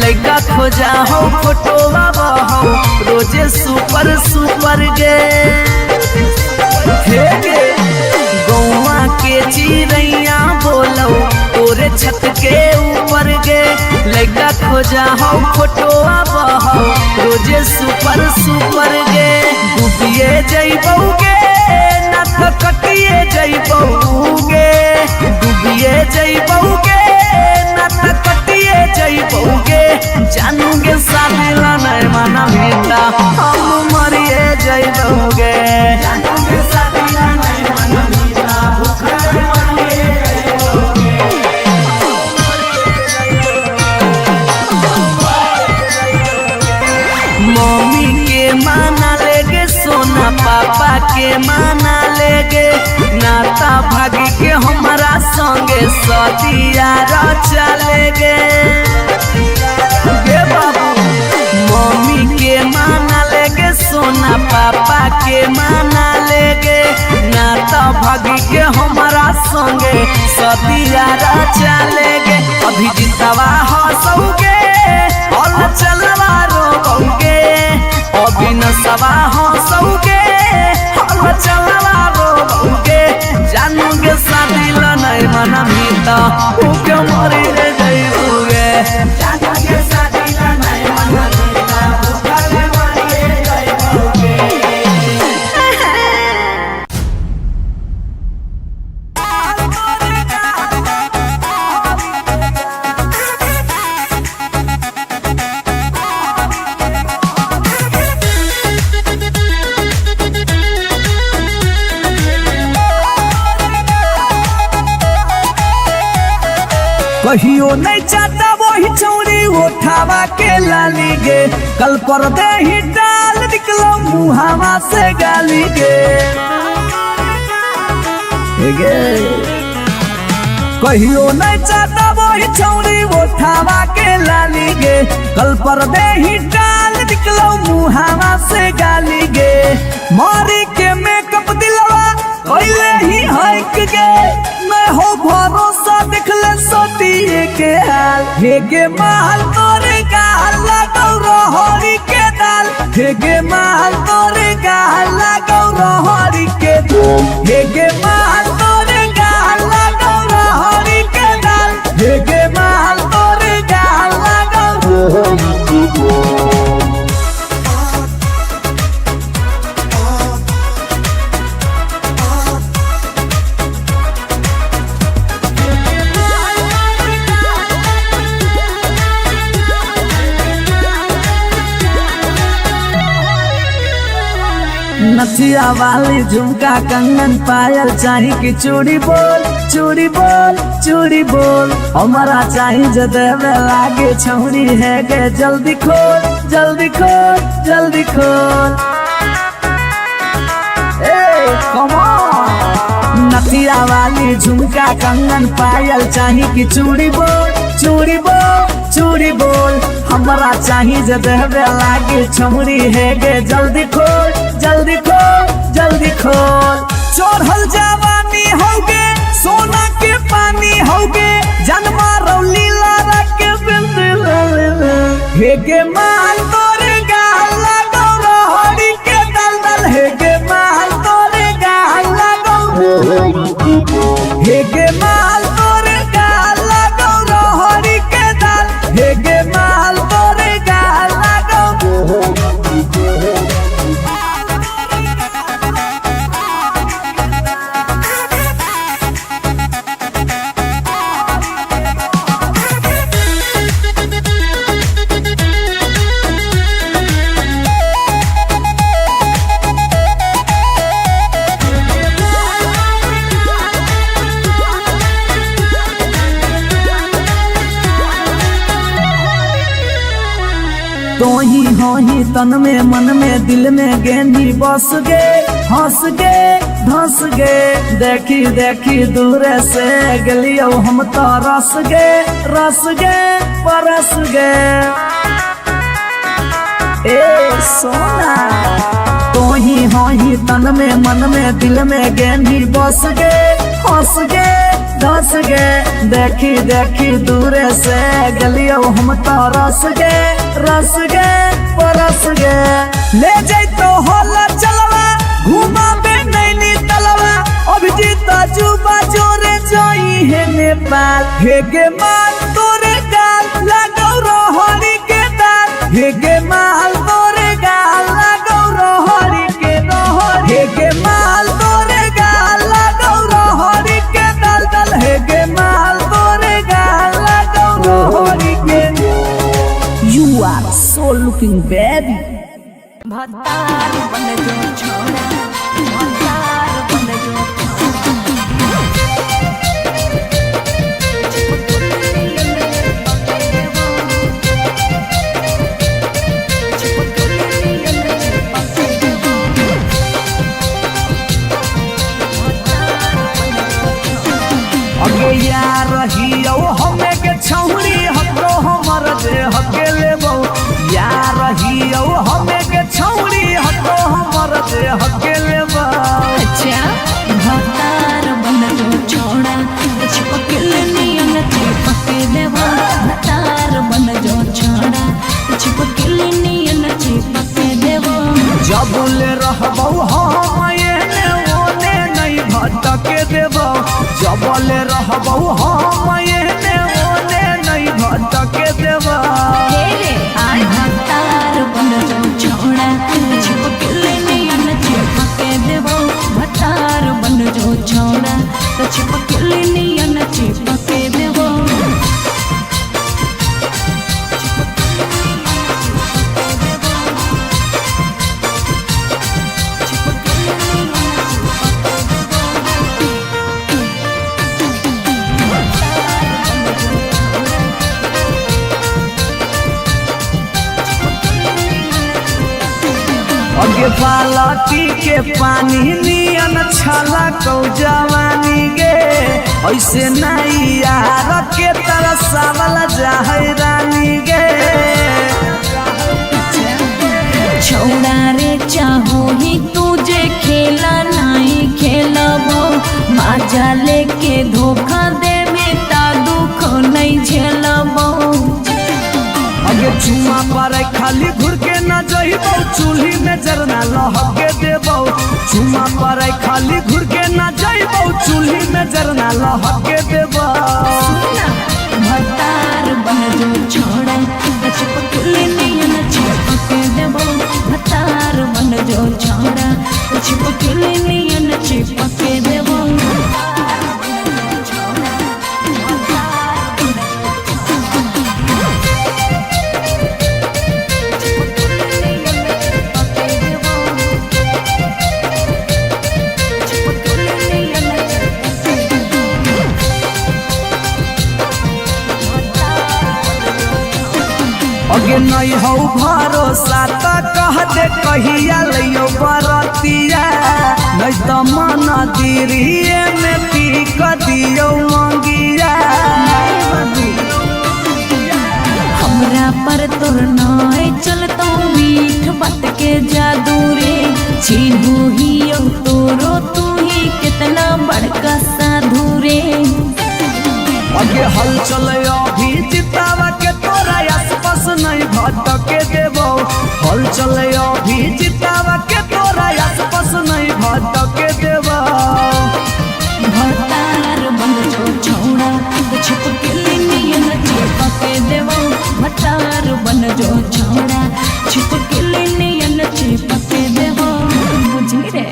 लइका खोजा हो फोटोवा बहो रोजे सुपर सुपर गे हे गे गौवा के चिड़ैया बोलो तोरे छत के ऊपर गे लइका खोजा हो फोटोवा बहो रोजे सुपर सुपर गे डूबिए जइबोगे ना तो कटिए जइबोगे डूबिए जइबोगे ना तो कटिए जइबोगे जानूगे शादी ला नहीं मनबी तो हम मरिए जइबोगे जानूगे शादी ला नहीं मनबी तो भूखल मरिए जइबोगे मम्मी के माना लेगे सोना पापा के माना लेगे नाता भागी के हमारा संगे सदिया चलेगे गे बाबू मम्मी के माना लेगे सोना पापा के माना लेगे नाता भागी के हमारा संगे सदिया चलेगे अभी जितवा हंसोगे और चलवा रोगे अभी न सवा हंसोगे और चलवा रोगे जानूगे शादी ला नहीं मनबी तो भूखे मरिए जइबोगे जानूगे शादी ला नहीं मनबी तो भूखल मरिए जइबोगे कहियो नहीं चाहता वही चौड़ी उठावा के लाली गे कल पर दे ही डाल निकलो मुहावा से गाली गे कहियो नहीं चाहता वही चौड़ी उठावा के लाली गे कल पर दे ही डाल निकलो मुहावा से गाली गे मारी के मेकअप दिलवा कोइले ही हक गे मैं हो भरोसा दिखले सोतिए के हाल हेगे महल तोरे गाल लगौ रहरी के दाल हेगे महल तोरे गाल लगौ रहरी के दाल हेगे महल तोरे गाल लगौ रहरी के दाल हेगे महल तोरे गाल लगौ रहरी के दाल नथिया वाली झुमका कंगन पायल चाही की चूड़ी बोल चूड़ी बोल चूड़ी बोल हमारा चाही जो देवे लागे छौरी है गे जल्दी खोल जल्दी खोल जल्दी खोल कम ऑन नथिया वाली झुमका कंगन पायल चाही की चूड़ी बोल चूड़ी बोल चूड़ी बोल हमारा चाही जो देवे लागे छौरी है गे जल्दी खोल जल्दी खोल जल्दी खोल चढ़ल जवानी होगे सोना के पानी होगे जन्मा रौली लारा के बिंद हेगे माल तोरे गाल लगौ रहरी के दलदल हेगे माल तोरे गाल लगौ हेगे माल तोरे गाल लगौ रहरी के दल हेगे माल तोरे गाल लगौ तो ही हो ही तन में मन में दिल में गेंदी बस गे हंस गे धंस गे देखी देखी दूर से गलियो हम तो रस गे परस गे ए सोना तो ही हो ही तन में मन में दिल में गेंदी बस गे हंस गे धंस गे देखी देखी दूर से गलियो हम तो रस गे परस गे ले जैतो होला चलवा घुमा बे नैनी तलवा अभिजीत जुबा जोरे जोई है नेपाल हे गे माल तोरे गाल लागौ रोहरी के दाल हे गे माल तोरे गाल लागौ रोहरी के हे गे माल तोरे गाल लागौ रोहरी के दाल हे गे माल तोरे गाल लागौ रोहरी के You are so looking baby भतार बन जो छोड़ा भतार बन जो अगे यार रहियो हमें के छौरी हकरो हमर जे हकेले बहु यार रहियो हमें के छौरी हकरो हमर जे हकेले बहु अच्छा भतार बन जो छोड़ा चिपकल नियन चिपके देवा भतार बन जो छोड़ा चिपकल नियन चिपके देवा जब ले रहबौ हम एने ओने नहीं भटके देबौ जब ले रहबौ हम एने ओने नहीं भटके देबौ रे आय भतार बन जो छोड़ा चिपकल नियन चिपके देवा भतार बन जो छोड़ा चिपकल नियन चिपके देवा अगे बालटी के पानी नियन छला कौ जवानी गे ऐसे नहीं यार के तरसावल जाहै रानी गे छोड़ा रे चाहो ही तुझे खेला नहीं खेलबो माजा लेके धोखा देवे ता दुख नहीं झेलबो अगे चुमा पर खाली घुर के न जइबौ चूल्ही में जरना लहके देबौ चुमा पर खाली घुर के न जइबौ चूल्ही में जरना लहके देबौ भतार बन जो छोड़ा चिपकल नियन चिपके देबो भतार बन जो छोड़ा चिपकल नियन चिपके देबो अगे नहीं हो भरोसा तो कह दे कहिया लियो बरतिया नहीं तो मन दिरिए में पी क दियो मंगिया हमरा पर तोर नाय चलतो मीठ बात के जादू रे छीनू ही तोरो तू ही कितना बड़का साधु रे अगे हल चले अभी जितावा के तोरा आसपास नहीं भटके देबो हल चले अभी जितावा के तोरा आसपास नहीं भटके देबो भतार बन जो छोड़ा चिपकल नियन चिपके देबो भतार बन जो छोड़ा चिपकल नियन चिपके देबो बुझी रे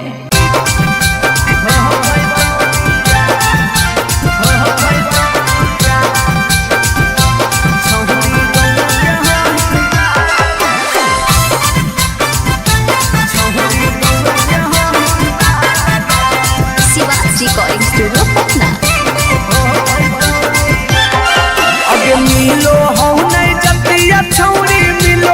रिकॉर्डिंग स्टूडियो पटना। अगे मिलो हो नहीं जतिया छौरी मिल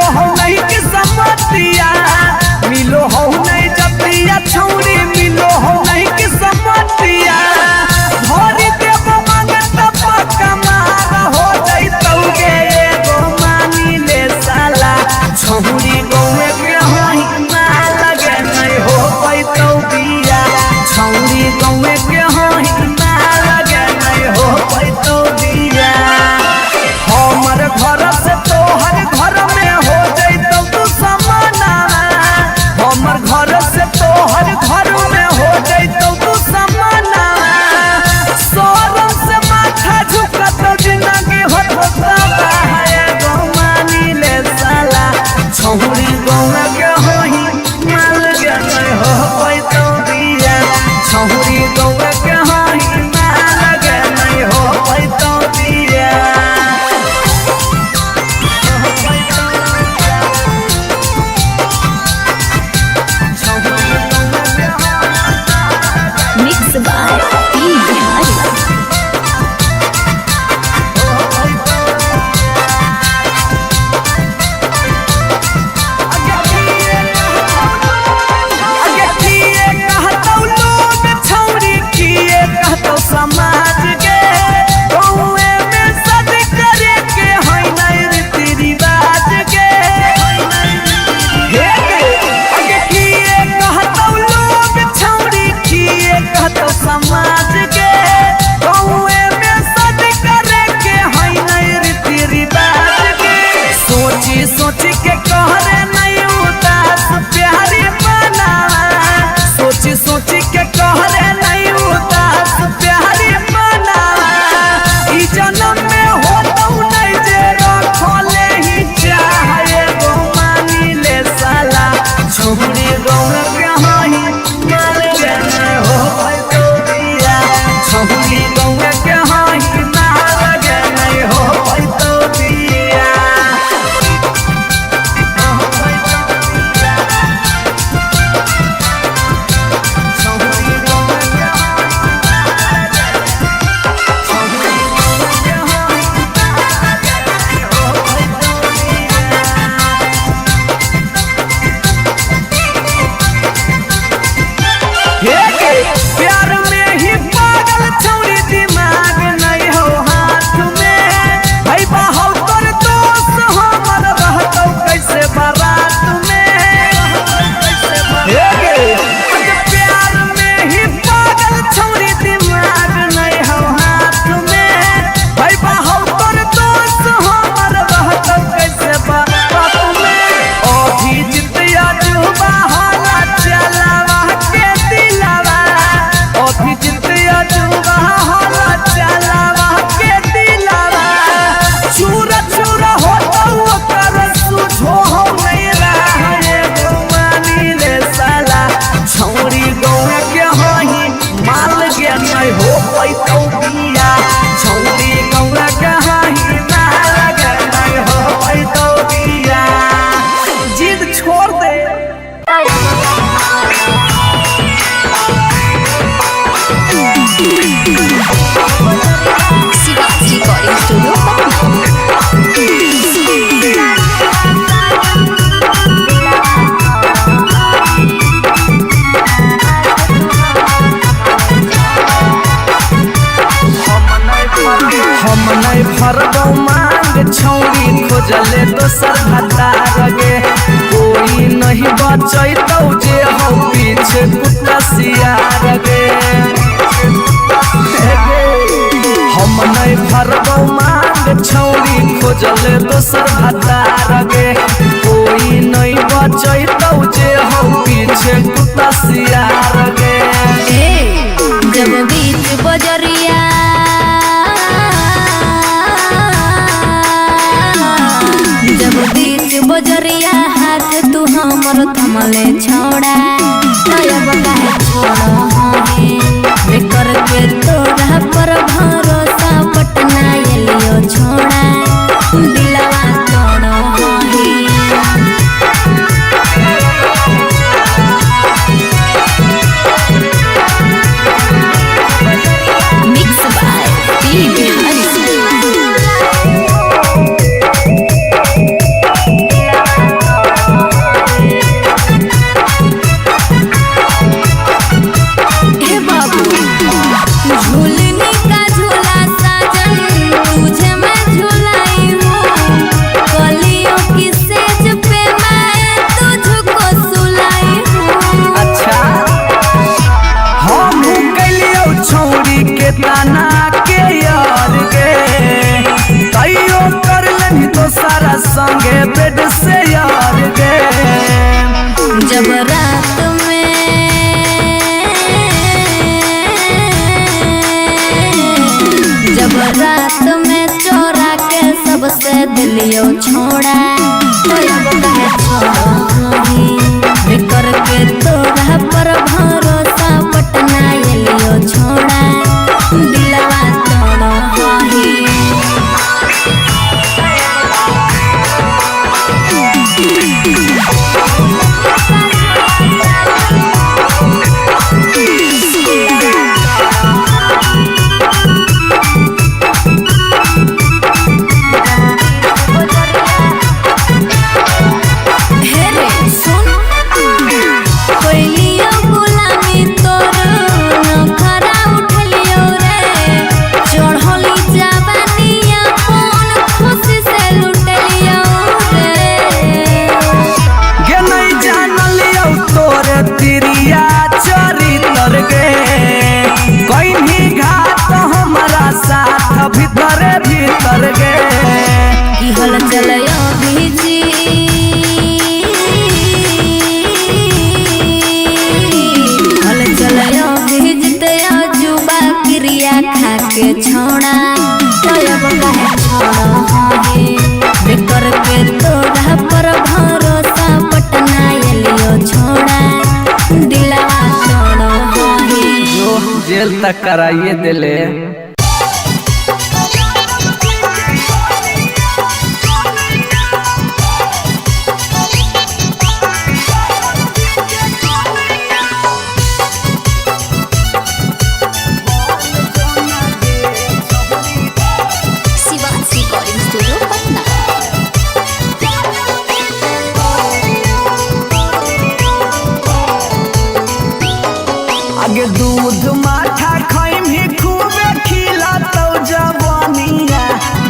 जन्म में हो तो नहीं जे रखले ही चाहे गो मानी ले साला छौड़ी गौर के हाही माल गे नहीं हो तो दिया छौड़ी गौर के हाही माल गे नहीं हो तो दिया प्यार में ही पागल छौरी दिमाग नहीं हो हाथ में भाई बाहु कर दोस्त हमर रहतौ कैसे बारात में प्यार में ही पागल छौरी दिमाग नहीं हो हाथ में भाई बाहु कर दोस्त हमर रहतौ कैसे बारात में अभी जितिया जुबा होला चलावा के दिलावा अभी जितिया जुबा होला चलावा के दिलावा चूरा चूरा होता ओकर सुझो हो नहीं रहे मानी ले साला छौरी गौर के हाही माल के नहीं हो तो बिया छौरी गौर के हाही माल के नहीं हो तो बिया जिद छोड़ दे शिवाजी रिकॉर्डिंग स्टूडियो पटना। हम नहीं भरबौ मांग छौरी खोजले दोसर भतार गे कोई नहीं बचैतौ जे हो पीछे कुत्ता सियार गे हम नहीं भरबौ मांग छौरी खोजले दोसर भतार गे कोई नहीं बचैतौ जे हो पीछे कुत्ता सियार गे जब बीच बजरिया जब बीच बजरिया हाथ तू हमर थमले छोड़ा अब काहे छोड़ो है बेकर के तोरा पर भरोसा पटना एलियो छोड़ा दिलवा तोड़ो है मिक्स बाय पी बिहारी ताना के यार गे तैयो कर लनी तो सारा संगे बेड से यार गे जब रात में चोरा के सबसे दिलियो छोड़ा बेकर के तोरा पर भरोसा पटना एलियो छोड़ा दिलवा तोड़ो के छोड़ा तब कहे छोड़ा है बेकर के तोरा पर भरोसा पटना एलियो छोड़ा दिलवा छोड़ा है जो जेल तक कराइए दिले। Shivansh recording studio Patna. आगे दूध माठा खाइम ही खूबे खिला तो जवानिया,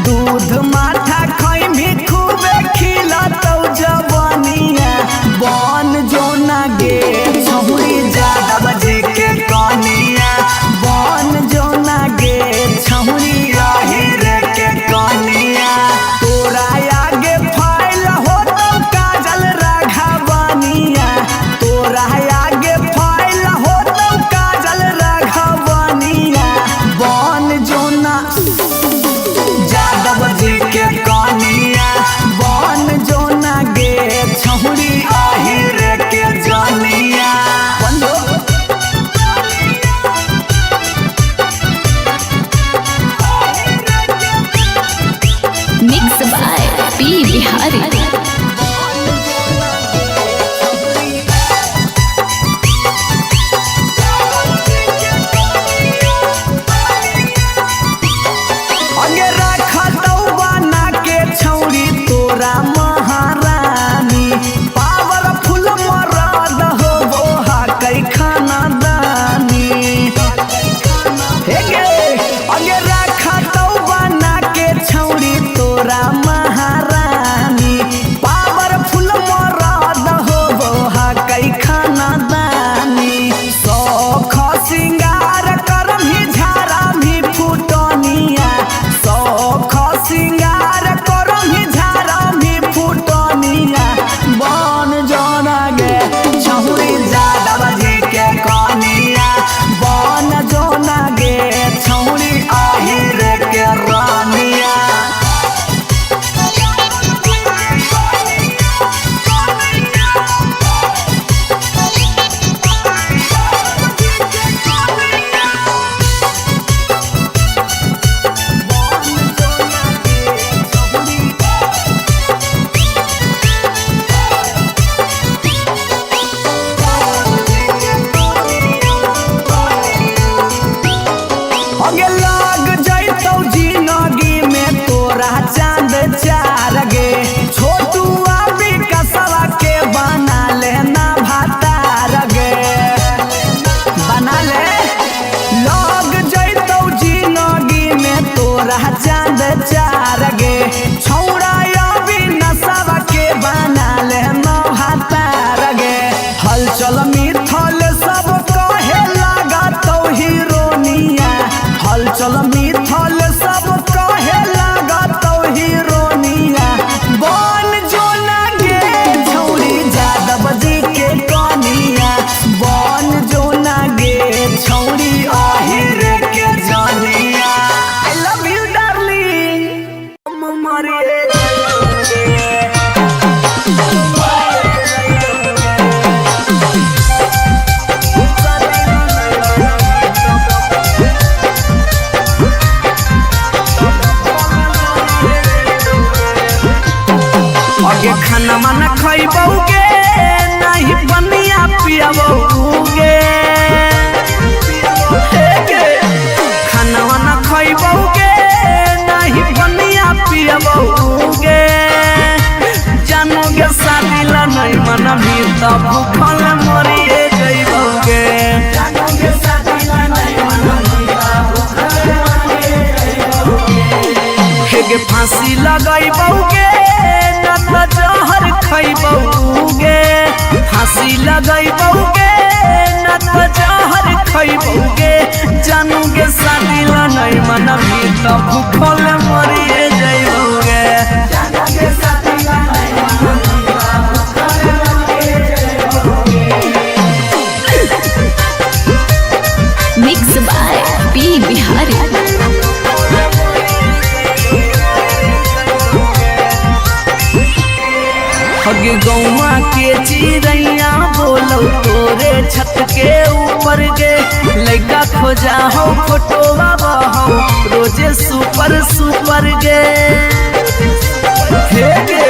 दूध माठा खाइम ही खूबे खिला तो जवानिया। बन जो ना गे छहुरी ज्यादा बजे के कनिया, बन जो ना गे छहुरी आहिर के कनिया। तोरा आगे फाइल हो तो काजल राघवनिया, तोरा आगे फाइल हो तो काजल राघवनिया। बन जो ना यादव जी के कनिया, बन जो ना गे छहुरी आहिर के जनिया। Mix by P Bihari. अगे रखा तो बना के छौरी तोरा महारानी, पावरफुल मरद हो वो हकै खानदानी। हे गे अगे रखा तो बना के छौरी तोरा महारानी, पावरफुल मरद हो वो हकै खानदानी। सौख सिंगार करम ही झारा भी फुटनिया, सौख सिंगार करम ही झारा भी फुटनिया। बन जोना गे छहुरी यादव जी के कनिया, बन जोना गे छहुरी आहिर के रानिया। अगे लाग जैतौ जिंदगी में तोरा चांद चार गे, छोटू अभी कसवा के बना लेना भातार गे, बना ले। लाग जैतौ जिंदगी में तोरा चांद चार गे, छौड़ा अभी नसवा के बना लेना भातार गे। हलचल मिथल सब कहे लगा तो हीरोनिया, हलचल मिथल सब कहे लगा तो हीरोनिया। बन जो ना गे छौरी यादव जी के कनिया, बन जो ना गे छौरी आहिर के जनिया। आई लव यू डार्लिंग मरे। अगे खाना माना खैबौगे नहीं बनिया पियबौगे, खाना माना खैबौगे नहीं बनिया पियबौगे। जानोगे शादी ला नहीं मनबी तब भूखल मरिए जइबौगे। हेगे फांसी लगैबौगे न त जहर खैबौगे, फांसी लगैबौगे न त जहर खैबौगे। जानोगे शादी ला नहीं मनबी तब भूखल मरिए जइबौगे। Mix by P Bihari. लगे गौवा के चिड़ैया बोलो तोरे छत के ऊपर गे लड़का खोजा हो फोटोवा बहो रोजे सुपर सुपर गे हे गे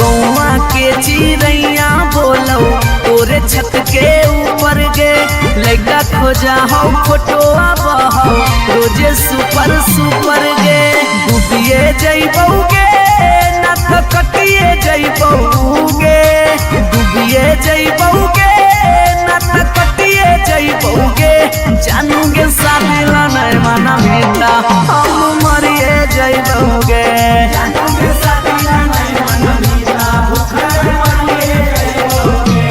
गौवा के चिड़ैया बोलो तोरे छत के ऊपर गे लड़का खोजा हो फोटोवा बहो रोजे सुपर सुपर गे डूबिए जइबौगे नाथ कटिए जइबौगे डूबिए जइबौगे नाथ कटिए जइबौगे जानूगे साबिला नहीं माना बेटा हम मरिए जइबौगे जानूगे साबिला नहीं माना बेटा भूखे मरिए जइबौगे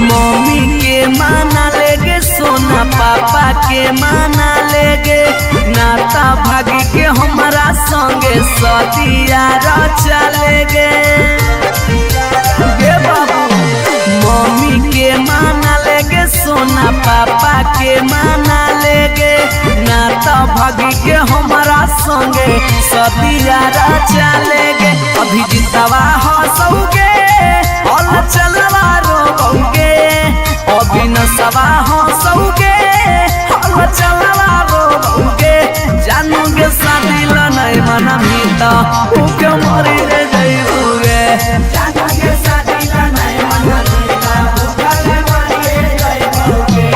मम्मी के माना लेगे सोना पापा के माना लेगे नाता भागी के हमारा संगे सतिया चलेगे गे बाबू मम्मी के माना लेगे सोना पापा के माना लेगे नाता भागी के हमारा संगे सतिया चलेगे अभी जितवा हंसोगे और चलवा रोगे अभी न सवा हंसोगे और चलवा रोगे जानूगे सादिला नहीं मना मीता भूखे मरी रे जइबोगे जानूगे सादिला नहीं मना मीता भूखे मरी रे जइबोगे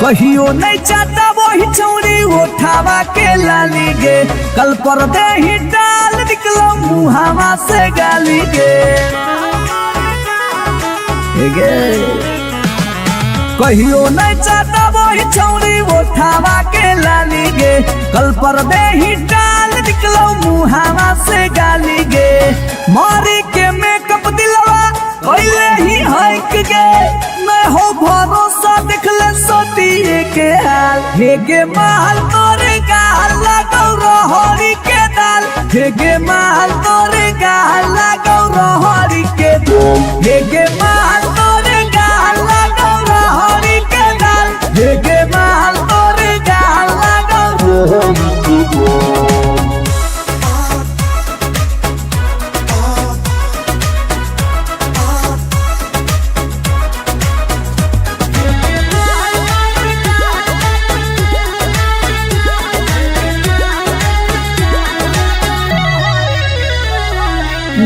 कहियो नहीं चाहता वही चौड़ी उठावा के लाली गे कल पर दे ही डाल निकलो मुहावा से गाली गे कहियो नहीं चाहता वही चौड़ी उठावा के लाली गे कल पर दे ही डाल निकलो मुहावा से गाली गे मारी के मेकअप दिलवा पहले ही हक गे मैं हो भरोसा दिखले सोतिए के हाल हे गे माल तोरे गाल लगौ रहरी के दाल हे गे माल तोरे गाल लगौ रहरी के दाल हे गे माल तोरे गाल लगौ रहरी के दाल हे गे माल तोरे गाल लगौ रहरी के दाल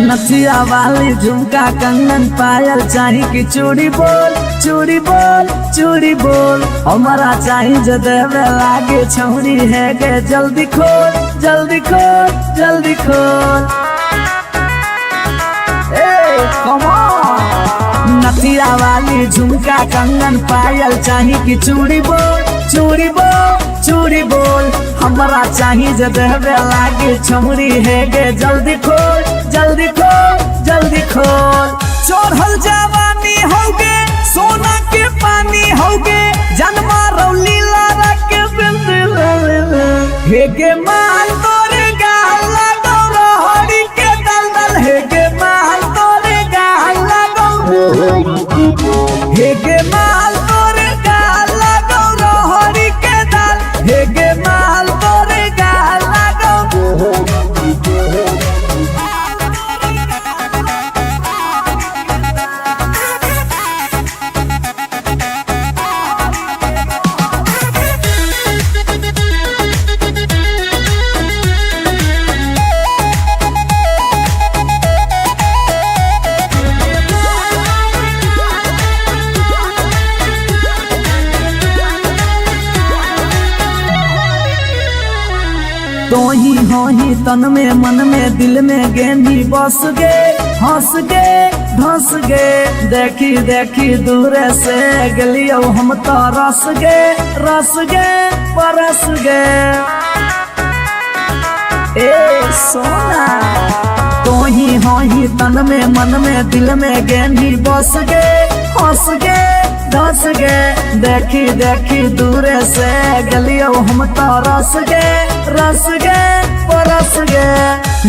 नथिया वाली झुमका कंगन पायल चाही कि चूड़ी बोल चूड़ी बोल चूड़ी बोल हमारा चाही जो देवे लागे छौरी है गे जल्दी खोल जल्दी खोल जल्दी खोल कम ऑन नथिया वाली झुमका कंगन पायल चाही कि चूड़ी बोल चूड़ी बोल चूड़ी बोल हमारा चाही जो देवे लागे छौरी है गे जल्दी खोल जल्दी खोल जल्दी खोल चढ़ल जवानी होगे सोना के पानी होगे जन्मा रौली लारा के बिंद हे गे माल तोरे गाल लगौ रहरी के दलदल हे गे माल तोरे गाल लगौ हे गे माल तोरे गाल लगौ रहरी के दल हे गे माल तोरे गाल लगौ तो ही तन में मन में दिल में गेंदी बस गे हंस गे धंस गे देखी देखी दूर से गलियो हम तो रस गे परस गे ए सोना तो ही तन में मन में दिल में गेंदी बस गे हंस गे धस गे देखी देखी दूरे से गलियो हम तो रस गे परस गे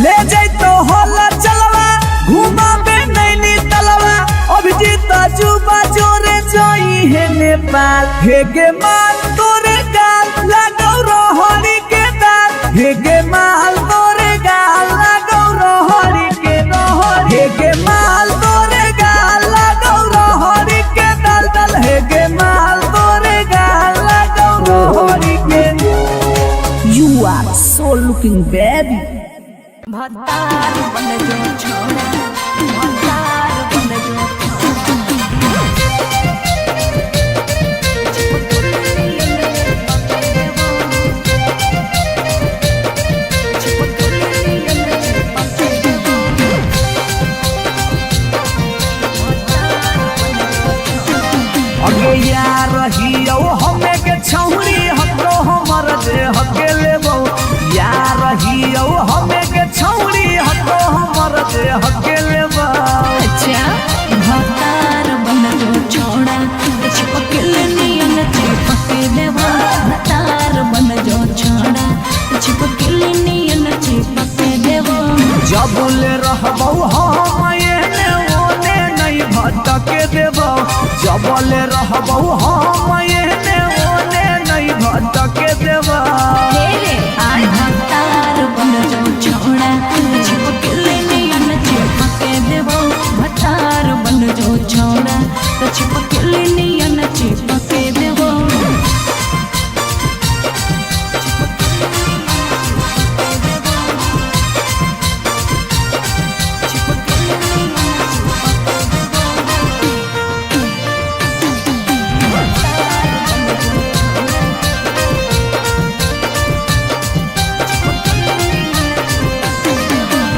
ले जाई तो होला चलवा घुमा बे नैनी तलवा अभिजीत जुबा जोरे जोई है नेपाल हेगे माल तोरे गाल लगौ रोहरी के दाल हेगे माल तोरे गाल लगौ रोहरी के रोहरी हेगे माल तोरे गाल लगौ रोहरी के दाल दाल हेगे माल तोरे गाल लगौ रोहरी के You are so looking baby भतार बन जो छोड़ा भतार बन जो अगे यार रहियो हमें के छौरी हतो हमर दे हके लेबो यार रहियो हमें के छौरी हतो हमर दे हके लेबो अच्छा भतार बन जो छोड़ा चिपकल नियन चिपके देवा भतार बन जो छोड़ा चिपकल नियन चिपके देवा जबुले रहबो हम एने ओने नहीं भटके देबो जबले रहबो हम एने ओने नहीं भटके देबो तेरे आय भतार बन जो छोड़ा चिपकल नियन चिपके देवा भतार बन जो छोड़ा चिपकल नियन चिपके देवा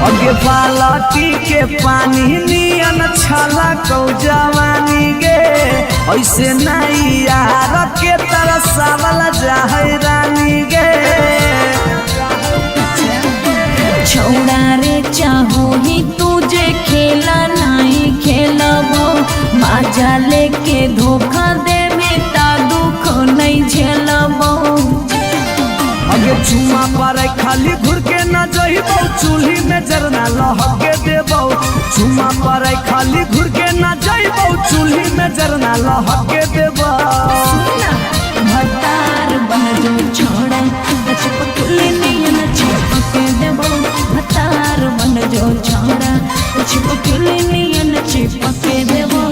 अगे बालटी के पानी नियन छला कौ जवानी गे ऐसे नहीं यार के तरसावल जाहै रानी गे छौड़ा रे चाहो ही तुझे खेला नहीं खेलबो बाजा लेके धोखा दे में ता दुख नहीं झेलबो अगे चुमा पर खाली घुर के न जइबो चूल्ही में जरना लहके देबो चुमा पर खाली घुर के न जइबो चूल्ही में जरना लहके देबो भतार बन जो छोड़ा चिपकल नियन चिपके देबो भतार बन जो छोड़ा चिपकल नियन चिपके देबो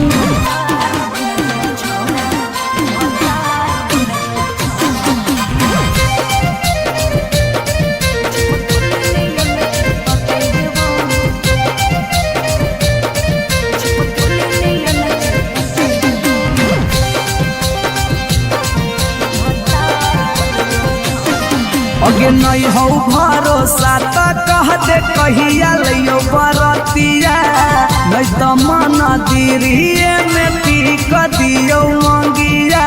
अगे नहीं हो भरोसा तो कह दे कहिया लियो बरतिया नहीं तो मन दिरिए में पीक दियो मंगिया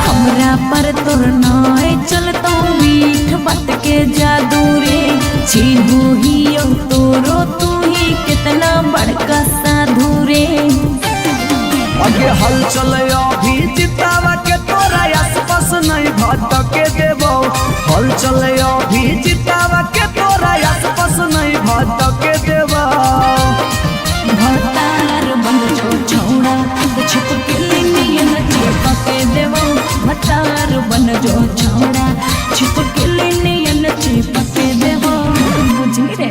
हमरा पर तोर नाय चलतो मीठ बात के जादू रे छीनू ही तोरो तू ही कितना बड़का साधु रे अगे हल चले अभी जितावा के तोरा आसपास नहीं भटके देबो हल चले अभी जितावा के तोरा आसपास नहीं भटके देबो भतार बन जो छोड़ा चिपकल नियन चिपके देबो भतार बन जो छोड़ा चिपकल नियन चिपके देबो बुझी रे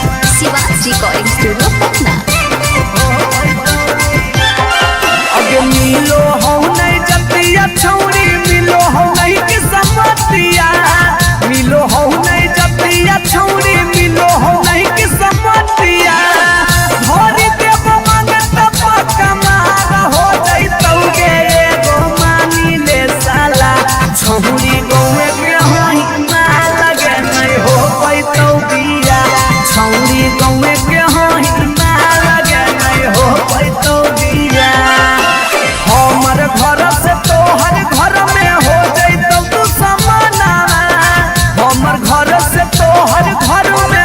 रिकॉर्डिंग स्टूडियो पटना अगे मिलो हो नहीं जतिया छौरी मिलो हो नहीं कि समतिया मिलो हो नहीं जतिया छौरी मिलो हो नहीं कि समतिया भरी देव मांगत पक्का मार हो जइतौ गे एगो मानी ले साला छौरी गौए के होई माल लगे नहीं हो पैतौ बिया छौरी गौए के होई से तोहर घर में